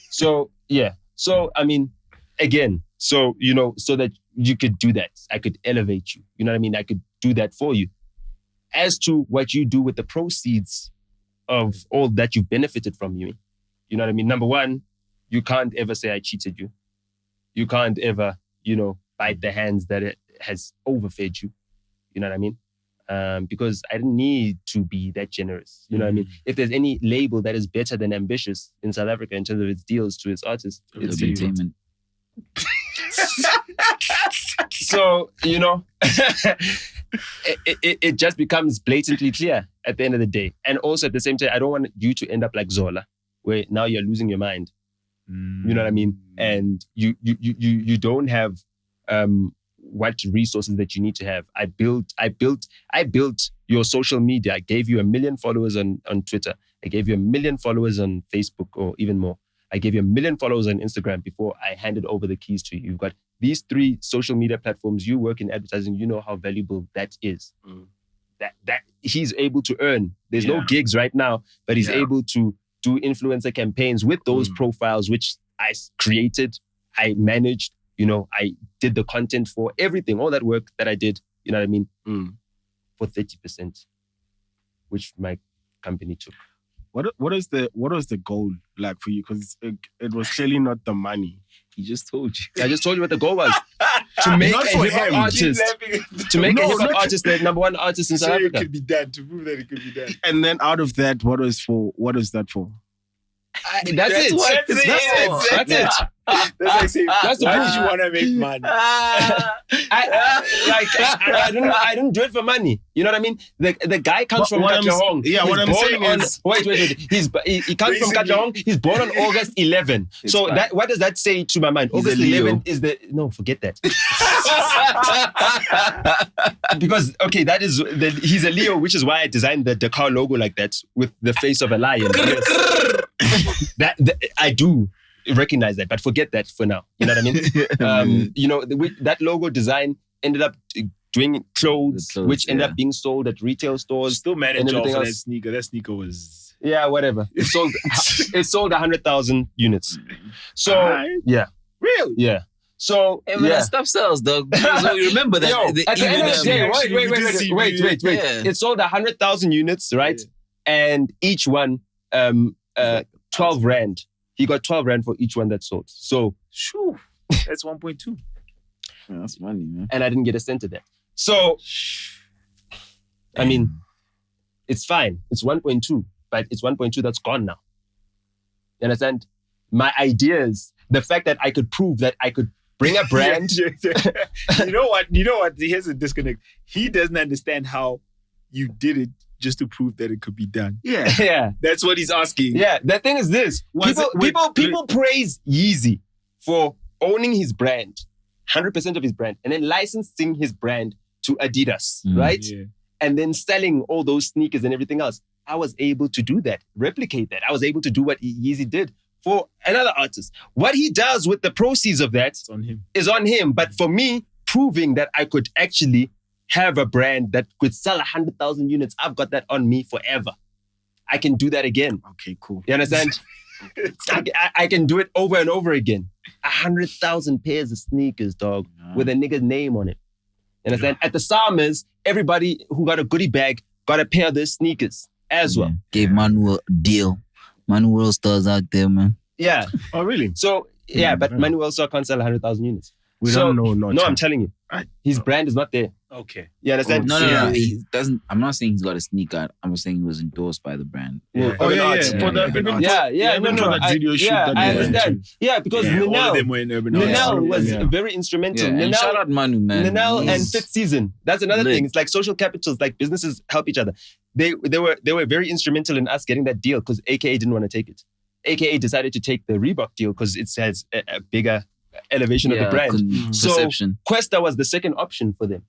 [SPEAKER 4] So, yeah. So, I mean, again, so, you know, so that you could do that. I could elevate you. You know what I mean? I could do that for you. As to what you do with the proceeds of all that you've benefited from, you know what I mean? Number one, you can't ever say I cheated you. You can't ever, you know, bite the hands that it has overfed you. You know what I mean? Because I didn't need to be that generous. You know what I mean? If there's any label that is better than Ambitious in South Africa in terms of its deals to its artists, it's entertainment. So, you know, it just becomes blatantly clear at the end of the day. And also at the same time, I don't want you to end up like Zola, where now you're losing your mind. You know what I mean? And you don't have what resources that you need to have. I built your social media. I gave you 1 million followers on Twitter. I gave you 1 million followers on Facebook or even more. I gave you 1 million followers on Instagram before I handed over the keys to you. You've got these 3 social media platforms. You work in advertising. You know how valuable that is. That he's able to earn. There's no gigs right now, but he's able to do influencer campaigns with those profiles, which I created, I managed, you know, I did the content for everything, all that work that I did, you know what I mean? For 30%, which my company took.
[SPEAKER 1] What was the goal like for you? Because it was clearly not the money.
[SPEAKER 2] He just told you.
[SPEAKER 4] I just told you what the goal was. To make
[SPEAKER 1] Not
[SPEAKER 4] a
[SPEAKER 1] for
[SPEAKER 4] hip hop
[SPEAKER 1] him.
[SPEAKER 4] artist. To make a hip hop
[SPEAKER 1] not-
[SPEAKER 4] artist the number one artist in South
[SPEAKER 3] So it
[SPEAKER 4] Africa.
[SPEAKER 3] could be done. To prove that it could be done.
[SPEAKER 1] And then out of that, what is that for?
[SPEAKER 4] That's it.
[SPEAKER 3] That's it. That's like saying,
[SPEAKER 4] That's the
[SPEAKER 3] why
[SPEAKER 4] proof.
[SPEAKER 3] did you want to make money?
[SPEAKER 4] I don't do it for money. You know what I mean? The guy comes from
[SPEAKER 1] what I'm-
[SPEAKER 4] Katlehong.
[SPEAKER 1] yeah,
[SPEAKER 4] He's
[SPEAKER 1] what I'm
[SPEAKER 4] born
[SPEAKER 1] saying
[SPEAKER 4] on,
[SPEAKER 1] is-
[SPEAKER 4] wait. He comes from
[SPEAKER 3] Basically-
[SPEAKER 4] Katlehong. He's born on August 11.
[SPEAKER 2] It's
[SPEAKER 4] So
[SPEAKER 2] fine.
[SPEAKER 4] that what does that say to my mind?
[SPEAKER 2] He's
[SPEAKER 4] August
[SPEAKER 2] a Leo.
[SPEAKER 4] 11 is the no. Forget that. Because okay, that is he's a Leo, which is why I designed the Dakar logo like that with the face of a lion. Yes. that I do recognize that, but forget that for now. You know what I mean? That logo design ended up doing clothes,
[SPEAKER 2] The clothes,
[SPEAKER 4] which ended
[SPEAKER 2] yeah.
[SPEAKER 4] up being sold at retail stores.
[SPEAKER 3] Still mad at
[SPEAKER 4] And
[SPEAKER 3] y'all
[SPEAKER 4] everything
[SPEAKER 3] for that
[SPEAKER 4] else.
[SPEAKER 3] sneaker. That sneaker was...
[SPEAKER 4] Yeah, whatever. It sold 100,000 units. So
[SPEAKER 3] Alright.
[SPEAKER 4] yeah,
[SPEAKER 3] Real.
[SPEAKER 4] yeah. So
[SPEAKER 2] Hey, man,
[SPEAKER 4] yeah.
[SPEAKER 2] that stuff sells, dog. So you remember that.
[SPEAKER 4] Yo, at the end of the day,
[SPEAKER 3] actually, we did see-
[SPEAKER 4] wait.
[SPEAKER 2] Yeah.
[SPEAKER 4] It sold 100,000 units, right? And each one, 12 rand. He got 12 rand for each one that sold. So,
[SPEAKER 3] Shoo. That's 1.2.
[SPEAKER 2] That's money, man.
[SPEAKER 4] and I didn't get a cent of that. So, I mean, it's fine. It's 1.2, but it's 1.2 that's gone now. You understand? My ideas, the fact that I could prove that I could bring a brand.
[SPEAKER 3] You know what? Here's a disconnect. He doesn't understand how you did it just to prove that it could be done.
[SPEAKER 1] Yeah.
[SPEAKER 4] Yeah.
[SPEAKER 3] That's what he's asking.
[SPEAKER 4] Yeah, the thing is this.
[SPEAKER 1] Was it with-
[SPEAKER 4] People praise Yeezy for owning his brand, 100% of his brand, and then licensing his brand to Adidas, right?
[SPEAKER 3] Yeah.
[SPEAKER 4] And then selling all those sneakers and everything else. I was able to do that, replicate that. I was able to do what Yeezy did for another artist. What he does with the proceeds of that
[SPEAKER 3] It's on him.
[SPEAKER 4] is on him. But for me, proving that I could actually have a brand that could sell 100,000 units, I've got that on me forever. I can do that again.
[SPEAKER 1] Okay, cool.
[SPEAKER 4] You understand? I can do it over and over again. 100,000 pairs of sneakers, dog, with a nigga's name on it. You understand? At the Summers, everybody who got a goodie bag got a pair of those sneakers as well.
[SPEAKER 2] Gave Manuel a deal. Manuel stars out there, man.
[SPEAKER 4] Yeah.
[SPEAKER 1] Oh, really?
[SPEAKER 4] So, yeah, but
[SPEAKER 1] Yeah.
[SPEAKER 4] Manuel still can't sell 100,000 units.
[SPEAKER 1] We
[SPEAKER 4] So-
[SPEAKER 1] don't know.
[SPEAKER 4] No, I'm telling you.
[SPEAKER 1] Right.
[SPEAKER 4] His brand is not there.
[SPEAKER 3] Okay.
[SPEAKER 4] You understand?
[SPEAKER 2] No.
[SPEAKER 1] Yeah.
[SPEAKER 2] He doesn't. I'm not saying he's got a sneaker. I'm saying he was endorsed by the brand.
[SPEAKER 4] Yeah.
[SPEAKER 1] Oh, yeah,
[SPEAKER 4] Arts.
[SPEAKER 1] yeah. For the,
[SPEAKER 3] Urban
[SPEAKER 1] even
[SPEAKER 3] Arts.
[SPEAKER 1] for-
[SPEAKER 4] Yeah,
[SPEAKER 1] even for that video shoot
[SPEAKER 4] yeah,
[SPEAKER 1] that
[SPEAKER 4] I
[SPEAKER 1] they went
[SPEAKER 4] understand.
[SPEAKER 1] to.
[SPEAKER 4] Yeah, because
[SPEAKER 3] Yeah, all of them
[SPEAKER 4] Ninel
[SPEAKER 3] were in Urban Arts.
[SPEAKER 4] Ninel was
[SPEAKER 1] Yeah.
[SPEAKER 4] very instrumental.
[SPEAKER 2] Yeah, and shout out Manu, man.
[SPEAKER 4] Ninel and
[SPEAKER 2] He's-
[SPEAKER 4] Fifth Season. That's another
[SPEAKER 2] Lit.
[SPEAKER 4] thing. It's like social capitals, like businesses help each other. They were very instrumental in us getting that deal because AKA didn't want to take it. AKA decided to take the Reebok deal because it has a bigger elevation of the brand. So
[SPEAKER 2] Perception.
[SPEAKER 4] Questa was the second option for them.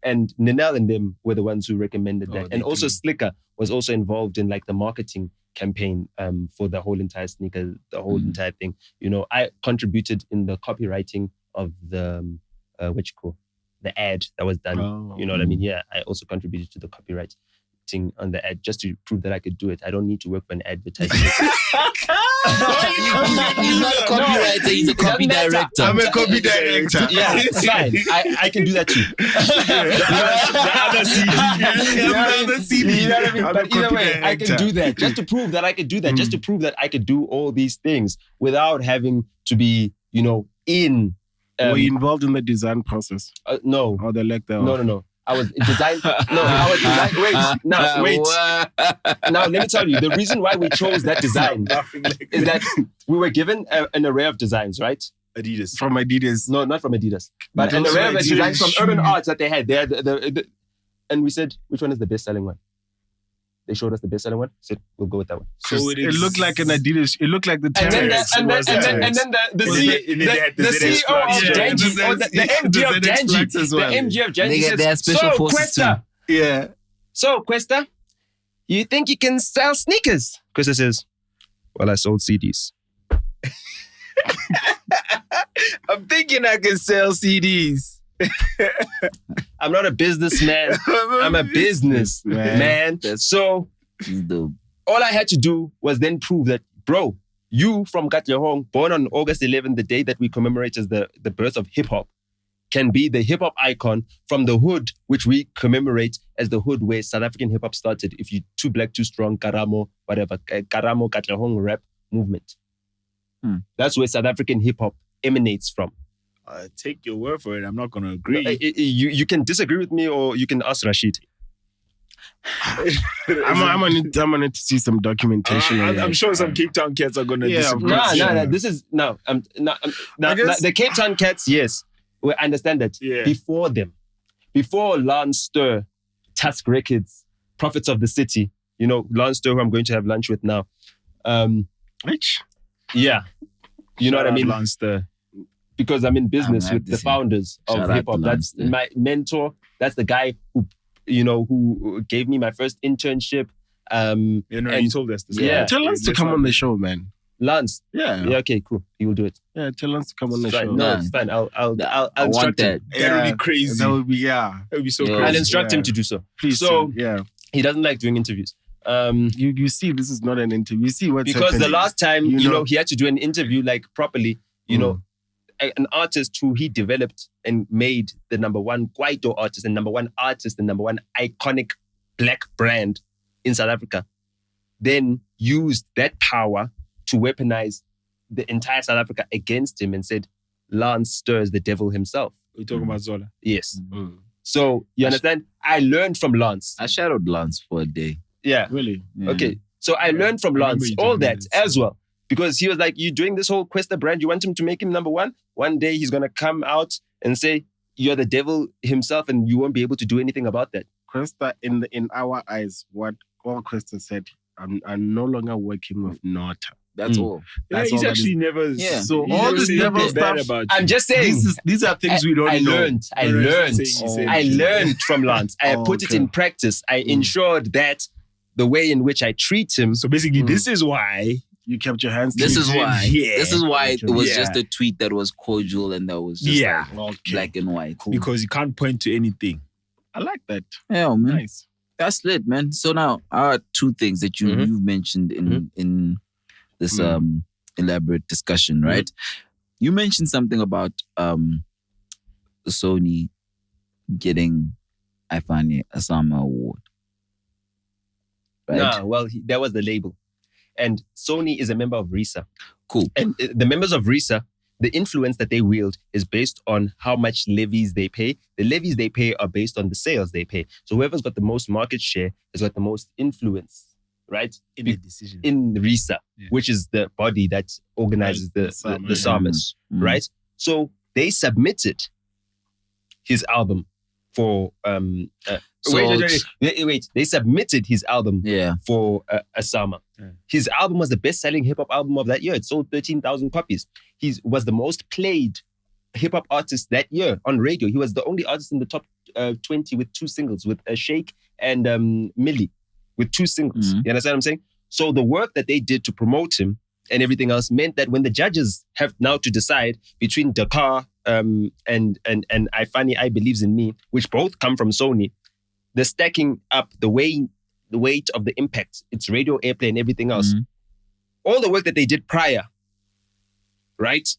[SPEAKER 4] And Ninel and them were the ones who recommended that.
[SPEAKER 2] they
[SPEAKER 4] And also
[SPEAKER 2] do.
[SPEAKER 4] Slicker was also involved in like the marketing campaign for the whole entire sneaker, the whole entire thing. You know, I contributed in the copywriting of the, the ad that was done.
[SPEAKER 1] Oh.
[SPEAKER 4] You know what I mean? Yeah, I also contributed to the copywriting on the ad just to prove that I could do it. I don't need to work for an advertisement.
[SPEAKER 2] He's not a copywriter, he's a copy
[SPEAKER 4] Doesn't matter.
[SPEAKER 2] director.
[SPEAKER 1] I'm a copy director.
[SPEAKER 4] Yeah, it's fine. I can do that too.
[SPEAKER 1] The other CD.
[SPEAKER 4] You know what I mean?
[SPEAKER 1] I'm
[SPEAKER 4] But
[SPEAKER 1] a
[SPEAKER 4] either
[SPEAKER 1] copy
[SPEAKER 4] way, I can
[SPEAKER 1] director.
[SPEAKER 4] do that just to prove that I could do that, just to prove that I could do all these things without having to be, in.
[SPEAKER 1] Were you involved in the design process
[SPEAKER 4] No,
[SPEAKER 1] or the lack thereof?
[SPEAKER 4] no. I was design. No, I was design. Wait. Now let me tell you the reason why we chose that design
[SPEAKER 3] Laughing like
[SPEAKER 4] is that we were given an array of designs, right?
[SPEAKER 3] Adidas.
[SPEAKER 1] From Adidas.
[SPEAKER 4] No, not from Adidas, but
[SPEAKER 1] No,
[SPEAKER 4] an
[SPEAKER 1] also
[SPEAKER 4] array of
[SPEAKER 1] Adidas
[SPEAKER 4] designs from
[SPEAKER 1] shoes.
[SPEAKER 4] Urban Arts that they had. They had and we said, which one is the best-selling one? They showed us the best-selling one. Said we'll go with that one.
[SPEAKER 3] So
[SPEAKER 1] It looked like an Adidas. It looked like the
[SPEAKER 4] And then,
[SPEAKER 1] Terrex.
[SPEAKER 4] and then,
[SPEAKER 1] It was
[SPEAKER 4] and
[SPEAKER 1] the
[SPEAKER 4] then, and
[SPEAKER 1] Terrex.
[SPEAKER 4] then the
[SPEAKER 3] Was
[SPEAKER 4] C-
[SPEAKER 3] it- and then they had the
[SPEAKER 4] the
[SPEAKER 3] ZX
[SPEAKER 4] CEO of
[SPEAKER 3] Flags.
[SPEAKER 1] Yeah,
[SPEAKER 4] Danji,
[SPEAKER 1] the
[SPEAKER 4] or the MD
[SPEAKER 1] the
[SPEAKER 4] of
[SPEAKER 1] ZX
[SPEAKER 4] Danji,
[SPEAKER 1] Flags as well.
[SPEAKER 4] the MG of Danji
[SPEAKER 2] They get
[SPEAKER 4] says,
[SPEAKER 2] their special
[SPEAKER 4] so
[SPEAKER 2] forces
[SPEAKER 4] Questa,
[SPEAKER 1] Yeah.
[SPEAKER 4] so Questa, you think you can sell sneakers? Questa says, well, I sold CDs.
[SPEAKER 3] I'm thinking I can sell CDs.
[SPEAKER 4] I'm not a businessman. I'm a business man. So
[SPEAKER 2] He's dope.
[SPEAKER 4] all I had to do was then prove that, bro, you from Katlehong, born on August 11th, the day that we commemorate as the birth of hip-hop, can be the hip-hop icon from the hood, which we commemorate as the hood where South African hip-hop started. If you too black, too strong, Karamo, whatever, Karamo, Katlehong rap movement. That's where South African hip-hop emanates from.
[SPEAKER 3] Take your word for it. I'm not going to agree.
[SPEAKER 4] You can disagree with me, or you can ask Rashid.
[SPEAKER 1] I'm gonna need to see some documentation.
[SPEAKER 3] I'm sure some Cape Town cats are going to disagree.
[SPEAKER 4] No. This is the Cape Town cats. Yes, we understand that.
[SPEAKER 3] Yeah.
[SPEAKER 4] Before Lance Stir, Tusk Records, Prophets of the City. Lance Stir, who I'm going to have lunch with now.
[SPEAKER 1] Rich.
[SPEAKER 4] Yeah, you know what I mean.
[SPEAKER 3] Lance Stir.
[SPEAKER 4] Because I'm in business with the founders of hip hop. That's my mentor. That's the guy who gave me my first internship.
[SPEAKER 3] You told us this.
[SPEAKER 4] Yeah.
[SPEAKER 1] Tell Lance to come on the show, man.
[SPEAKER 4] Lance.
[SPEAKER 1] Yeah.
[SPEAKER 4] Yeah. Okay. Cool. He will do it.
[SPEAKER 1] Yeah. Tell Lance to come on the show.
[SPEAKER 4] No, it's fine. I'll instruct him.
[SPEAKER 3] That would be crazy.
[SPEAKER 1] That would be
[SPEAKER 3] That would be so crazy.
[SPEAKER 4] I'll instruct him to do so.
[SPEAKER 1] Please.
[SPEAKER 4] So
[SPEAKER 1] yeah.
[SPEAKER 4] He doesn't like doing interviews.
[SPEAKER 1] You see, this is not an interview. You see what's
[SPEAKER 4] because
[SPEAKER 1] happening.
[SPEAKER 4] The last time he had to do an interview like properly. An artist who he developed and made the number one Kwaito artist and number one iconic black brand in South Africa, then used that power to weaponize the entire South Africa against him and said, Lance stirs the devil himself.
[SPEAKER 3] We're talking about Zola.
[SPEAKER 4] Yes. Mm. So, you understand? I learned from Lance.
[SPEAKER 2] I shadowed Lance for a day.
[SPEAKER 4] Yeah.
[SPEAKER 1] Really?
[SPEAKER 2] Yeah.
[SPEAKER 4] Okay. So I learned from Lance all that as well. Because he was like, you're doing this whole Questa brand, you want him to make him number one? One day he's going to come out and say, you're the devil himself and you won't be able to do anything about that.
[SPEAKER 1] Questa, in our eyes, what all Questa said, I'm no longer working with Nota.
[SPEAKER 2] That's all.
[SPEAKER 1] That's
[SPEAKER 3] he's
[SPEAKER 1] all
[SPEAKER 3] actually never...
[SPEAKER 2] Yeah.
[SPEAKER 1] So all this devil stuff...
[SPEAKER 3] about you.
[SPEAKER 4] I'm just saying...
[SPEAKER 1] These are things we don't know.
[SPEAKER 4] I learned from Lance. I put it in practice. I ensured that the way in which I treat him...
[SPEAKER 3] So basically, this is why...
[SPEAKER 1] You kept your hands
[SPEAKER 2] This
[SPEAKER 1] clean.
[SPEAKER 2] is why.
[SPEAKER 3] Yeah.
[SPEAKER 2] This is why it was just a tweet that was cordial and that was just black and white. Cool.
[SPEAKER 3] Because you can't point to anything.
[SPEAKER 1] I like that.
[SPEAKER 2] Yeah, man.
[SPEAKER 1] Nice.
[SPEAKER 2] That's lit, man. So now, two things that you mentioned in this elaborate discussion, right? You mentioned something about Sony getting Ifani Asama Award. Right?
[SPEAKER 4] Nah, well, that was the label. And Sony is a member of RISA.
[SPEAKER 2] Cool.
[SPEAKER 4] And the members of RISA, the influence that they wield is based on how much levies they pay. The levies they pay are based on the sales they pay. So whoever's got the most market share has got the most influence, right?
[SPEAKER 3] In the decision.
[SPEAKER 4] In RISA, which is the body that organizes the SAMAs, right? So they submitted his album for... wait. They submitted his album for Asama. Yeah. His album was the best-selling hip-hop album of that year. It sold 13,000 copies. He was the most played hip-hop artist that year on radio. He was the only artist in the top 20 with 2 singles, with Shake and Millie, with 2 singles. You understand what I'm saying? So the work that they did to promote him and everything else meant that when the judges have now to decide between Dakar and Ifani I Believes in Me, which both come from Sony, the stacking up, the weight of the impact, its radio airplay and everything else, all the work that they did prior, right,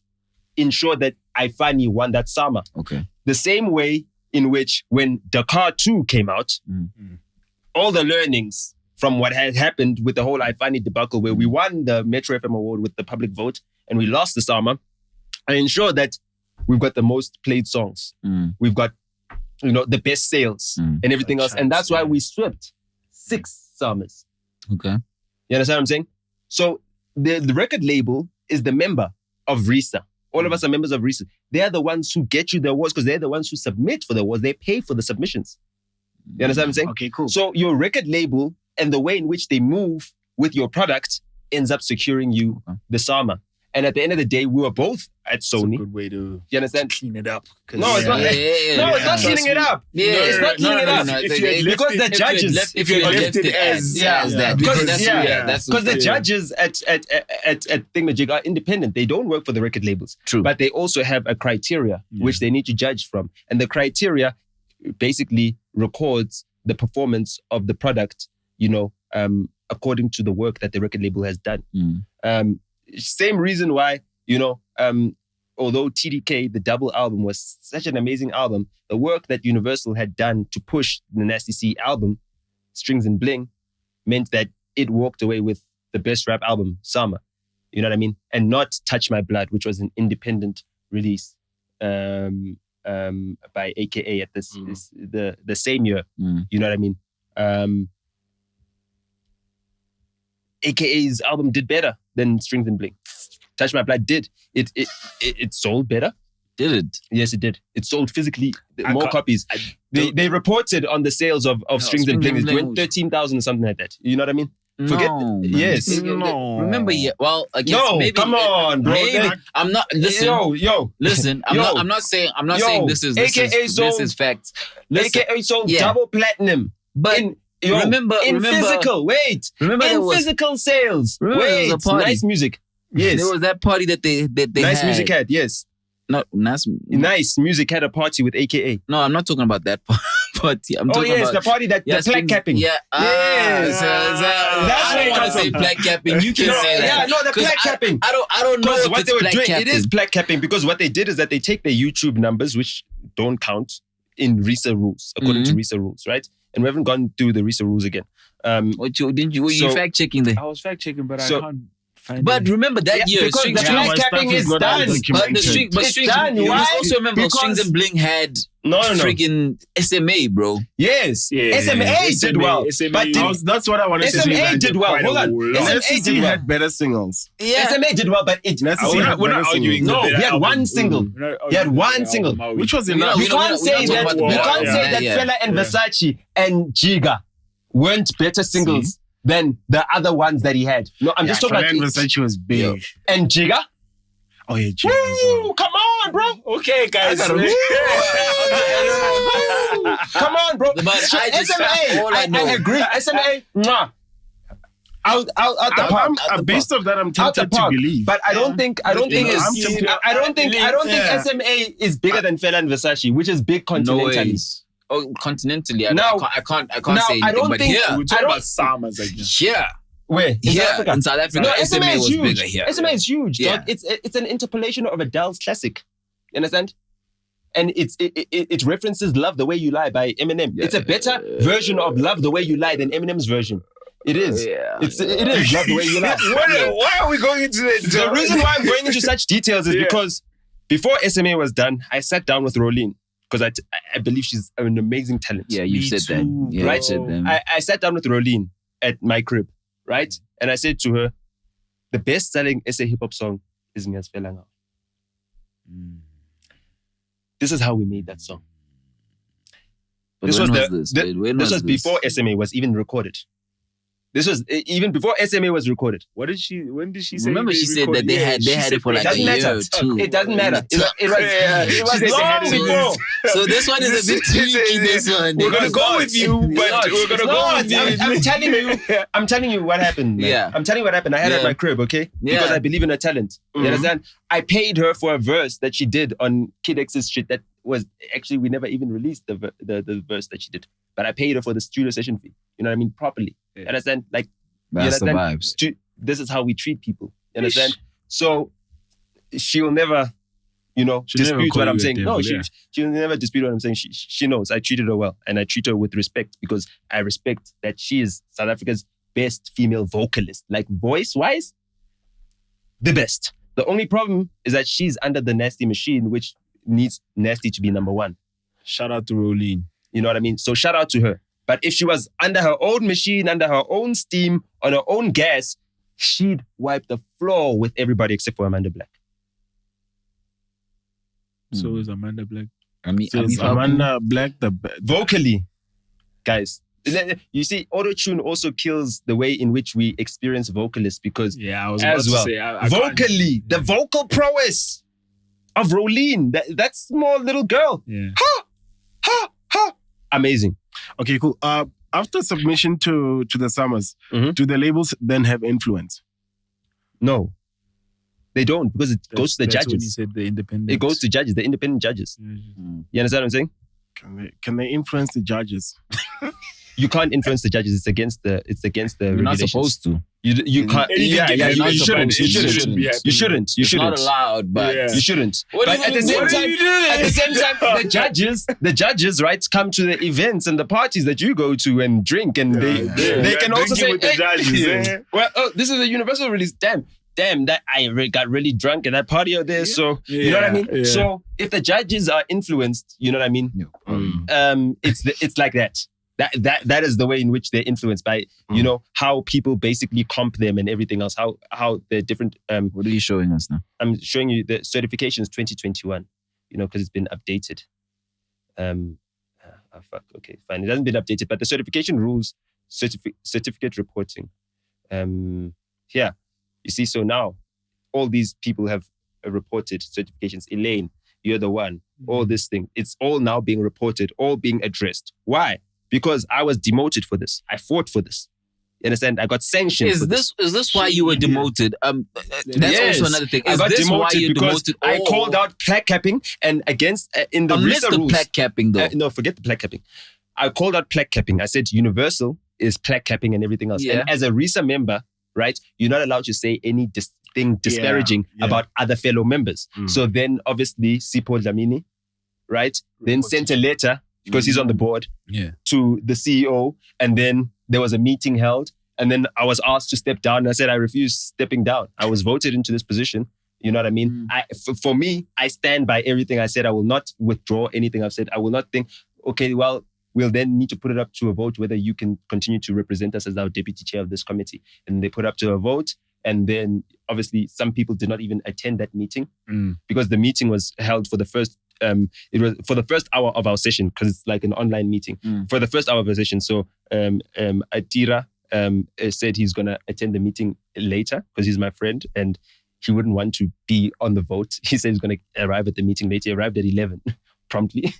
[SPEAKER 4] ensured that Ifani won that Sama.
[SPEAKER 2] Okay.
[SPEAKER 4] The same way in which when Dakar 2 came out, all the learnings from what had happened with the whole Ifani debacle, where we won the Metro FM award with the public vote and we lost the Sama, I ensured that we've got the most played songs. We've got, the best sales and everything else. And that's why we swept 6 Samas.
[SPEAKER 2] Okay.
[SPEAKER 4] You understand what I'm saying? So the record label is the member of RISA. All of us are members of RISA. They're the ones who get you the awards because they're the ones who submit for the awards. They pay for the submissions. You understand what I'm saying?
[SPEAKER 1] Okay, cool.
[SPEAKER 4] So your record label and the way in which they move with your product ends up securing you the Sama. And at the end of the day, we were both at Sony.
[SPEAKER 3] It's a good way to
[SPEAKER 4] clean
[SPEAKER 3] it up.
[SPEAKER 4] No, it's not. No, it's not cleaning it up. It's not cleaning it up. Because the judges,
[SPEAKER 2] if you left it as that,
[SPEAKER 4] because the judges at Thingamajig are independent. They don't work for the record labels.
[SPEAKER 2] True.
[SPEAKER 4] But they also have a criteria which they need to judge from, and the criteria basically records the performance of the product, according to the work that the record label has done. Same reason why, although TDK, the double album, was such an amazing album, the work that Universal had done to push the Nasty C album, Strings and Bling, meant that it walked away with the best rap album, Sama. You know what I mean? And not Touch My Blood, which was an independent release by AKA at the same year. You know what I mean? AKA's album did better than Strings and Bling. Touch My Blood did. It sold better.
[SPEAKER 2] Did it?
[SPEAKER 4] Yes, it did. It sold physically more copies. They reported on the sales of Strings and Bling. It went 13,000 or something like that. You know what I mean? Yes.
[SPEAKER 2] No. Remember, well, I guess maybe.
[SPEAKER 4] Come on, bro.
[SPEAKER 2] Maybe, I'm not. Listen, listen. I'm not saying this is facts. Listen,
[SPEAKER 4] AKA sold double platinum,
[SPEAKER 2] but remember
[SPEAKER 4] physical. Wait, remember in physical sales. Wait, nice music. Yes,
[SPEAKER 2] there was that party that they
[SPEAKER 4] nice
[SPEAKER 2] had.
[SPEAKER 4] music had. Yes.
[SPEAKER 2] Not nice
[SPEAKER 4] music had a party with AKA.
[SPEAKER 2] No, I'm not talking about that party. I'm talking about
[SPEAKER 4] the party that the plaque capping.
[SPEAKER 2] Yeah,
[SPEAKER 4] yes.
[SPEAKER 2] I don't want to say plaque capping. You can say that.
[SPEAKER 4] Yeah, no, the plaque capping.
[SPEAKER 2] I don't know
[SPEAKER 4] what
[SPEAKER 2] they were doing.
[SPEAKER 4] It is plaque capping because what they did is that they take their YouTube numbers, which don't count in RISA rules, according to RISA rules, right? And we haven't gone through the RISA rules again.
[SPEAKER 2] Were you fact checking there?
[SPEAKER 3] I was fact checking, but I can't.
[SPEAKER 2] But remember that year,
[SPEAKER 4] because the plaque capping is done.
[SPEAKER 2] But Strings, you also remember Strings and Bling had friggin' SMA, bro.
[SPEAKER 4] Yes. SMA did well.
[SPEAKER 1] That's what I want to say.
[SPEAKER 4] SMA did well. Hold on.
[SPEAKER 1] SMA had better singles.
[SPEAKER 4] Yeah. SMA did well, but it...
[SPEAKER 3] We're not arguing.
[SPEAKER 4] No, he had one single. He had one single.
[SPEAKER 1] Which was enough.
[SPEAKER 4] You can't say that Fela and Versace and Giga weren't better singles than the other ones that he had. No, I'm just talking about...
[SPEAKER 1] Versace was big.
[SPEAKER 4] And Giga?
[SPEAKER 1] Oh yeah, Giga.
[SPEAKER 4] Woo! Come on, bro.
[SPEAKER 3] Okay, guys.
[SPEAKER 4] Come on, bro.
[SPEAKER 2] But
[SPEAKER 4] SMA, I agree. SMA, out the park.
[SPEAKER 1] Based off that, I'm tempted to believe.
[SPEAKER 4] But I don't think SMA is bigger than Fela and Versace, which is big continentally.
[SPEAKER 2] Oh, continentally, I can't say anything. But here,
[SPEAKER 3] we're talking about Summers, I guess.
[SPEAKER 2] Here.
[SPEAKER 4] Where?
[SPEAKER 2] In South Africa,
[SPEAKER 4] no,
[SPEAKER 2] SMA was
[SPEAKER 4] huge.
[SPEAKER 2] bigger here.
[SPEAKER 4] SMA is huge, dog. It's an interpolation of Adele's classic. You understand? And it references Love the Way You Lie by Eminem. It's a better version of Love the Way You Lie than Eminem's version. It is.
[SPEAKER 2] Yeah.
[SPEAKER 4] It is Love the Way You Lie.
[SPEAKER 3] Why are we going into that?
[SPEAKER 4] The reason why I'm going into such details is because before SMA was done, I sat down with Rolene. Because I believe she's an amazing talent.
[SPEAKER 2] Yeah, you said that. Yeah,
[SPEAKER 4] right? I sat down with Rolene at my crib, right? And I said to her, the best-selling SA hip-hop song is Ngiyazifela Ngawe. This is how we made that song.
[SPEAKER 2] But
[SPEAKER 4] this was before
[SPEAKER 2] this?
[SPEAKER 4] SMA was even recorded. This was even before SMA was recorded.
[SPEAKER 3] When did she say?
[SPEAKER 2] Remember, she said that they had it for like a year or two.
[SPEAKER 4] It doesn't matter. It was long before.
[SPEAKER 2] So this one is a bit tricky. This one.
[SPEAKER 3] We're gonna go with you, but we're gonna go with you.
[SPEAKER 4] I'm telling you what happened. Man.
[SPEAKER 2] Yeah.
[SPEAKER 4] I'm telling you what happened. I had her at my crib, okay?
[SPEAKER 2] Yeah.
[SPEAKER 4] Because I believe in her talent. You understand? I paid her for a verse that she did on Kid X's shit that was actually, we never even released the verse that she did. But I paid her for the studio session fee. You know what I mean? Properly. You understand? Like,
[SPEAKER 2] that's the vibes.
[SPEAKER 4] This is how we treat people. You understand? So she will never, dispute what I'm saying. No, she will never dispute what I'm saying. She knows I treated her well, and I treat her with respect because I respect that she is South Africa's best female vocalist. Like voice-wise, the best. The only problem is that she's under the Nasty machine, which needs Nasty to be number one.
[SPEAKER 3] Shout out to Rolene.
[SPEAKER 4] You know what I mean? So shout out to her. But if she was under her own machine, under her own steam, on her own gas, she'd wipe the floor with everybody except for Amanda Black.
[SPEAKER 3] So is Amanda Black.
[SPEAKER 1] Amanda Black the best.
[SPEAKER 4] Vocally, guys. You see, auto-tune also kills the way in which we experience vocalists because
[SPEAKER 3] I was about to say,
[SPEAKER 4] vocally, the vocal prowess of Rolene, that small little girl.
[SPEAKER 3] Yeah.
[SPEAKER 4] Ha! Amazing.
[SPEAKER 1] Okay, cool. After submission to the Summers, do the labels then have influence?
[SPEAKER 4] No. They don't because it goes to the judges.
[SPEAKER 3] When you said the independent.
[SPEAKER 4] It goes to judges, the independent judges. You understand what I'm saying?
[SPEAKER 1] Can they influence the judges?
[SPEAKER 4] You can't influence the judges. It's against the
[SPEAKER 2] You're not supposed to.
[SPEAKER 4] You can't. You shouldn't. You shouldn't.
[SPEAKER 2] It's not allowed, but
[SPEAKER 4] you shouldn't. But at the same time, the judges, right, come to the events and the parties that you go to and drink, and they can also say,
[SPEAKER 3] with the judges.
[SPEAKER 4] well, this is a universal release. Damn, damn, that I got really drunk at that party out there. So, you know what I mean?
[SPEAKER 3] Yeah.
[SPEAKER 4] So if the judges are influenced, you know what I mean? It's like that. That is the way in which they're influenced by, you know, how people basically comp them and everything else, how they're different.
[SPEAKER 2] What are you showing us now?
[SPEAKER 4] I'm showing you the certifications 2021, you know, because it's been updated. Okay, fine. It hasn't been updated, but the certification rules, certificate reporting. Here, you see, so now all these people have reported certifications. Elaine, you're the one. All this thing, it's all now being reported, all being addressed. Why? Because I was demoted for this. I fought for this. You understand? I got sanctioned.
[SPEAKER 2] Is this why you were demoted? That's also another thing. Is this why you demoted?
[SPEAKER 4] I called out plaque capping and against in the RISA rules.
[SPEAKER 2] Plaque capping though.
[SPEAKER 4] No, forget the plaque capping. I called out plaque capping. I said Universal is plaque capping and everything else.
[SPEAKER 2] Yeah.
[SPEAKER 4] And as a RISA member, right, you're not allowed to say anything disparaging about other fellow members. So then obviously Sipho Dlamini, right, then sent a letter because he's on the board to the CEO, and then there was a meeting held, and then I was asked to step down, and I said I refuse stepping down. I was voted into this position. You know what I mean? For me, I stand by everything I said. I will not withdraw anything I've said. I will not think, okay, well, we'll then need to put it up to a vote whether you can continue to represent us as our deputy chair of this committee. And they put up to a vote. And then obviously some people did not even attend that meeting because the meeting was held for the first it was for the first hour of our session, because it's like an online meeting. For the first hour of our session. So Atira said he's going to attend the meeting later because he's my friend and he wouldn't want to be on the vote. He said he's going to arrive at the meeting later. He arrived at 11 promptly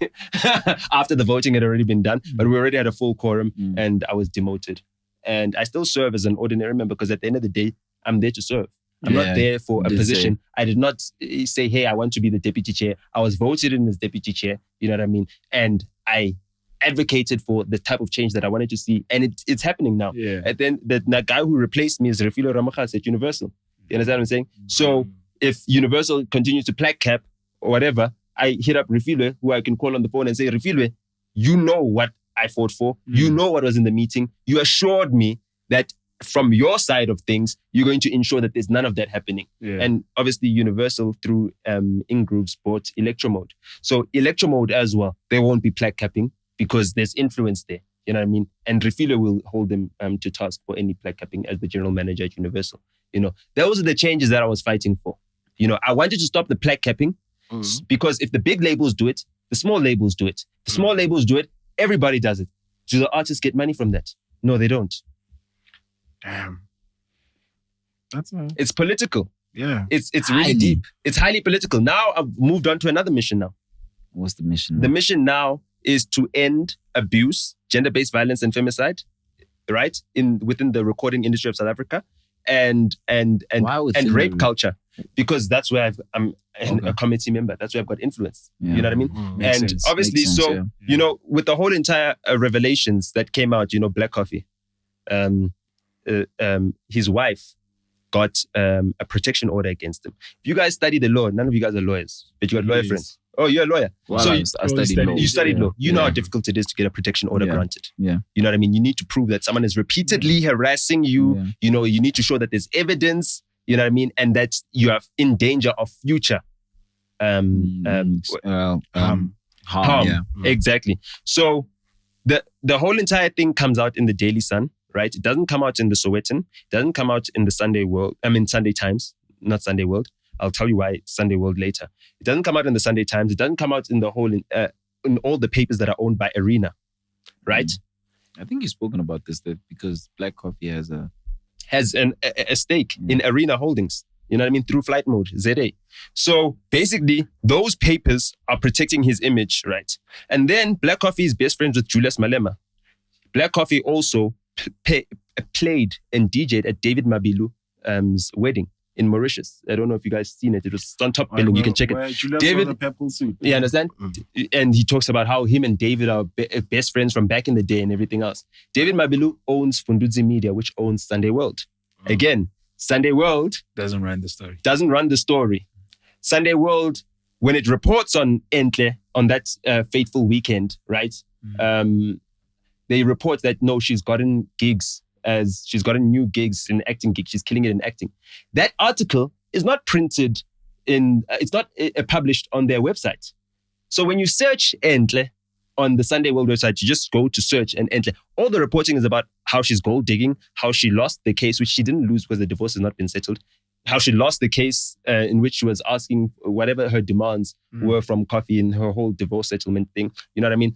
[SPEAKER 4] after the voting had already been done. But we already had a full quorum and I was demoted. And I still serve as an ordinary member because at the end of the day, I'm there to serve. I'm not there for a position. I did not say, hey, I want to be the deputy chair. I was voted in as deputy chair. You know what I mean? And I advocated for the type of change that I wanted to see. And it's happening now. And then the guy who replaced me is Refilo Ramachas at Universal. You understand what I'm saying? So if Universal continues to plaque cap or whatever, I hit up Refilo, who I can call on the phone and say, Refilo, you know what I fought for. You know what was in the meeting. You assured me that from your side of things, you're going to ensure that there's none of that happening. And obviously Universal through in-groups bought Electromode. So Electromode as well, they won't be plaque capping because there's influence there. You know what I mean? And Refilo will hold them to task for any plaque capping as the general manager at Universal. You know, those are the changes that I was fighting for. You know, I wanted to stop the plaque capping because if the big labels do it, the small labels do it. The small labels do it, everybody does it. Do the artists get money from that? No, they don't.
[SPEAKER 1] Damn.
[SPEAKER 4] It's political.
[SPEAKER 1] Yeah.
[SPEAKER 4] It's really deep. It's highly political. Now I've moved on to another mission now.
[SPEAKER 2] What's the mission?
[SPEAKER 4] The mission now is to end abuse, gender-based violence and femicide, right? Within the recording industry of South Africa and rape culture. Because that's where I'm a committee member. That's where I've got influence. You know what I mean? And obviously, you know, with the whole entire revelations that came out, you know, Black Coffee, his wife got a protection order against him. If you guys study the law, none of you guys are lawyers, but you got lawyer friends. Oh, you're a lawyer.
[SPEAKER 2] Well,
[SPEAKER 4] so
[SPEAKER 2] I studied law.
[SPEAKER 4] You studied law. You know how difficult it is to get a protection order granted. You know what I mean? You need to prove that someone is repeatedly harassing you. You know, you need to show that there's evidence, you know what I mean? And that you are in danger of future harm. Exactly. So the whole entire thing comes out in the Daily Sun, right? It doesn't come out in the Sowetan. It doesn't come out in the Sunday Times, not Sunday World. I'll tell you why Sunday World later. It doesn't come out in the Sunday Times. It doesn't come out in the whole in all the papers that are owned by Arena, right?
[SPEAKER 2] I think you've spoken about this because Black Coffee has a
[SPEAKER 4] stake in Arena Holdings. You know what I mean? Through Flight Mode, ZA. So basically, those papers are protecting his image, right? And then Black Coffee is best friends with Julius Malema. Black Coffee also played and DJ'd at David Mabilu's wedding in Mauritius. I don't know if you guys seen it. It was on top billing. You can check it.
[SPEAKER 1] Julius
[SPEAKER 4] David,
[SPEAKER 1] wore the purple suit.
[SPEAKER 4] You understand? And he talks about how him and David are best friends from back in the day and everything else. David Mabilu owns Fundudzi Media, which owns Sunday World. Again, Sunday World
[SPEAKER 3] doesn't run the story.
[SPEAKER 4] Sunday World, when it reports on Entle on that fateful weekend, right? They report that no, she's gotten gigs as she's gotten new gigs in acting gigs. She's killing it in acting. That article is not printed it's not published on their website. So when you search Entle on the Sunday World website, you just go to search and Entle. All the reporting is about how she's gold digging, how she lost the case, which she didn't lose because the divorce has not been settled, how she lost the case in which she was asking whatever her demands were from Coffee in her whole divorce settlement thing. You know what I mean?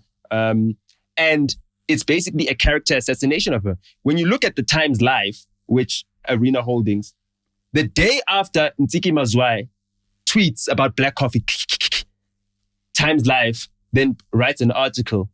[SPEAKER 4] And it's basically a character assassination of her. When you look at the Times Live, which Arena Holdings, the day after Ntiki Mazwai tweets about black coffee, Times Live then writes an article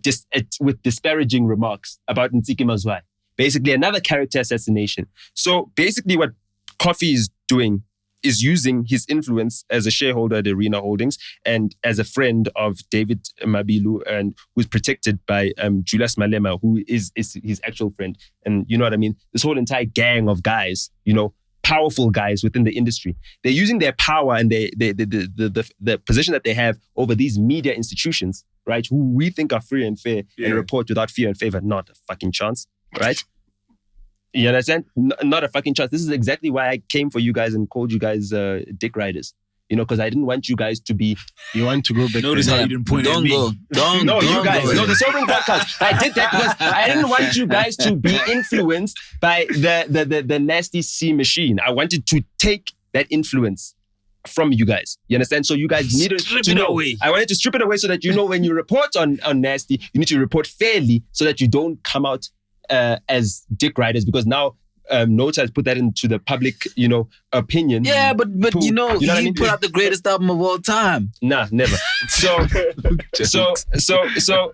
[SPEAKER 4] just with disparaging remarks about Ntiki Mazwai. Basically, another character assassination. So basically what Coffee is doing is using his influence as a shareholder at Arena Holdings and as a friend of David Mabilu, and who's protected by Julius Malema, who is his actual friend. And you know what I mean? This whole entire gang of guys, you know, powerful guys within the industry. They're using their power and the position that they have over these media institutions, right? Who we think are free and fair and report without fear and favor. Not a fucking chance, right? You understand? Not a fucking chance. This is exactly why I came for you guys and called you guys dick riders. You know, because I didn't want you guys to be...
[SPEAKER 1] You want to go back.
[SPEAKER 3] Notice how you didn't point at me.
[SPEAKER 4] You guys. No, the Sobering Podcast. I did that because I didn't want you guys to be influenced by the Nasty C machine. I wanted to take that influence from you guys. You understand? So you guys needed to know. Away. I wanted to strip it away so that you know when you report on Nasty, you need to report fairly so that you don't come out as dick riders, because now Nota has put that into the public, you know, opinion.
[SPEAKER 2] Yeah, but you know he I mean? Put out the greatest album of all time.
[SPEAKER 4] Nah, never. So never. So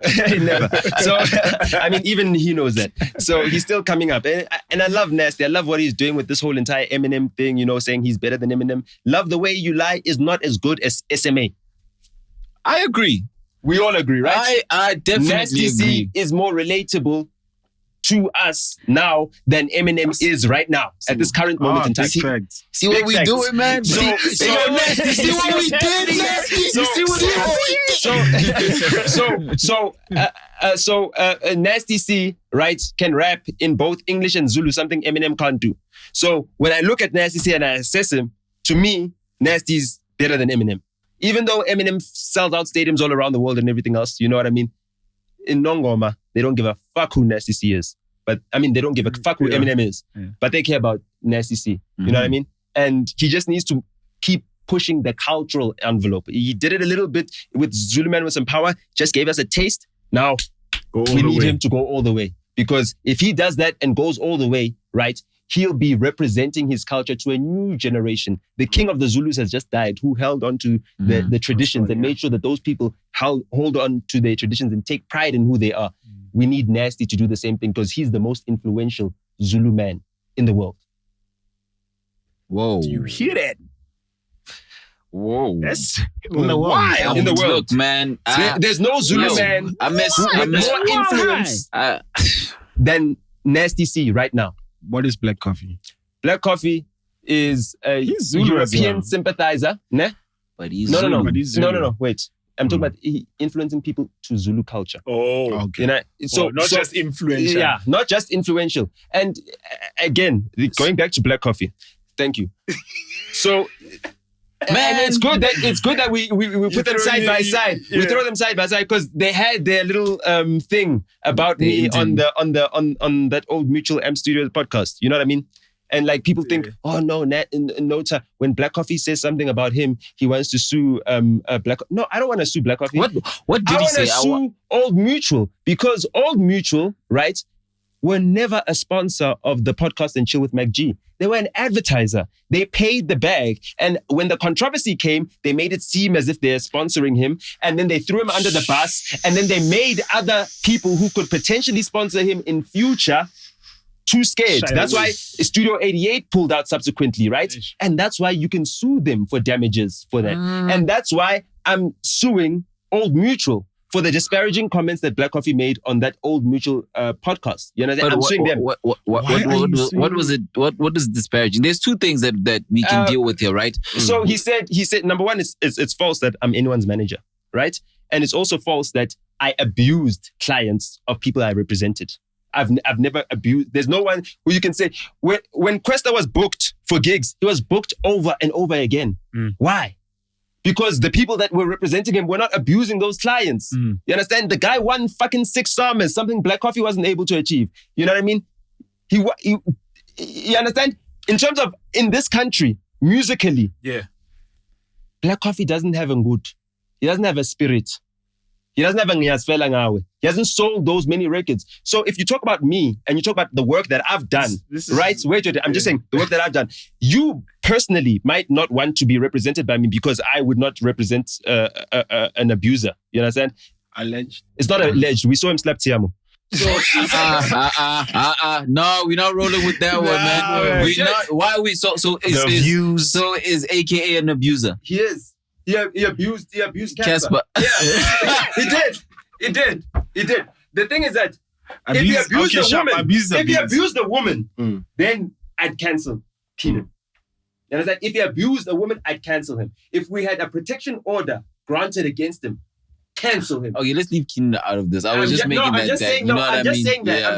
[SPEAKER 4] I mean, even he knows that. So he's still coming up, and I love Nasty. I love what he's doing with this whole entire Eminem thing. You know, saying he's better than Eminem. Love the Way You Lie is not as good as SMA.
[SPEAKER 2] I agree.
[SPEAKER 4] We all agree, right?
[SPEAKER 2] I definitely
[SPEAKER 4] Nasty
[SPEAKER 2] agree.
[SPEAKER 4] C is more relatable to us now than Eminem is right now at this current moment in time.
[SPEAKER 2] See what we doing, man? See what we did,
[SPEAKER 4] So Nasty C, right, can rap in both English and Zulu, something Eminem can't do. So when I look at Nasty C and I assess him, to me, Nasty's better than Eminem. Even though Eminem sells out stadiums all around the world and everything else, you know what I mean? In Nongoma, they don't give a fuck who Nasty C is. But I mean, they don't give a fuck who Eminem is. Yeah. But they care about Nasty C. You know what I mean? And he just needs to keep pushing the cultural envelope. He did it a little bit with Zuluman with some power, just gave us a taste. Now, we need him to go all the way. Because if he does that and goes all the way, right, he'll be representing his culture to a new generation. The king of the Zulus has just died, who held on to the traditions and made sure that those people hold on to their traditions and take pride in who they are. We need Nasty to do the same thing because he's the most influential Zulu man in the world.
[SPEAKER 2] Whoa.
[SPEAKER 3] Do you hear that?
[SPEAKER 2] Whoa.
[SPEAKER 3] That's
[SPEAKER 4] wild. In the world.
[SPEAKER 2] Look, man.
[SPEAKER 4] There's no Zulu man with more influence than Nasty C right now.
[SPEAKER 1] What is Black Coffee?
[SPEAKER 4] Black Coffee is a European sympathizer. Ne?
[SPEAKER 2] But he's
[SPEAKER 4] No.
[SPEAKER 1] But he's Zulu.
[SPEAKER 4] No. Wait. I'm talking about influencing people to Zulu culture.
[SPEAKER 3] Oh,
[SPEAKER 1] okay.
[SPEAKER 4] You know,
[SPEAKER 3] not just influential.
[SPEAKER 4] Yeah, not just influential. And again, going back to Black Coffee. Thank you. So, man, it's good that we put them side by side. Yeah. We throw them side by side because they had their little thing about me on that old Mutual M Studios podcast. You know what I mean? And like people think, oh no, Nota, when Black Coffee says something about him, he wants to sue Black. No, I don't want to sue Black Coffee.
[SPEAKER 2] What did he say?
[SPEAKER 4] I want to sue Old Mutual because Old Mutual, right, were never a sponsor of the podcast and Chill with Mac G. They were an advertiser. They paid the bag. And when the controversy came, they made it seem as if they're sponsoring him. And then they threw him under the bus. And then they made other people who could potentially sponsor him in future too scared. That's why Studio 88 pulled out subsequently, right? And that's why you can sue them for damages for that. And that's why I'm suing Old Mutual for the disparaging comments that Black Coffee made on that Old Mutual podcast. You know, I'm suing them.
[SPEAKER 2] What was it? What is disparaging? There's two things that we can deal with here, right?
[SPEAKER 4] So he said, number one, it's false that I'm anyone's manager, right? And it's also false that I abused clients of people I represented. I've never abused. There's no one who you can say when Questa was booked for gigs, he was booked over and over again. Why? Because the people that were representing him were not abusing those clients. You understand? The guy won fucking 6 summers, something Black Coffee wasn't able to achieve. You know what I mean? You understand? In terms of in this country, musically, Black Coffee doesn't have a good. He doesn't have a spirit. He doesn't have a ngiyazifela ngawe. He hasn't sold those many records. So if you talk about me and you talk about the work that I've done, right? Wait, I'm just saying the work that I've done. You personally might not want to be represented by me because I would not represent an abuser. You understand?
[SPEAKER 1] Alleged.
[SPEAKER 4] It's not alleged. We saw him slap Tiamo.
[SPEAKER 2] So, no, we're not rolling with that one, man. We not. Why are we so is AKA an abuser?
[SPEAKER 4] He is. He abused Casper. Yeah. He did. The thing is that if he abused the woman, then I'd cancel Keenan. You understand? If he abused a woman, I'd cancel him. If we had a protection order granted against him, cancel him.
[SPEAKER 2] Okay, let's leave Keenan out of this. I'm just saying that. I'm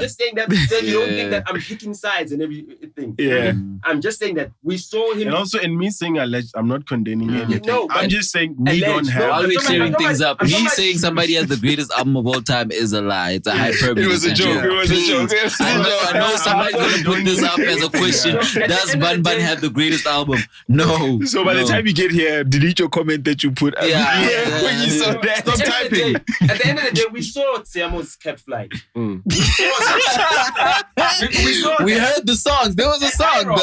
[SPEAKER 4] just saying that because you don't think that I'm picking sides and everything.
[SPEAKER 1] Yeah.
[SPEAKER 4] I'm just saying that we saw him.
[SPEAKER 1] And also in me saying alleged, I'm not condemning anything.
[SPEAKER 4] No,
[SPEAKER 1] I'm just saying we don't have.
[SPEAKER 2] Why are we clearing things up? Me saying somebody has the greatest album of all time is a lie. It's a hyperbole.
[SPEAKER 3] It was a joke.
[SPEAKER 2] I know somebody's going to put this up as a question. Does Bun Bun have the greatest album? No.
[SPEAKER 3] So by the time you get here, delete your comment that you put. When you saw that. Stop typing.
[SPEAKER 4] At the end of the day, we saw Tiamo's cat fly. We
[SPEAKER 2] heard the songs. There was a song.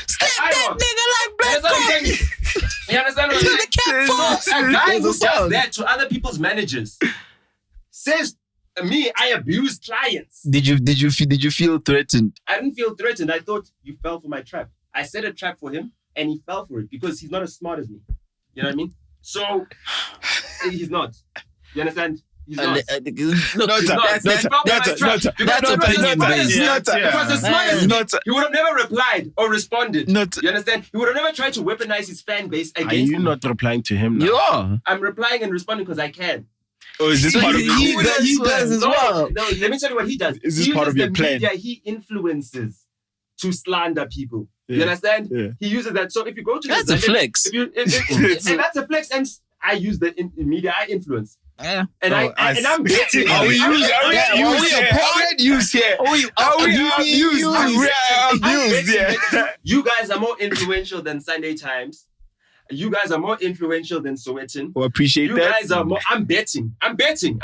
[SPEAKER 5] Slap that nigga like Black Coffee.
[SPEAKER 4] You understand what I'm saying? A guy who does that to other people's managers says, me, I abuse clients.
[SPEAKER 2] Did you feel threatened?
[SPEAKER 4] I didn't feel threatened. I thought you fell for my trap. I set a trap for him and he fell for it because he's not as smart as me. You know what I mean? So he's not. You understand? He's not.
[SPEAKER 2] Look,
[SPEAKER 4] That's
[SPEAKER 2] opinion based.
[SPEAKER 4] If he was as smart as me, he would have never replied or responded. You understand? He would have never tried to weaponize his fan base against me.
[SPEAKER 1] Are you not replying to him now?
[SPEAKER 2] You are.
[SPEAKER 4] I'm replying and responding because I can.
[SPEAKER 3] Oh, is this part of
[SPEAKER 2] he does as well.
[SPEAKER 4] No, let me tell you what he does.
[SPEAKER 3] Is this part of your plan?
[SPEAKER 4] Media he influences to slander people. You understand?
[SPEAKER 1] Yeah.
[SPEAKER 4] He uses that. So if you go to
[SPEAKER 2] that's a flex.
[SPEAKER 4] and that's a flex. And I use the media I influence.
[SPEAKER 2] Yeah.
[SPEAKER 4] And I'm betting.
[SPEAKER 3] Are we abused here?
[SPEAKER 4] You guys are more influential than Sunday Times. You guys are more influential than Sowetan.
[SPEAKER 3] Oh, appreciate
[SPEAKER 4] you
[SPEAKER 3] that.
[SPEAKER 4] You guys are more. I'm betting. I'm betting.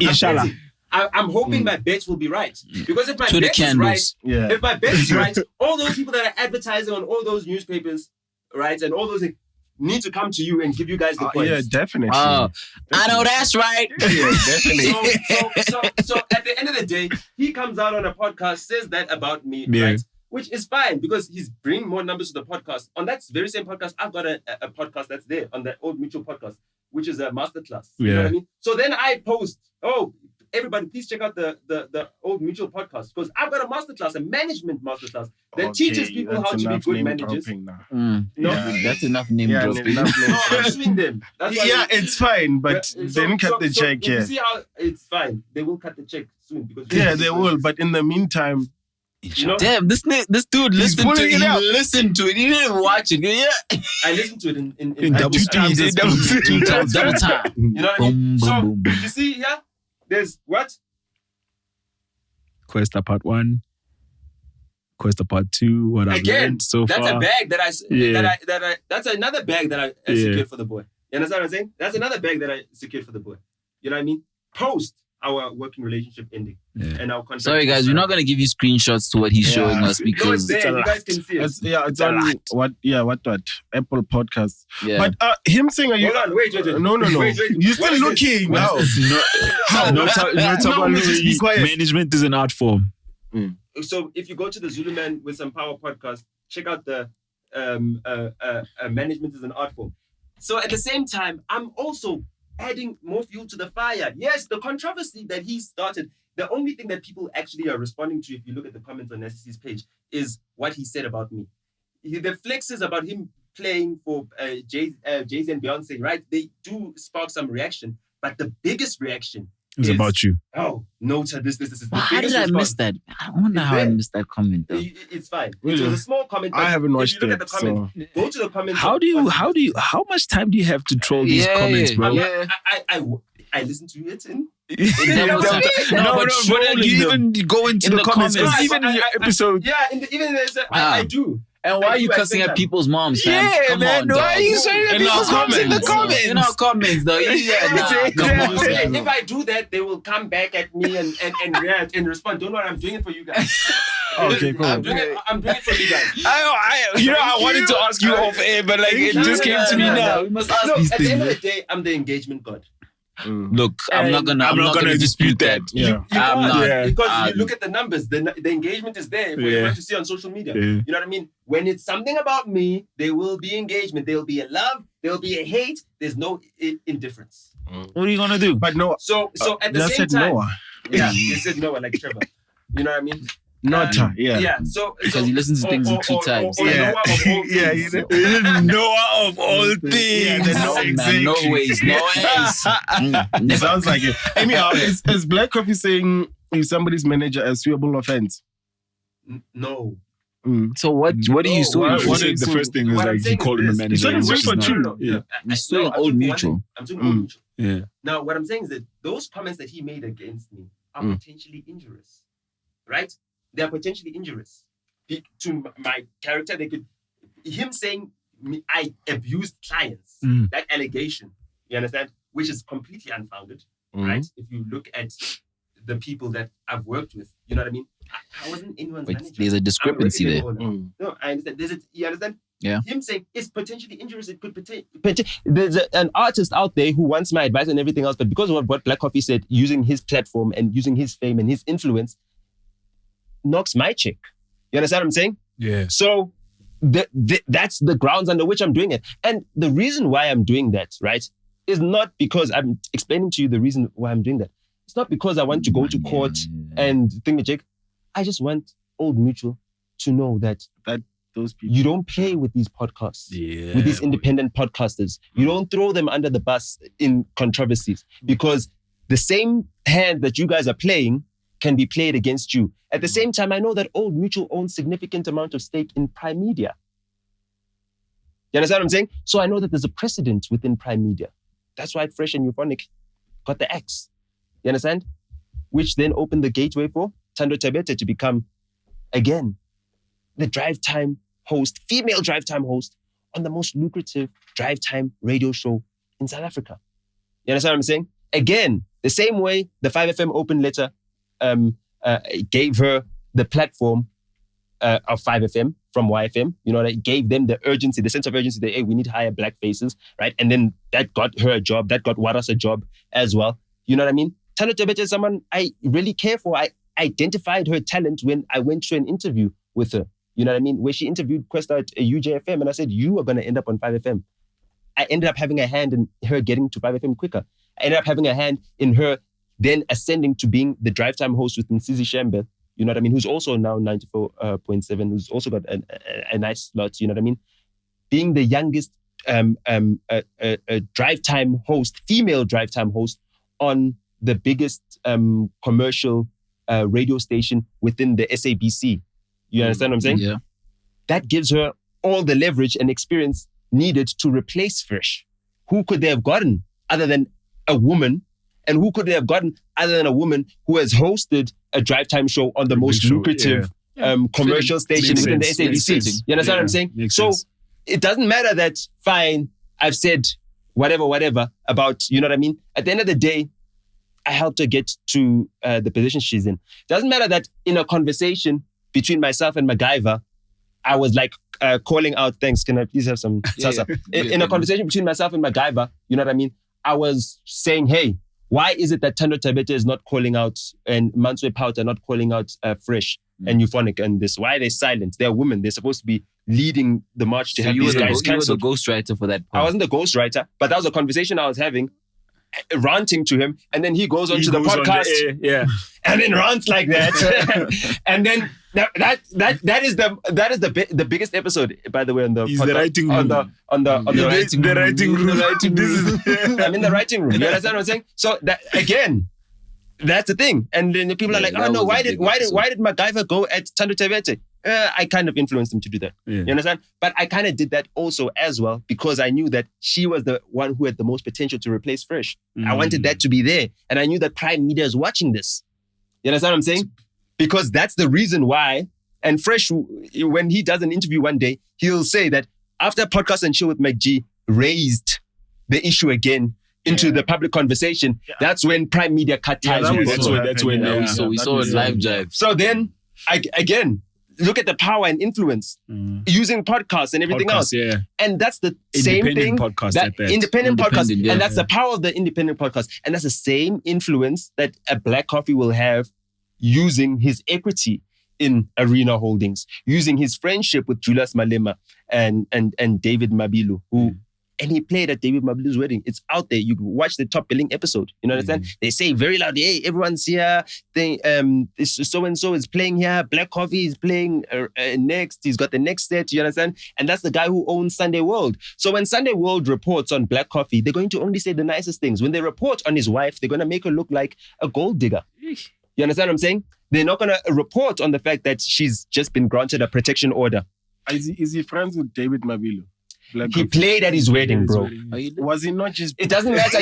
[SPEAKER 4] Inshallah. I'm hoping my bet will be right. Because if my bet is right, if my bet is right, all those people that are advertising on all those newspapers, right, and all those things need to come to you and give you guys the points.
[SPEAKER 1] Yeah, definitely.
[SPEAKER 2] I know that's right.
[SPEAKER 1] Yeah, definitely.
[SPEAKER 4] So at the end of the day, he comes out on a podcast, says that about me, right? Which is fine because he's bringing more numbers to the podcast. On that very same podcast, I've got a podcast that's there on the Old Mutual podcast, which is a masterclass. You know what I mean? So then I post, everybody, please check out the Old Mutual podcast because I've got a masterclass, a management masterclass that teaches people how to be good managers.
[SPEAKER 2] That's enough name dropping.
[SPEAKER 4] I'm suing them.
[SPEAKER 1] It's fine, but they didn't cut the check yet.
[SPEAKER 4] You see how it's fine. They will cut the check soon because
[SPEAKER 1] they will. But in the meantime,
[SPEAKER 2] damn, this dude listened to it. He listened to it. He didn't watch it. Yeah,
[SPEAKER 4] I listened to it in
[SPEAKER 3] double times.
[SPEAKER 2] Double time.
[SPEAKER 4] You know what I mean? So you see here, there's what?
[SPEAKER 3] Questa part 1, Questa part 2. What I've learned so far.
[SPEAKER 4] That's a bag that's another bag that I secured for the boy. You understand what I'm saying? That's another bag that I secured for the boy. You know what I mean? Post our working relationship ending and our contract.
[SPEAKER 2] Sorry guys, we're not gonna give you screenshots to what he's showing us because
[SPEAKER 4] it's you guys can see it.
[SPEAKER 1] It's on what Apple Podcasts.
[SPEAKER 2] Yeah.
[SPEAKER 1] But him saying, are you?
[SPEAKER 4] Hold on, wait.
[SPEAKER 1] No.
[SPEAKER 4] Wait.
[SPEAKER 1] You're still looking now.
[SPEAKER 3] Management is an art form.
[SPEAKER 4] So if you go to the Zulu Man with Some Power podcast, check out the management is an art form. So at the same time, I'm also adding more fuel to the fire. Yes, the controversy that he started, the only thing that people actually are responding to, if you look at the comments on SC's page, is what he said about me. The flexes about him playing for Jay-Z and Beyonce, right? They do spark some reaction, but the biggest reaction
[SPEAKER 3] It's about you.
[SPEAKER 4] Oh, Nota, this is the
[SPEAKER 2] How did
[SPEAKER 4] biggest
[SPEAKER 2] I
[SPEAKER 4] response.
[SPEAKER 2] miss that? I wonder how I missed that comment though.
[SPEAKER 4] It's fine.
[SPEAKER 1] Really?
[SPEAKER 4] It was a small comment. But
[SPEAKER 1] I haven't
[SPEAKER 4] if
[SPEAKER 1] watched
[SPEAKER 4] you look
[SPEAKER 1] it,
[SPEAKER 4] at the comment, go to the comments.
[SPEAKER 3] How much time do you have to troll these comments, bro?
[SPEAKER 2] Yeah.
[SPEAKER 4] I listened to it in
[SPEAKER 2] No,
[SPEAKER 3] but you even go into
[SPEAKER 2] in
[SPEAKER 3] the
[SPEAKER 2] the
[SPEAKER 3] comments.
[SPEAKER 2] comments.
[SPEAKER 3] Even in your episode.
[SPEAKER 4] Yeah, I do.
[SPEAKER 2] And why
[SPEAKER 4] I
[SPEAKER 2] are you
[SPEAKER 4] do, I
[SPEAKER 2] cussing
[SPEAKER 4] think
[SPEAKER 2] at people's moms, fam?
[SPEAKER 3] Yeah,
[SPEAKER 2] Come
[SPEAKER 3] man.
[SPEAKER 2] on,
[SPEAKER 3] Why are you
[SPEAKER 2] dog.
[SPEAKER 3] saying that
[SPEAKER 2] In our
[SPEAKER 3] people's moms in the comments?
[SPEAKER 2] In our comments, though. Come on, man.
[SPEAKER 4] If I do that, they will come back at me and react and respond. Don't worry, I'm doing it for you guys.
[SPEAKER 1] Okay, cool.
[SPEAKER 4] I'm doing it for you guys.
[SPEAKER 3] I wanted to ask you off air, but like it just came to me now.
[SPEAKER 2] We must ask
[SPEAKER 4] No,
[SPEAKER 2] these
[SPEAKER 4] at the end of
[SPEAKER 2] things.
[SPEAKER 4] the day, I'm the engagement god.
[SPEAKER 2] Look, I'm not gonna dispute that.
[SPEAKER 1] Yeah.
[SPEAKER 4] You
[SPEAKER 2] I'm
[SPEAKER 4] can't,
[SPEAKER 2] not.
[SPEAKER 4] because you look at the numbers, the engagement is there for everyone to see on social media.
[SPEAKER 3] Yeah.
[SPEAKER 4] You know what I mean? When it's something about me, there will be engagement. There will be a love. There will be a hate. There's no indifference.
[SPEAKER 3] What are you gonna do?
[SPEAKER 1] But no,
[SPEAKER 4] So at the
[SPEAKER 1] just
[SPEAKER 4] same
[SPEAKER 1] said
[SPEAKER 4] time,
[SPEAKER 1] Noah.
[SPEAKER 4] yeah, you said Noah like Trevor. You know what I mean?
[SPEAKER 1] Nota, yeah.
[SPEAKER 4] Yeah. So
[SPEAKER 2] Because he listens to things in 2 times.
[SPEAKER 4] Or
[SPEAKER 1] Yeah.
[SPEAKER 4] Noah of all
[SPEAKER 1] Yeah,
[SPEAKER 4] things.
[SPEAKER 1] you know.
[SPEAKER 3] Noah of all
[SPEAKER 1] Yeah,
[SPEAKER 3] things.
[SPEAKER 1] they know
[SPEAKER 2] Man,
[SPEAKER 1] exactly.
[SPEAKER 2] no ways.
[SPEAKER 1] It
[SPEAKER 2] Never.
[SPEAKER 1] sounds like it. Anyhow, is Black Coffee saying is somebody's manager a suable offense?
[SPEAKER 4] No.
[SPEAKER 2] So what are you suing
[SPEAKER 1] what-
[SPEAKER 2] for?
[SPEAKER 1] what
[SPEAKER 3] The
[SPEAKER 1] is-
[SPEAKER 3] first thing is
[SPEAKER 4] What I'm
[SPEAKER 3] like he
[SPEAKER 4] saying
[SPEAKER 3] called
[SPEAKER 4] is
[SPEAKER 3] him a
[SPEAKER 4] this.
[SPEAKER 3] manager.
[SPEAKER 1] He's
[SPEAKER 3] which
[SPEAKER 1] only
[SPEAKER 3] is
[SPEAKER 1] suing for
[SPEAKER 3] not-
[SPEAKER 1] two.
[SPEAKER 3] Yeah.
[SPEAKER 2] You're suing
[SPEAKER 4] I'm
[SPEAKER 2] Old
[SPEAKER 4] suing for one
[SPEAKER 2] Mutual.
[SPEAKER 4] thing. I'm suing Old Mutual.
[SPEAKER 3] Yeah.
[SPEAKER 4] Now, what I'm saying is that those comments that he made against me are potentially injurious, right? They are potentially injurious to my character. Him saying I abused clients, that allegation, you understand, which is completely unfounded, right? If you look at the people that I've worked with, you know what I mean? I wasn't anyone's
[SPEAKER 2] Wait,
[SPEAKER 4] manager.
[SPEAKER 2] there's a discrepancy there.
[SPEAKER 4] No, I understand. You understand?
[SPEAKER 2] Yeah.
[SPEAKER 4] Him saying it's potentially injurious. It could
[SPEAKER 6] There's an artist out there who wants my advice and everything else, but because of what Black Coffee said, using his platform and using his fame and his influence, knocks my check. You understand what I'm saying?
[SPEAKER 3] Yeah.
[SPEAKER 6] So that's the grounds under which I'm doing it. And the reason why I'm doing that, right, is not because I'm explaining to you the reason why I'm doing that. It's not because I want to go to court and think the check. I just want Old Mutual to know that
[SPEAKER 1] Those people.
[SPEAKER 6] you don't play with these podcasts, with these independent podcasters. You don't throw them under the bus in controversies, because the same hand that you guys are playing can be played against you. At the same time, I know that Old Mutual owns significant amount of stake in Prime Media. You understand what I'm saying? So I know that there's a precedent within Prime Media. That's why Fresh and Euphonic got the X. You understand? Which then opened the gateway for Thando Tabete to become, again, the drive time host, female drive time host on the most lucrative drive time radio show in South Africa. You understand what I'm saying? Again, the same way the 5FM open letter gave her the platform of 5FM from YFM, you know, that gave them the urgency, the sense of urgency that, hey, we need to hire black faces, right? And then that got her a job, that got Waras a job as well. You know what I mean? Thando Tabete is someone I really care for. I identified her talent when I went to an interview with her. You know what I mean? Where she interviewed Questa at UJFM, and I said, you are going to end up on 5FM. I ended up having a hand in her getting to 5FM quicker. I ended up having a hand in her then ascending to being the drive time host with Msizi Shembe, you know what I mean? Who's also now 94.7, who's also got a nice slot, you know what I mean? Being the youngest drive time host, female drive time host on the biggest commercial radio station within the SABC. You understand what I'm saying?
[SPEAKER 2] Yeah.
[SPEAKER 6] That gives her all the leverage and experience needed to replace Fresh. Who could they have gotten other than a woman? And who could they have gotten other than a woman who has hosted a drive time show on the most lucrative commercial station within the SABC? You understand what I'm saying? So it doesn't matter that, fine, I've said whatever about, you know what I mean? At the end of the day, I helped her get to the position she's in. Doesn't matter that in a conversation between myself and MacGyver, I was like calling out, thanks, can I please have some salsa? In a conversation between myself and MacGyver, you know what I mean? I was saying, hey, why is it that Thando Tabete is not calling out and Manswe Powter not calling out Fresh and Euphonic and this? Why are they silent? They're women. They're supposed to be leading the march to have these guys cancelled.
[SPEAKER 2] You were the ghostwriter for that part.
[SPEAKER 6] I wasn't the ghostwriter, but that was a conversation I was having, ranting to him, and then he goes onto the podcast and then rants like that. And then that is the biggest episode, by the way, on the
[SPEAKER 3] He's the writing room.
[SPEAKER 6] on the
[SPEAKER 3] writing room.
[SPEAKER 6] I'm in the writing room. You understand what I'm saying? So that again, That's the thing. And then the people are like, oh no, why did MacGyver go at Thando Tebete? I kind of influenced him to do that. Yeah. You understand? But I kind of did that also as well because I knew that she was the one who had the most potential to replace Fresh. I wanted that to be there. And I knew that Prime Media is watching this. You understand what I'm saying? Because that's the reason why. And Fresh, when he does an interview one day, he'll say that after Podcast and Chill with McG raised the issue again into the public conversation, that's when Prime Media cut ties.
[SPEAKER 2] That's when we saw a live jive.
[SPEAKER 6] So then, again, look at the power and influence using podcasts and everything else. Yeah. And that's the same thing. Independent podcast. And that's the power of the independent podcast. And that's the same influence that a Black Coffee will have using his equity in Arena Holdings, using his friendship with Julius Malema and David Mabilu, who and he played at David Mabilu's wedding. It's out there. You watch the top billing episode. You know what I'm saying? They say very loudly, hey, everyone's here. So-and-so is playing here. Black Coffee is playing next. He's got the next set. You understand? And that's the guy who owns Sunday World. So when Sunday World reports on Black Coffee, they're going to only say the nicest things. When they report on his wife, they're going to make her look like a gold digger. You understand what I'm saying? They're not going to report on the fact that she's just been granted a protection order.
[SPEAKER 1] Is he friends with David Mabilu?
[SPEAKER 6] He played at his wedding, bro.
[SPEAKER 1] Was he not just...
[SPEAKER 6] It doesn't matter.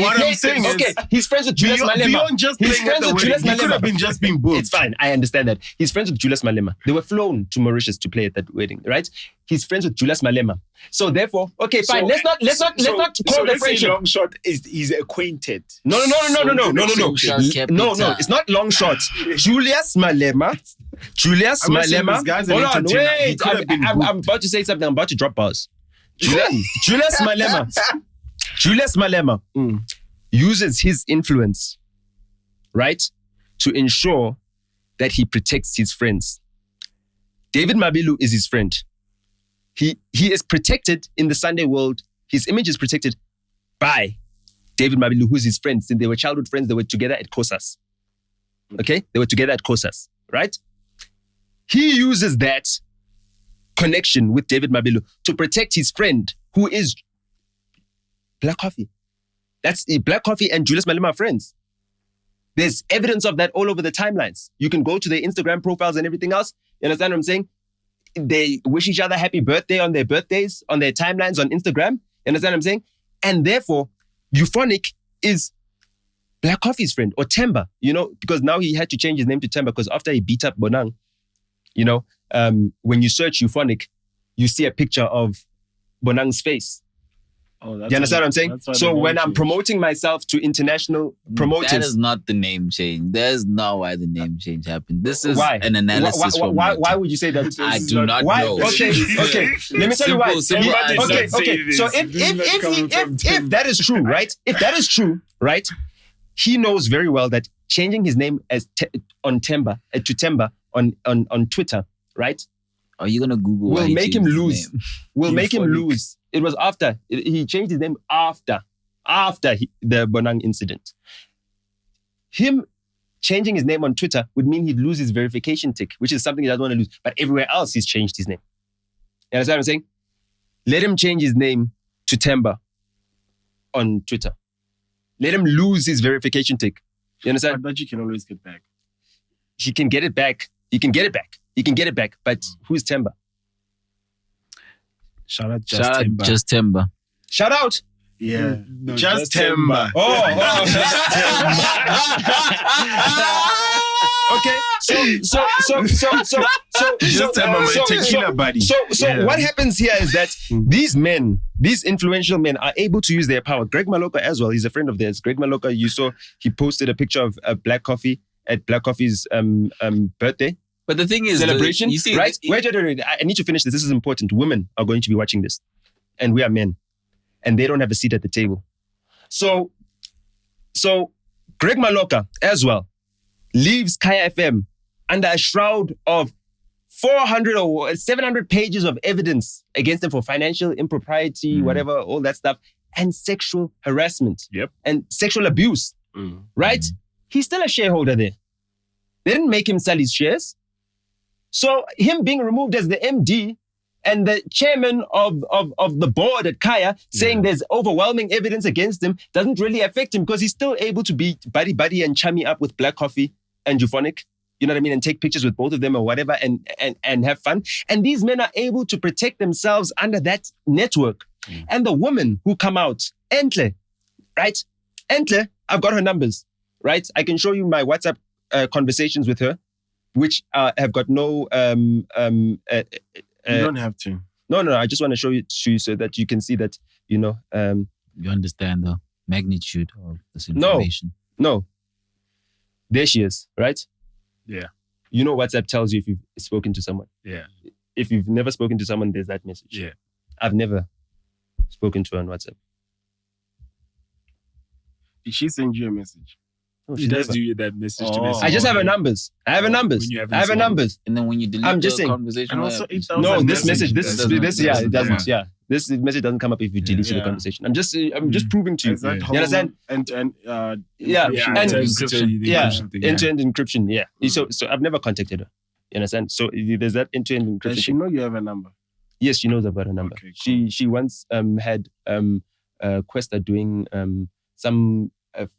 [SPEAKER 6] He's friends with Julius Malema.
[SPEAKER 1] Beyond just
[SPEAKER 6] he's friends with Julius Malema.
[SPEAKER 1] He could have been just being booked.
[SPEAKER 6] It's fine. I understand that. He's friends with Julius Malema. They were flown to Mauritius to play at that wedding, right? He's friends with Julius Malema. So therefore, okay, fine. Let's not call the friendship.
[SPEAKER 3] Long shot is he's acquainted.
[SPEAKER 6] No. It's not long shot. Julius Malema. Hold on, wait. I'm about to say something. I'm about to drop bars. Julius Malema uses his influence, right, to ensure that he protects his friends. David Mabilu is his friend. He is protected in the Sunday World. His image is protected by David Mabilu, who's his friend. Since they were childhood friends, they were together at COSAS. Okay? They were together at COSAS, right? He uses that connection with David Mabilu to protect his friend, who is Black Coffee. That's Black Coffee and Julius Malema are friends. There's evidence of that all over the timelines. You can go to their Instagram profiles and everything else. You understand what I'm saying? They wish each other happy birthday on their birthdays, on their timelines on Instagram. You understand what I'm saying? And therefore, Euphonic is Black Coffee's friend, or Temba, because now he had to change his name to Temba because after he beat up Bonang, when you search Euphonic, you see a picture of Bonang's face. Oh, you understand what I'm saying? So when I'm promoting myself to international promoters...
[SPEAKER 2] That is not the name change. That is not why the name change happened. This is an analysis from
[SPEAKER 6] Why would you say that?
[SPEAKER 2] I do not know.
[SPEAKER 6] Okay. Let me tell you why. So if that is true, right? If that is true, right? He knows very well that changing his name as on Temba to Temba on Twitter, right?
[SPEAKER 2] Are you gonna Google?
[SPEAKER 6] Will make him lose. Will make him lose. It was after he changed his name after the Bonang incident. Him changing his name on Twitter would mean he'd lose his verification tick, which is something he doesn't want to lose. But everywhere else, he's changed his name. You understand what I'm saying? Let him change his name to Temba on Twitter. Let him lose his verification tick. You understand?
[SPEAKER 1] But you can always get back.
[SPEAKER 6] He can get it back. He can get it back. But who's Temba?
[SPEAKER 3] Shout out Temba.
[SPEAKER 2] Just Temba.
[SPEAKER 6] Shout out.
[SPEAKER 1] Yeah. No, just Temba.
[SPEAKER 6] Okay. So what happens here is that these men, these influential men, are able to use their power. Greg Maloka as well. He's a friend of theirs. Greg Maloka, you saw he posted a picture of Black Coffee at Black Coffee's birthday.
[SPEAKER 2] But the thing is,
[SPEAKER 6] celebration, right? Wait, I need to finish this. This is important. Women are going to be watching this, and we are men, and they don't have a seat at the table. So Greg Maloka as well leaves Kaya FM under a shroud of 400 or 700 pages of evidence against them for financial impropriety, whatever, all that stuff, and sexual harassment, and sexual abuse, right? He's still a shareholder there. They didn't make him sell his shares. So him being removed as the MD and the chairman of the board at Kaya saying there's overwhelming evidence against him doesn't really affect him because he's still able to be buddy and chummy up with Black Coffee and Euphonic. You know what I mean? And take pictures with both of them or whatever and have fun. And these men are able to protect themselves under that network. And the women who come out, Entle, right? Entle, I've got her numbers, right? I can show you my WhatsApp conversations with her, which have got no...
[SPEAKER 1] you don't have to.
[SPEAKER 6] No. I just want to show you so that you can see that, you know...
[SPEAKER 2] you understand the magnitude of this information.
[SPEAKER 6] No. There she is, right?
[SPEAKER 3] Yeah.
[SPEAKER 6] You know WhatsApp tells you if you've spoken to someone.
[SPEAKER 3] Yeah.
[SPEAKER 6] If you've never spoken to someone, there's that message.
[SPEAKER 3] Yeah.
[SPEAKER 6] I've never spoken to her on WhatsApp.
[SPEAKER 1] Did she send you a message?
[SPEAKER 6] No,
[SPEAKER 3] She does do that message to message.
[SPEAKER 6] I just have her numbers. I have her numbers.
[SPEAKER 3] When you haven't
[SPEAKER 6] I have her
[SPEAKER 3] seen
[SPEAKER 6] numbers.
[SPEAKER 2] And then when you delete
[SPEAKER 6] I'm just
[SPEAKER 2] the
[SPEAKER 6] saying.
[SPEAKER 2] conversation,
[SPEAKER 1] And also,
[SPEAKER 2] it-
[SPEAKER 1] $8,000
[SPEAKER 6] No, this message,
[SPEAKER 1] That
[SPEAKER 6] it doesn't. Yeah, this message doesn't come up if you delete the
[SPEAKER 3] Yeah.
[SPEAKER 6] conversation. I'm just proving to you.
[SPEAKER 1] Is that
[SPEAKER 6] You understand?
[SPEAKER 1] And
[SPEAKER 6] Yeah,
[SPEAKER 1] encryption.
[SPEAKER 6] and
[SPEAKER 3] encryption thing.
[SPEAKER 6] end-to-end encryption. Yeah. So I've never contacted her. You understand? So there's that end-to-end encryption.
[SPEAKER 1] Does she
[SPEAKER 6] thing.
[SPEAKER 1] know you have a number?
[SPEAKER 6] Yes, she knows about her number.
[SPEAKER 1] Okay, cool.
[SPEAKER 6] She once had Questa doing some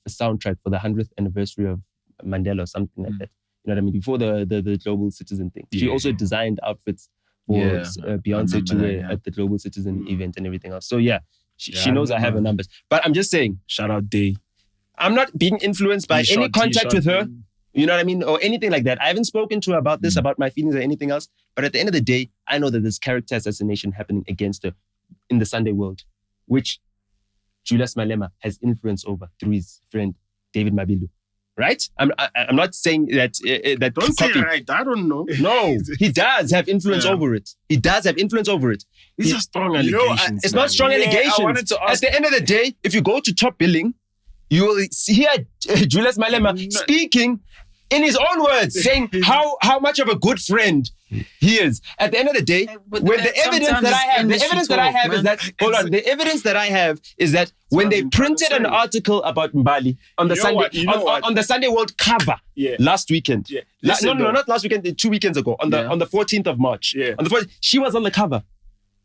[SPEAKER 6] soundtrack for the 100th anniversary of Mandela or something like that. You know what I mean? Before the Global Citizen thing. She also designed outfits for Beyonce to wear at the Global Citizen event and everything else. So she knows I have her numbers. But I'm just saying.
[SPEAKER 3] Shout out Day.
[SPEAKER 6] I'm not being influenced by any contact with her. You know what I mean? Or anything like that. I haven't spoken to her about this, about my feelings or anything else. But at the end of the day, I know that there's character assassination happening against her in the Sunday world, which Julius Malema has influence over through his friend David Mabilu. Right? I'm not saying that that
[SPEAKER 1] Don't say
[SPEAKER 6] Coffee-
[SPEAKER 1] right. I don't know.
[SPEAKER 6] No, he does have influence over it. He does have influence over it.
[SPEAKER 1] These are strong
[SPEAKER 3] You know,
[SPEAKER 1] allegations.
[SPEAKER 6] It's not strong
[SPEAKER 3] Yeah, I
[SPEAKER 6] allegations.
[SPEAKER 3] wanted to
[SPEAKER 6] At
[SPEAKER 3] ask-
[SPEAKER 6] the end of the day, if you go to top billing, you will hear Julius Malema speaking in his own words, saying how much of a good friend he is. At the end of the day,
[SPEAKER 2] But
[SPEAKER 6] when
[SPEAKER 2] that
[SPEAKER 6] the evidence
[SPEAKER 2] sometimes
[SPEAKER 6] that I have, the
[SPEAKER 2] industry
[SPEAKER 6] evidence that I
[SPEAKER 2] talk,
[SPEAKER 6] have is
[SPEAKER 2] man.
[SPEAKER 6] that the evidence that I have is that when they
[SPEAKER 1] what I'm trying to
[SPEAKER 6] printed an
[SPEAKER 1] say.
[SPEAKER 6] article about Mbali on the
[SPEAKER 3] You know
[SPEAKER 6] Sunday
[SPEAKER 3] what? You know what?
[SPEAKER 6] on the Sunday World cover
[SPEAKER 3] Yeah.
[SPEAKER 6] last weekend.
[SPEAKER 3] Yeah.
[SPEAKER 6] No,
[SPEAKER 3] Listen, though.
[SPEAKER 6] not last weekend. 2 weekends ago, on the 14th of March.
[SPEAKER 3] Yeah.
[SPEAKER 6] On the 14th, she was on the cover.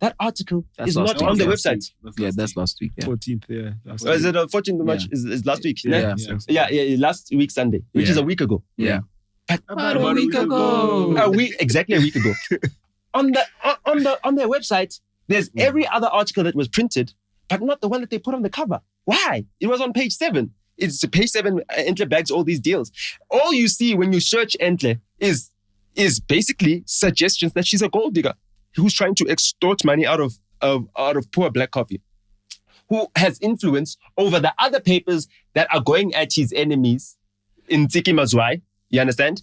[SPEAKER 6] That article
[SPEAKER 2] That's
[SPEAKER 6] is
[SPEAKER 2] last
[SPEAKER 6] not
[SPEAKER 2] week.
[SPEAKER 6] on the
[SPEAKER 2] That's
[SPEAKER 6] website.
[SPEAKER 2] Yeah, that's last week. Yeah.
[SPEAKER 3] 14th, yeah. That's
[SPEAKER 6] Or is it 14th of March? Is last week?
[SPEAKER 2] Yeah.
[SPEAKER 6] Yeah, last week Sunday, which is a week ago.
[SPEAKER 2] Yeah.
[SPEAKER 6] But
[SPEAKER 2] About a week ago.
[SPEAKER 6] exactly a week ago. on their website, there's every other article that was printed, but not the one that they put on the cover. Why? It was on page 7. It's page 7. Entle bags all these deals. All you see when you search Entle is basically suggestions that she's a gold digger who's trying to extort money out of poor Black Coffee, who has influence over the other papers that are going at his enemies in Tsiki Mazwai. You understand?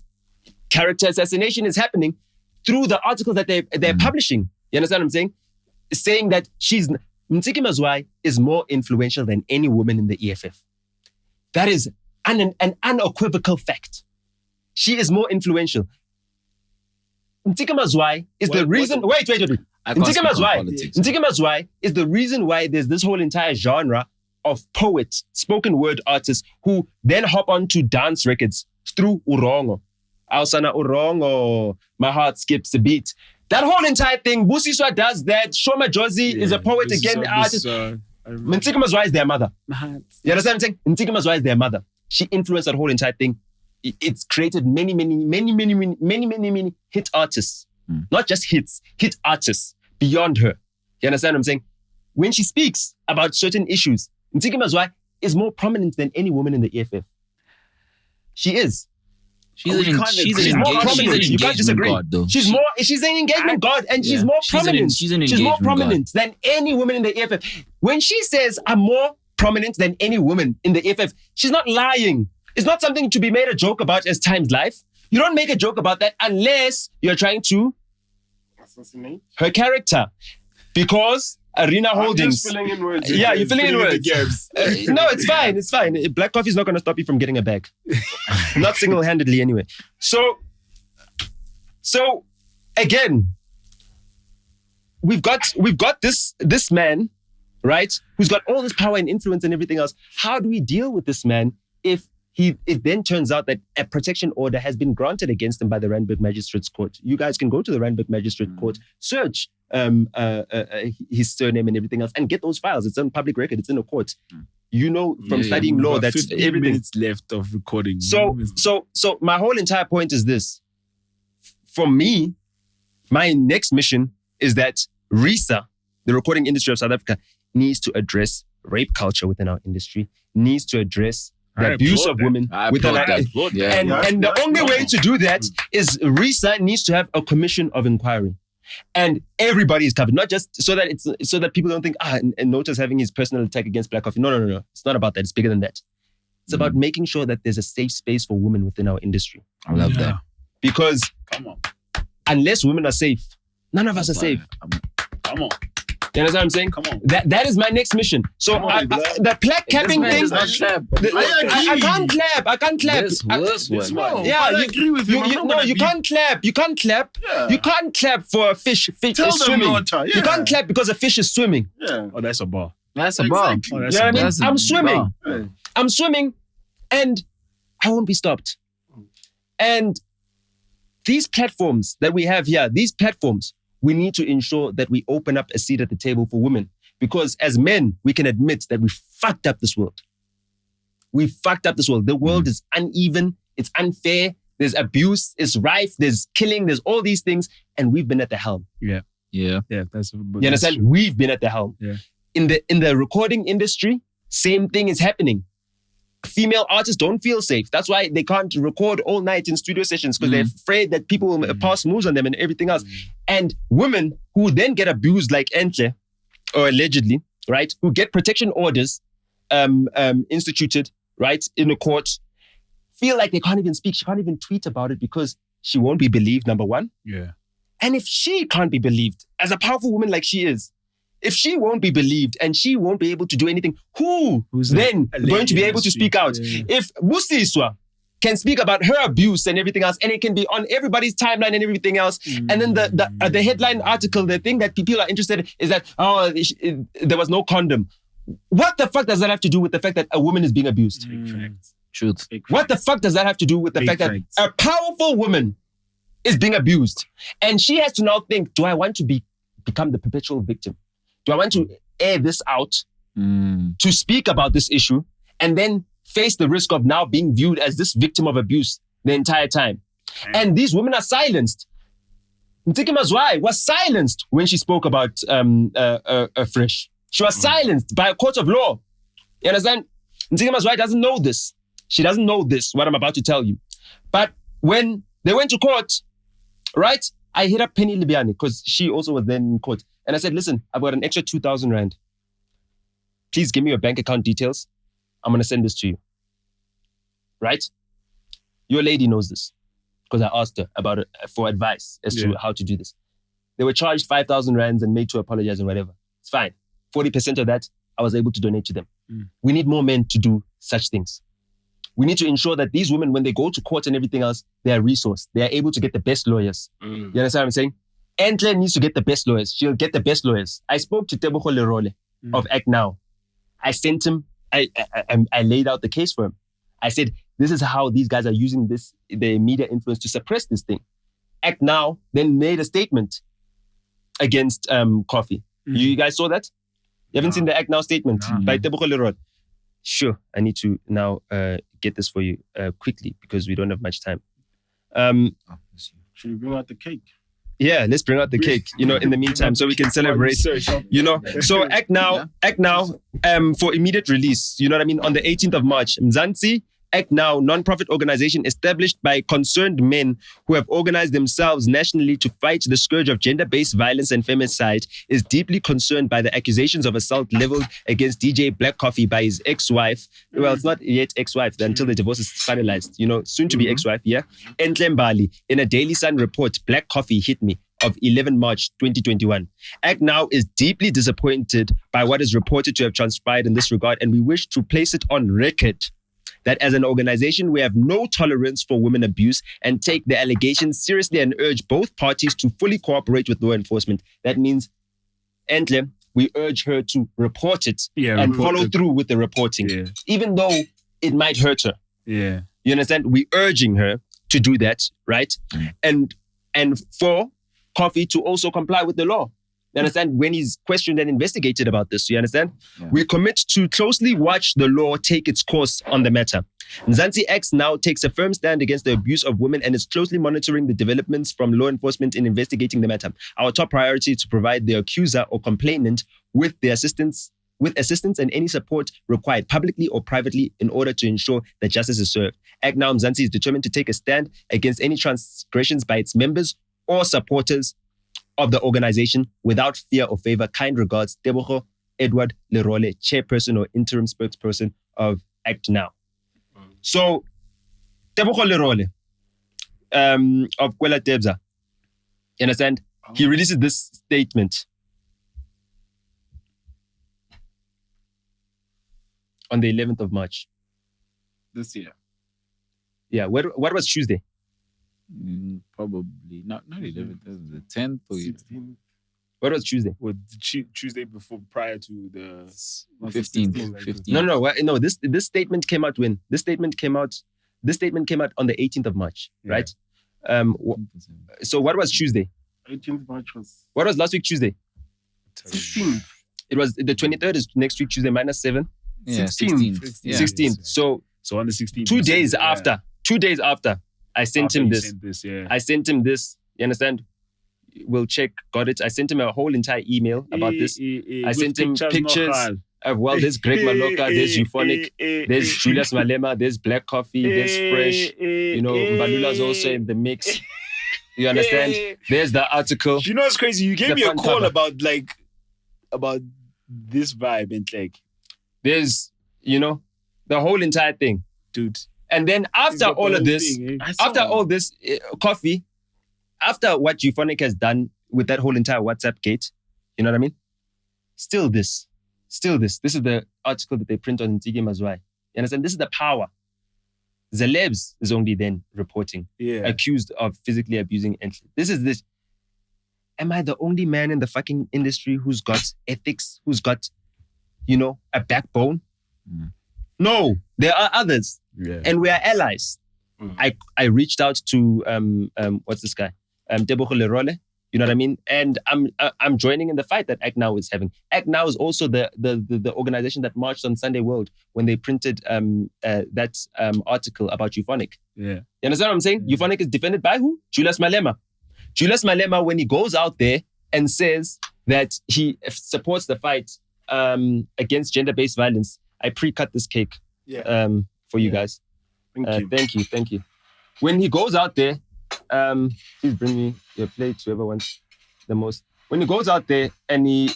[SPEAKER 6] Character assassination is happening through the articles that they're publishing. You understand what I'm saying? Saying that Tsiki Mazwai is more influential than any woman in the EFF. That is an unequivocal fact. She is more influential. Tsiki Mazwai is the reason... Wait.
[SPEAKER 2] I can't speak on
[SPEAKER 6] Ntikimazwai
[SPEAKER 2] politics.
[SPEAKER 6] Ntikimazwai is the reason why there's this whole entire genre of poets, spoken word artists, who then hop onto dance records through Urongo. Ausana Urongo, My Heart Skips a Beat. That whole entire thing, Busiswa does that. Shoma Josie is a poet again, artist. Ntikimazwai is their mother. You understand what I'm saying? Ntikimazwai is their mother. She influenced that whole entire thing. It's created many hit artists. Not just hits, hit artists beyond her. You understand what I'm saying? When she speaks about certain issues, Ntikimazwai is more prominent than any woman in the EFF. She is.
[SPEAKER 2] She's an
[SPEAKER 6] prominent. You can't disagree.
[SPEAKER 2] God, though.
[SPEAKER 6] She's an engagement god, and she's more prominent.
[SPEAKER 2] She's more
[SPEAKER 6] She's prominent than any woman in the EFF. When she says, I'm more prominent than any woman in the EFF, she's not lying. It's not something to be made a joke about as time's life. You don't make a joke about that unless you're trying to
[SPEAKER 1] assassinate
[SPEAKER 6] her character. Because Arena Holdings...
[SPEAKER 1] I'm just filling in words.
[SPEAKER 6] Yeah, you're filling in words. No, it's fine. It's fine. Black Coffee is not going to stop you from getting a bag. Not single-handedly anyway. So again, we've got this man, right, who's got all this power and influence and everything else. How do we deal with this man if it then turns out that a protection order has been granted against him by the Randburg Magistrates Court. You guys can go to the Randburg Magistrate Court, search his surname and everything else, and get those files. It's on public record. It's in a court. You know from studying law that
[SPEAKER 3] 15
[SPEAKER 6] everything.
[SPEAKER 3] minutes left of recording.
[SPEAKER 6] So my whole entire point is this. For me, my next mission is that RISA, the recording industry of South Africa, needs to address rape culture within our industry, needs to address the abuse of women within our industry. And the only way to do that is RISA needs to have a commission of inquiry. And everybody is covered, not just so that people don't think, and Nota's having his personal attack against Black Coffee. No. It's not about that. It's bigger than that. It's about making sure that there's a safe space for women within our industry.
[SPEAKER 2] I love that.
[SPEAKER 6] Because
[SPEAKER 3] come on,
[SPEAKER 6] unless women are safe, none of us are safe.
[SPEAKER 3] Come on.
[SPEAKER 6] You understand what I'm saying?
[SPEAKER 3] Come on.
[SPEAKER 6] That is my next mission. So the plaque capping thing. I can't clap. I can't clap.
[SPEAKER 3] This one.
[SPEAKER 6] Yeah,
[SPEAKER 1] I agree with you.
[SPEAKER 6] You can't clap. You can't clap.
[SPEAKER 1] Yeah.
[SPEAKER 6] You can't clap for a fish. Fish
[SPEAKER 1] Tell
[SPEAKER 6] is
[SPEAKER 1] them
[SPEAKER 6] swimming.
[SPEAKER 1] Nota, yeah.
[SPEAKER 6] You can't clap because a fish is swimming.
[SPEAKER 1] Yeah.
[SPEAKER 3] Oh, that's a bar.
[SPEAKER 2] That's a bar.
[SPEAKER 1] Exactly.
[SPEAKER 3] Oh,
[SPEAKER 6] You
[SPEAKER 3] that's
[SPEAKER 6] know what I mean?
[SPEAKER 2] That's a
[SPEAKER 6] I'm swimming.
[SPEAKER 2] bar.
[SPEAKER 1] Yeah.
[SPEAKER 6] I'm swimming, and I won't be stopped. And these platforms that we have here, we need to ensure that we open up a seat at the table for women. Because as men, we can admit that we fucked up this world. We fucked up this world. The world is uneven. It's unfair. There's abuse. It's rife. There's killing. There's all these things. And we've been at the helm.
[SPEAKER 2] Yeah.
[SPEAKER 3] That's.
[SPEAKER 6] You understand? True. We've been at the helm.
[SPEAKER 3] Yeah.
[SPEAKER 6] In the recording industry, same thing is happening. Female artists don't feel safe. That's why they can't record all night in studio sessions because they're afraid that people will pass moves on them and everything else. And women who then get abused like Entle, or allegedly, right, who get protection orders instituted, right, in the court, feel like they can't even speak. She can't even tweet about it because she won't be believed, number one.
[SPEAKER 3] Yeah.
[SPEAKER 6] And if she can't be believed, as a powerful woman like she is, if she won't be believed and she won't be able to do anything, who's then going to be able to speak out? Yeah. If Busiswa can speak about her abuse and everything else, and it can be on everybody's timeline and everything else, and then the headline article, the thing that people are interested in is that, there was no condom. What the fuck does that have to do with the fact that a woman is being abused?
[SPEAKER 2] Truth.
[SPEAKER 6] What the fuck does that have to do with the fact that a powerful woman is being abused? And she has to now think, do I want to become the perpetual victim? Do I want to air this out to speak about this issue and then face the risk of now being viewed as this victim of abuse the entire time? And these women are silenced. Ntiki Mazwai was silenced when she spoke about Fresh. She was silenced by a court of law. You understand? Ntiki Mazwai doesn't know this. She doesn't know this, what I'm about to tell you. But when they went to court, right, I hit up Penny Libiani because she also was then in court. And I said, listen, I've got an extra 2,000 Rand. Please give me your bank account details. I'm going to send this to you. Right? Your lady knows this because I asked her about it for advice as to how to do this. They were charged 5,000 Rands and made to apologize and whatever. It's fine. 40% of that, I was able to donate to them. We need more men to do such things. We need to ensure that these women, when they go to court and everything else, they are resourced. They are able to get the best lawyers. You understand what I'm saying? Entle needs to get the best lawyers. She'll get the best lawyers. I spoke to Tebogo Lerole of Act Now. I sent him, I laid out the case for him. I said, this is how these guys are using the media influence to suppress this thing. Act Now then made a statement against Coffee. You guys saw that? You haven't seen the Act Now statement by Tebogo Lerole? Sure, I need to now get this for you quickly because we don't have much time.
[SPEAKER 1] Should we bring out the cake?
[SPEAKER 6] Yeah, let's bring out the cake, in the meantime, so we can celebrate, So Act Now, for immediate release, you know what I mean? On the 18th of March, Mzansi, Act Now, non-profit organization established by concerned men who have organized themselves nationally to fight the scourge of gender-based violence and femicide, is deeply concerned by the accusations of assault leveled against DJ Black Coffee by his ex-wife. Well, it's not yet ex-wife until the divorce is finalized, soon to be ex-wife, Entle Mbali, in a Daily Sun report, Black Coffee hit me, of 11 March 2021. Act Now is deeply disappointed by what is reported to have transpired in this regard, and we wish to place it on record that as an organization, we have no tolerance for women abuse and take the allegations seriously and urge both parties to fully cooperate with law enforcement. That means, Entle, we urge her to report it and follow through with the reporting, even though it might hurt her.
[SPEAKER 3] Yeah.
[SPEAKER 6] You understand? We're urging her to do that, right? And for Coffee to also comply with the law. You understand? When he's questioned and investigated about this, you understand?
[SPEAKER 2] Yeah.
[SPEAKER 6] We commit to closely watch the law take its course on the matter. Mzansi X now takes a firm stand against the abuse of women and is closely monitoring the developments from law enforcement in investigating the matter. Our top priority is to provide the accuser or complainant with assistance and any support required publicly or privately in order to ensure that justice is served. Act Now Mzansi is determined to take a stand against any transgressions by its members or supporters of the organization without fear or favor. Kind regards, Tebogo Edward Lerole, chairperson or interim spokesperson of Act Now. So, Tebogo Lerole of Kwela Tebza, you understand? He releases this statement on the 11th of March.
[SPEAKER 1] This year.
[SPEAKER 6] Yeah, what was Tuesday?
[SPEAKER 2] Probably not 11th, the 10th or
[SPEAKER 1] 16th.
[SPEAKER 6] What was Tuesday?
[SPEAKER 3] Well, Tuesday before, prior to the
[SPEAKER 2] 15th.
[SPEAKER 6] No, this statement came out when? This statement came out on the 18th of March, right? So what was Tuesday?
[SPEAKER 1] 18th March was...
[SPEAKER 6] What was last week Tuesday?
[SPEAKER 1] 16th.
[SPEAKER 6] It was the 23rd is next week Tuesday, minus 7.
[SPEAKER 2] Yeah,
[SPEAKER 1] 16th.
[SPEAKER 6] 16th. So
[SPEAKER 3] on the 16th.
[SPEAKER 6] 2 days after, I sent him this.
[SPEAKER 3] Yeah.
[SPEAKER 6] I sent him this. You understand? We'll check. Got it. I sent him a whole entire email about this. I sent him pictures of, well, there's Greg Maloka, there's Euphonic, there's Julius Malema, there's Black Coffee, there's Fresh. You know, Mbalula's also in the mix. You understand? There's the article.
[SPEAKER 3] You know what's crazy? You gave me a call
[SPEAKER 6] cover.
[SPEAKER 3] about this vibe and like,
[SPEAKER 6] there's, you know, the whole entire thing.
[SPEAKER 3] dude.
[SPEAKER 6] And then after all of this, Coffee, after what Euphonic has done with that whole entire WhatsApp gate, you know what I mean? Still this. This is the article that they print on Ntsiki Mazwai. You understand? This is the power. Zelebs is only then reporting, accused of physically abusing Ently. This. Am I the only man in the fucking industry who's got ethics, who's got, you know, a backbone? No, there are others.
[SPEAKER 3] Yeah.
[SPEAKER 6] And we are allies. I reached out to what's this guy? Tebogo Lerole. You know what I mean? And I'm joining in the fight that Act Now is having. Act Now is also the organization that marched on Sunday World when they printed that article about Euphonic.
[SPEAKER 3] Yeah.
[SPEAKER 6] You understand what I'm saying? Euphonic is defended by who? Julius Malema. Julius Malema, when he goes out there and says that he supports the fight against gender-based violence, I pre-cut this cake for you guys. Thank you. When he goes out there, please bring me your plate, whoever wants the most. When he goes out there and he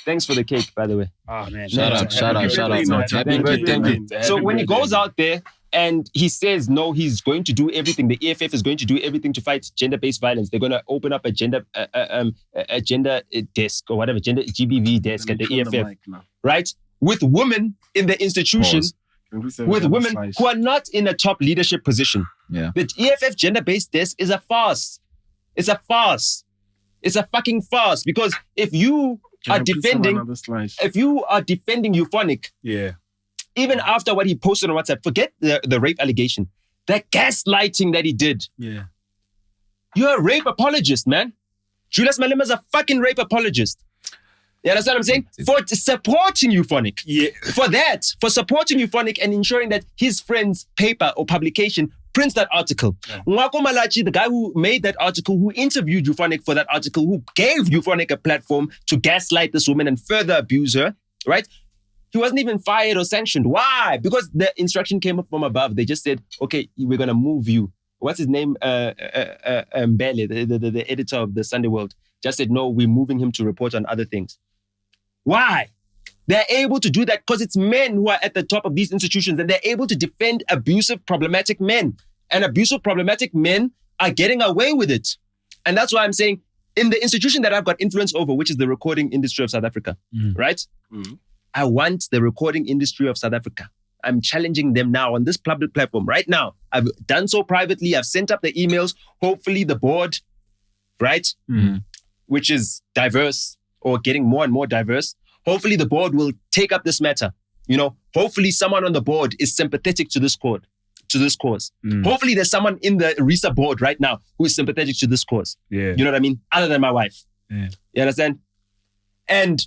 [SPEAKER 6] thanks for the cake, by the way.
[SPEAKER 3] Oh man,
[SPEAKER 2] shout out. Happy birthday.
[SPEAKER 6] So when he goes out there and he says, no, he's going to do everything. The EFF is going to do everything to fight gender-based violence. They're going to open up a gender desk or whatever, gender GBV desk at the EFF, right? With women in the institution, with women who are not in a top leadership position.
[SPEAKER 2] Yeah.
[SPEAKER 6] The EFF gender-based desk is a farce. It's a farce. It's a fucking farce because if you are defending Euphonic, even after what he posted on WhatsApp, forget the rape allegation, the gaslighting that he did.
[SPEAKER 3] Yeah.
[SPEAKER 6] You're a rape apologist, man. Julius Malema is a fucking rape apologist. You understand what I'm saying? For supporting Euphonic.
[SPEAKER 3] Yeah.
[SPEAKER 6] For supporting Euphonic and ensuring that his friend's paper or publication prints that article. Ngwako Malachi, the guy who made that article, who interviewed Euphonic for that article, who gave Euphonic a platform to gaslight this woman and further abuse her, right? He wasn't even fired or sanctioned. Why? Because the instruction came up from above. They just said, okay, we're going to move you. What's his name? Mbele, the editor of the Sunday World, just said, no, we're moving him to report on other things. Why? They're able to do that because it's men who are at the top of these institutions and they're able to defend abusive, problematic men. And abusive, problematic men are getting away with it. And that's why I'm saying in the institution that I've got influence over, which is the recording industry of South Africa, right? I want the recording industry of South Africa. I'm challenging them now on this public platform right now. I've done so privately. I've sent up the emails. Hopefully the board, right? Which is diverse or getting more and more diverse. Hopefully the board will take up this matter. You know, hopefully someone on the board is sympathetic to this cause. Hopefully there's someone in the RISA board right now who is sympathetic to this cause.
[SPEAKER 3] Yeah.
[SPEAKER 6] You know what I mean? Other than my wife.
[SPEAKER 3] Yeah.
[SPEAKER 6] You understand? And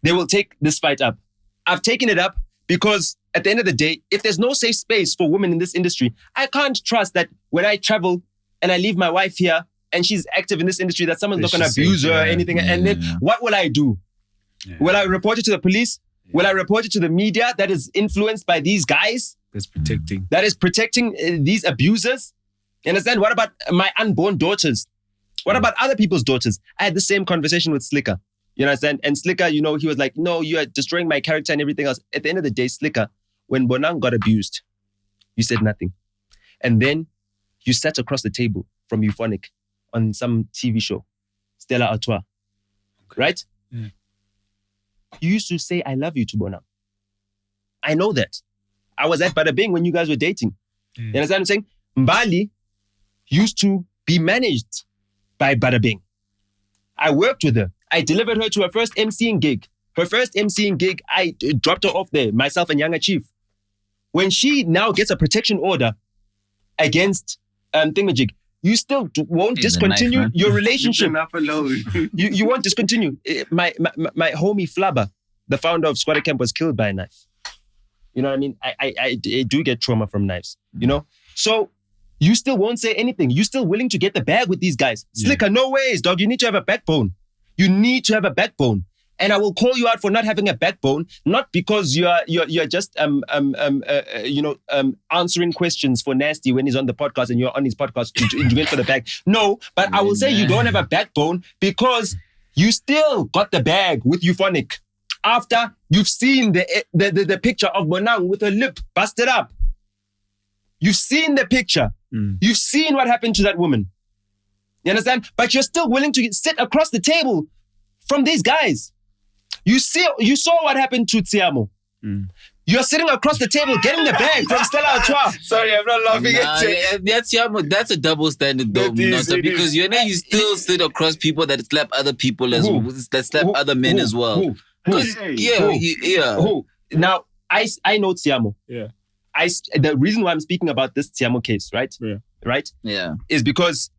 [SPEAKER 6] they will take this fight up. I've taken it up because at the end of the day, if there's no safe space for women in this industry, I can't trust that when I travel and I leave my wife here and she's active in this industry, that someone's not going to abuse her or anything. And then what will I do? Yeah. Will I report it to the police? Yeah. Will I report it to the media that is influenced by these guys? That is protecting these abusers? You understand? What about my unborn daughters? What about other people's daughters? I had the same conversation with Slicker. You understand? And Slicker, you know, he was like, no, you are destroying my character and everything else. At the end of the day, Slicker, when Bonang got abused, you said nothing. And then you sat across the table from Euphonic on some TV show, Stella Artois, right? Yeah. You used to say, I love you to Bonang. I know that. I was at Bada Bing when you guys were dating. You understand what I'm saying? Mbali used to be managed by Bada Bing. I worked with her. I delivered her to her first MCing gig. Her first MCing gig, I dropped her off there, myself and Younger Chief. When she now gets a protection order against Thingamajig, you still won't discontinue your relationship. You won't discontinue. My homie Flabber, the founder of Squatter Camp, was killed by a knife. You know what I mean? I do get trauma from knives, you know? So you still won't say anything. You're still willing to get the bag with these guys. Yeah. Slicker, no ways, dog. You need to have a backbone. You need to have a backbone. And I will call you out for not having a backbone, not because you're just answering questions for Nasty when he's on the podcast and you're on his podcast to wait for the bag. No, but I will say you don't have a backbone because you still got the bag with Euphonic after you've seen the picture of Bonang with her lip busted up. You've seen the picture. You've seen what happened to that woman. You understand? But you're still willing to sit across the table from these guys. You saw what happened to Tiamo. You're sitting across the table getting the bag from Stella Artois.
[SPEAKER 3] Sorry, I'm not laughing at it.
[SPEAKER 2] That's a double standard though, Nota, because you still sit across people that slap other people as well, that slap other men as well.
[SPEAKER 6] Now, I know Tiamo.
[SPEAKER 3] Yeah.
[SPEAKER 6] The reason why I'm speaking about this Tiamo case, right? Yeah. Right?
[SPEAKER 2] Yeah.
[SPEAKER 6] Is because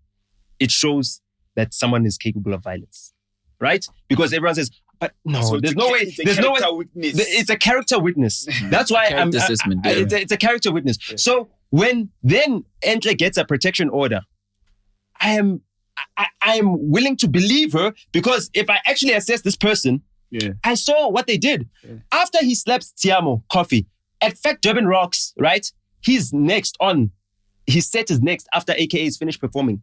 [SPEAKER 6] it shows that someone is capable of violence. Right? Because everyone says, but no, so there's no way. There's no way. It's a character witness. That's why it's a character witness. Yeah. So when then Entle gets a protection order, I am willing to believe her because if I actually assess this person, I saw what they did. Yeah. After he slaps Tiamo Coffee at Fact Durban Rocks, right? He's next on. His set is next after AKA is finished performing.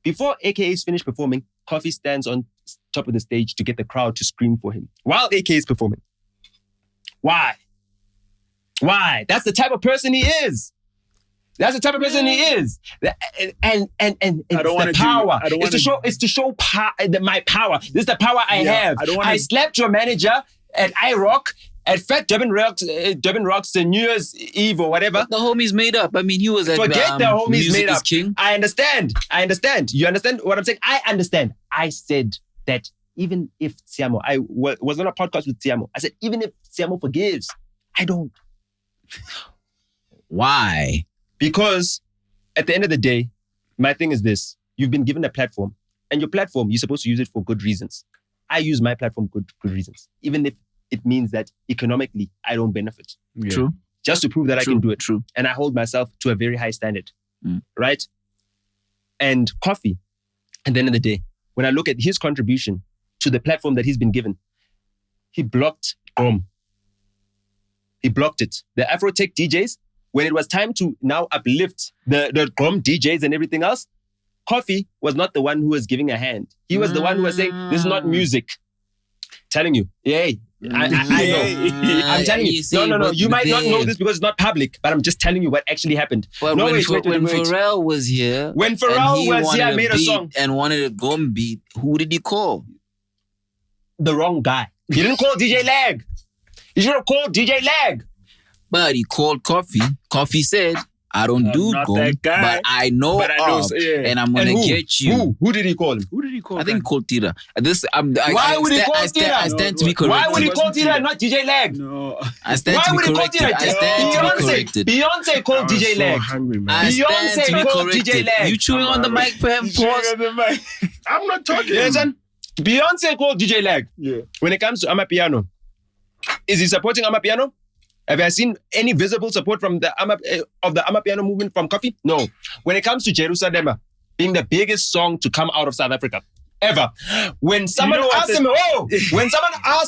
[SPEAKER 6] Before AKA is finished performing, Coffee stands on top of the stage to get the crowd to scream for him while AKA is performing. Why? That's the type of person he is. And it's the power. It's to show my power. This is the power I have. I slapped your manager at iRock. At Fat Durban Rocks, New Year's Eve or whatever.
[SPEAKER 2] But the homies made up. I mean, he was at
[SPEAKER 6] Forget the homies
[SPEAKER 2] Music
[SPEAKER 6] made up.
[SPEAKER 2] Is King.
[SPEAKER 6] I understand. You understand what I'm saying? I understand. I said that even if Tiamo, I was on a podcast with Tiamo. I said, even if Tiamo forgives, I don't.
[SPEAKER 2] Why?
[SPEAKER 6] Because at the end of the day, my thing is this. You've been given a platform. And your platform, you're supposed to use it for good reasons. I use my platform for good reasons. Even if it means that economically, I don't benefit.
[SPEAKER 2] Yeah. True.
[SPEAKER 6] Just to prove that I can do it.
[SPEAKER 2] True.
[SPEAKER 6] And I hold myself to a very high standard. Right? And Coffee, at the end of the day, when I look at his contribution to the platform that he's been given, he blocked Grom. He blocked it. The Afrotech DJs, when it was time to now uplift the Grom DJs and everything else, Coffee was not the one who was giving a hand. He was the one who was saying, this is not music. Telling you, I know. I'm telling you. No. You might not know this because it's not public, but I'm just telling you what actually happened.
[SPEAKER 2] But when Pharrell was here,
[SPEAKER 6] I made a song
[SPEAKER 2] and wanted a Gom beat. Who did he call?
[SPEAKER 6] The wrong guy. He didn't call DJ Lag. He should have called DJ Lag.
[SPEAKER 2] But he called Coffee. Coffee said, I don't do
[SPEAKER 3] not
[SPEAKER 2] gong,
[SPEAKER 3] that guy,
[SPEAKER 2] but I know of, and I'm gonna get you.
[SPEAKER 6] Who did he call?
[SPEAKER 2] I think he called Tira.
[SPEAKER 6] Why would he call Tira?
[SPEAKER 2] I stand to be corrected.
[SPEAKER 6] Why would he call Tira and not DJ Lag?
[SPEAKER 3] No.
[SPEAKER 2] I stand to be corrected. I stand to be corrected.
[SPEAKER 6] Beyonce called DJ Lag.
[SPEAKER 1] Hungry, man.
[SPEAKER 2] I stand
[SPEAKER 6] Beyonce
[SPEAKER 2] to be
[SPEAKER 6] called DJ
[SPEAKER 2] corrected.
[SPEAKER 6] Lag.
[SPEAKER 2] You chewing on the mic for him? Pause.
[SPEAKER 1] I'm not talking.
[SPEAKER 6] Listen, Beyonce called DJ Lag.
[SPEAKER 3] Yeah.
[SPEAKER 6] When it comes to Amapiano, is he supporting Amapiano? Have I seen any visible support from the Amapiano movement from Coffee? No. When it comes to Jerusalem being the biggest song to come out of South Africa ever, when someone asks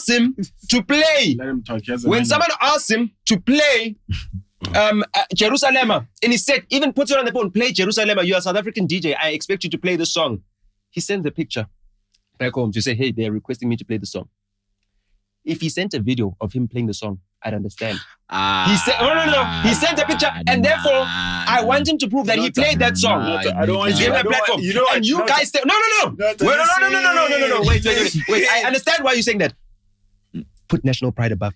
[SPEAKER 6] him to play,
[SPEAKER 1] Let him talk.
[SPEAKER 6] when someone asks him to play Jerusalem, and he said, even puts it on the phone, play Jerusalem, you're a South African DJ, I expect you to play the song. He sends a picture back home to say, hey, they're requesting me to play the song. If he sent a video of him playing the song, I'd understand. He said, no. He sent a picture, and therefore, I want him to prove that he played that song.
[SPEAKER 3] I don't want
[SPEAKER 6] Give him a platform. And you guys say, no. Wait. I understand why you're saying that. Put national pride above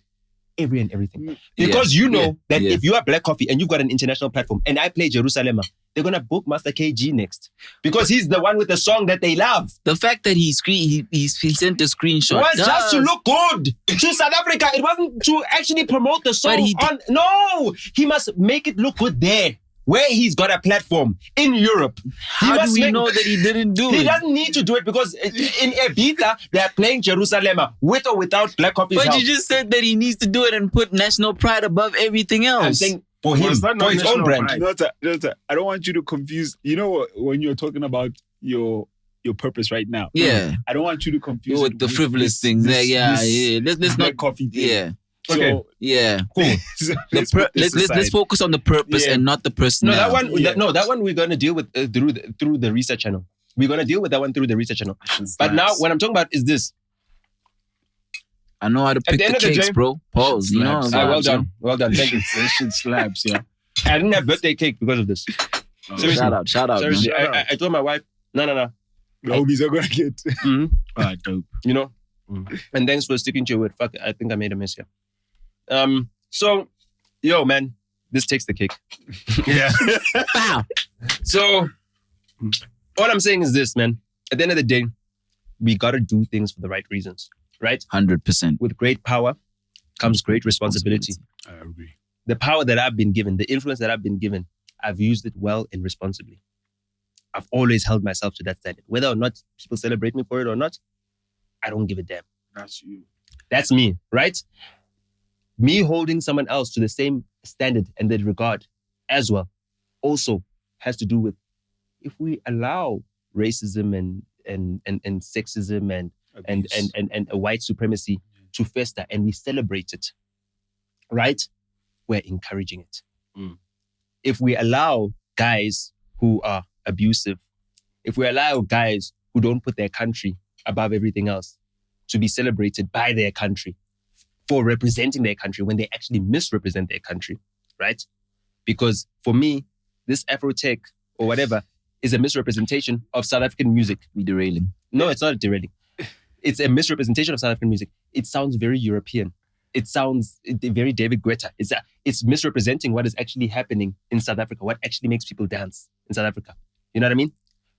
[SPEAKER 6] every and everything. Because you know that if you are Black Coffee and you've got an international platform, and I play Jerusalem, they're going to book Master KG next. Because he's the one with the song that they love.
[SPEAKER 2] The fact that he sent a screenshot
[SPEAKER 6] was just to look good to South Africa. It wasn't to actually promote the song. No, he must make it look good there, where he's got a platform in Europe.
[SPEAKER 2] How do we know that he didn't do it?
[SPEAKER 6] He doesn't need to do it because in Ibiza, they're playing Jerusalem with or without Black Coffee's help.
[SPEAKER 2] But you just said that he needs to do it and put national pride above everything else.
[SPEAKER 6] I'm saying for him, for his own brand.
[SPEAKER 3] Nota, I don't want you to confuse. You know when you're talking about your purpose right now.
[SPEAKER 2] Yeah.
[SPEAKER 3] I don't want you to confuse
[SPEAKER 2] with the frivolous things. Let's not
[SPEAKER 3] coffee thing.
[SPEAKER 2] Yeah.
[SPEAKER 6] Okay.
[SPEAKER 2] So, yeah.
[SPEAKER 6] Cool.
[SPEAKER 2] Let's focus on the purpose and not the personality.
[SPEAKER 6] That one we're gonna deal with through the research channel. We're gonna deal with that one through the research channel. But now what I'm talking about is this.
[SPEAKER 2] I know how to pick the cakes, bro. Pause. You know.
[SPEAKER 6] Well done. Thank you.
[SPEAKER 1] This shit slaps, yeah.
[SPEAKER 6] I didn't have birthday cake because of this.
[SPEAKER 2] Shout out.
[SPEAKER 6] Seriously, I told my wife, no.
[SPEAKER 3] The homies are gonna get.
[SPEAKER 1] Dope.
[SPEAKER 6] You know. And thanks for sticking to your word. Fuck, I think I made a mess here. So, yo, man, this takes the cake.
[SPEAKER 1] Yeah.
[SPEAKER 2] Wow.
[SPEAKER 6] So, all I'm saying is this, man. At the end of the day, we gotta do things for the right reasons, right?
[SPEAKER 2] 100%.
[SPEAKER 6] With great power comes great responsibility.
[SPEAKER 3] I agree.
[SPEAKER 6] The power that I've been given, the influence that I've been given, I've used it well and responsibly. I've always held myself to that standard. Whether or not people celebrate me for it or not, I don't give a damn.
[SPEAKER 1] That's you.
[SPEAKER 6] That's me, right? Me holding someone else to the same standard and that regard as well also has to do with if we allow racism and sexism and a white supremacy to fester and we celebrate it, right? We're encouraging it. If we allow guys who are abusive, if we allow guys who don't put their country above everything else to be celebrated by their country for representing their country when they actually misrepresent their country, right? Because for me, this Afro-tech or whatever is a misrepresentation of South African music.
[SPEAKER 2] We derailing.
[SPEAKER 6] No, it's not derailing. It's a misrepresentation of South African music. It sounds very European. It sounds very David Guetta. It's misrepresenting what is actually happening in South Africa, what actually makes people dance in South Africa. You know what I mean?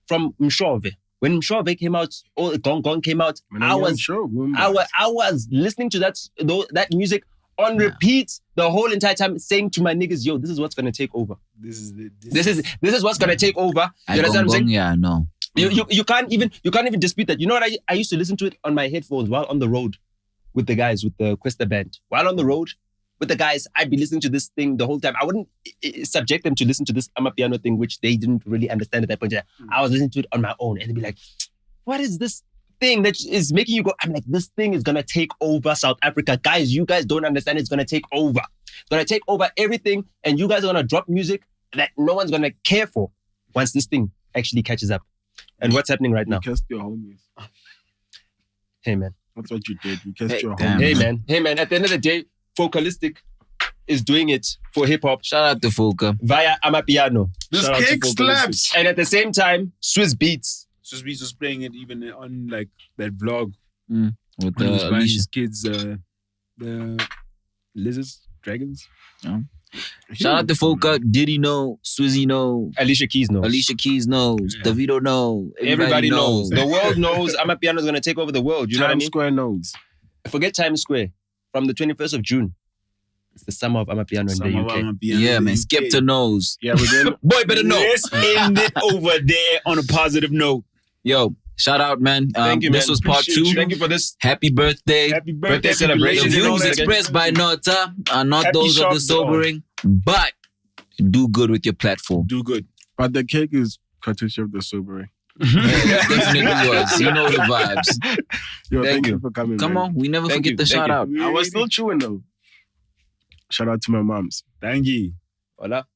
[SPEAKER 6] From Mshove. When Mshove came out, Gong came out, I was listening to that music on repeat the whole entire time, saying to my niggas, yo, this is what's gonna take over. This is what's gonna take over. You understand what I'm saying?
[SPEAKER 2] Yeah, no.
[SPEAKER 6] You can't even dispute that. You know what? I used to listen to it on my headphones while on the road with the guys, with the Questa band. While on the road with the guys, I'd be listening to this thing the whole time. I wouldn't subject them to listen to this Amapiano thing, which they didn't really understand at that point. I was listening to it on my own and they'd be like, what is this thing that is making you go? I'm like, this thing is going to take over South Africa. Guys, you guys don't understand. It's going to take over. It's going to take over everything. And you guys are going to drop music that no one's going to care for once this thing actually catches up. And what's happening right now?
[SPEAKER 1] You kissed your homies.
[SPEAKER 6] Hey, man.
[SPEAKER 1] That's what you did. You kissed your homies.
[SPEAKER 6] Hey, man. At the end of the day, Focalistic is doing it for hip-hop.
[SPEAKER 2] Shout out to Foca.
[SPEAKER 6] Via Amapiano.
[SPEAKER 1] This cake slaps.
[SPEAKER 6] And at the same time, Swiss Beats
[SPEAKER 3] was playing it even on like that vlog
[SPEAKER 2] with
[SPEAKER 3] when he was buying his kids the lizards. Dragons.
[SPEAKER 2] Shout out to Foka, Diddy know, Swizzy know,
[SPEAKER 6] Alicia Keys knows.
[SPEAKER 2] Alicia Keys knows, Davido know,
[SPEAKER 6] Everybody knows. The world knows Amapiano is going to take over the world. You know what I
[SPEAKER 1] Times
[SPEAKER 6] mean?
[SPEAKER 1] Square knows.
[SPEAKER 6] Forget Times Square. From the 21st of June, it's the summer of Amapiano in the UK.
[SPEAKER 2] Yeah, man. Skepta knows.
[SPEAKER 1] Yeah, we're going.
[SPEAKER 2] Boy, better know.
[SPEAKER 3] Let's end it over there on a positive note.
[SPEAKER 2] Yo, shout out, man.
[SPEAKER 6] Thank you, man.
[SPEAKER 2] This was part
[SPEAKER 6] Appreciate
[SPEAKER 2] 2.
[SPEAKER 6] you. Thank you for this.
[SPEAKER 2] Happy birthday.
[SPEAKER 3] Happy birthday
[SPEAKER 6] Birthday celebration.
[SPEAKER 2] The
[SPEAKER 6] and all
[SPEAKER 2] views
[SPEAKER 6] that.
[SPEAKER 2] expressed by Nota are not
[SPEAKER 3] Happy
[SPEAKER 2] those of the
[SPEAKER 3] shops at all.
[SPEAKER 2] sobering, but do good with your platform.
[SPEAKER 3] Do good.
[SPEAKER 1] But the cake is courtesy of the sobering.
[SPEAKER 2] Definitely was. You know the vibes.
[SPEAKER 1] Yo, thank
[SPEAKER 6] you.
[SPEAKER 1] you for coming.
[SPEAKER 2] Come
[SPEAKER 1] man.
[SPEAKER 2] on, we never
[SPEAKER 6] Thank
[SPEAKER 2] forget
[SPEAKER 6] you.
[SPEAKER 2] the
[SPEAKER 6] Thank
[SPEAKER 2] shout
[SPEAKER 6] you.
[SPEAKER 2] out.
[SPEAKER 1] I was still chewing though. Shout out to my moms.
[SPEAKER 3] Thank you.
[SPEAKER 6] Hola.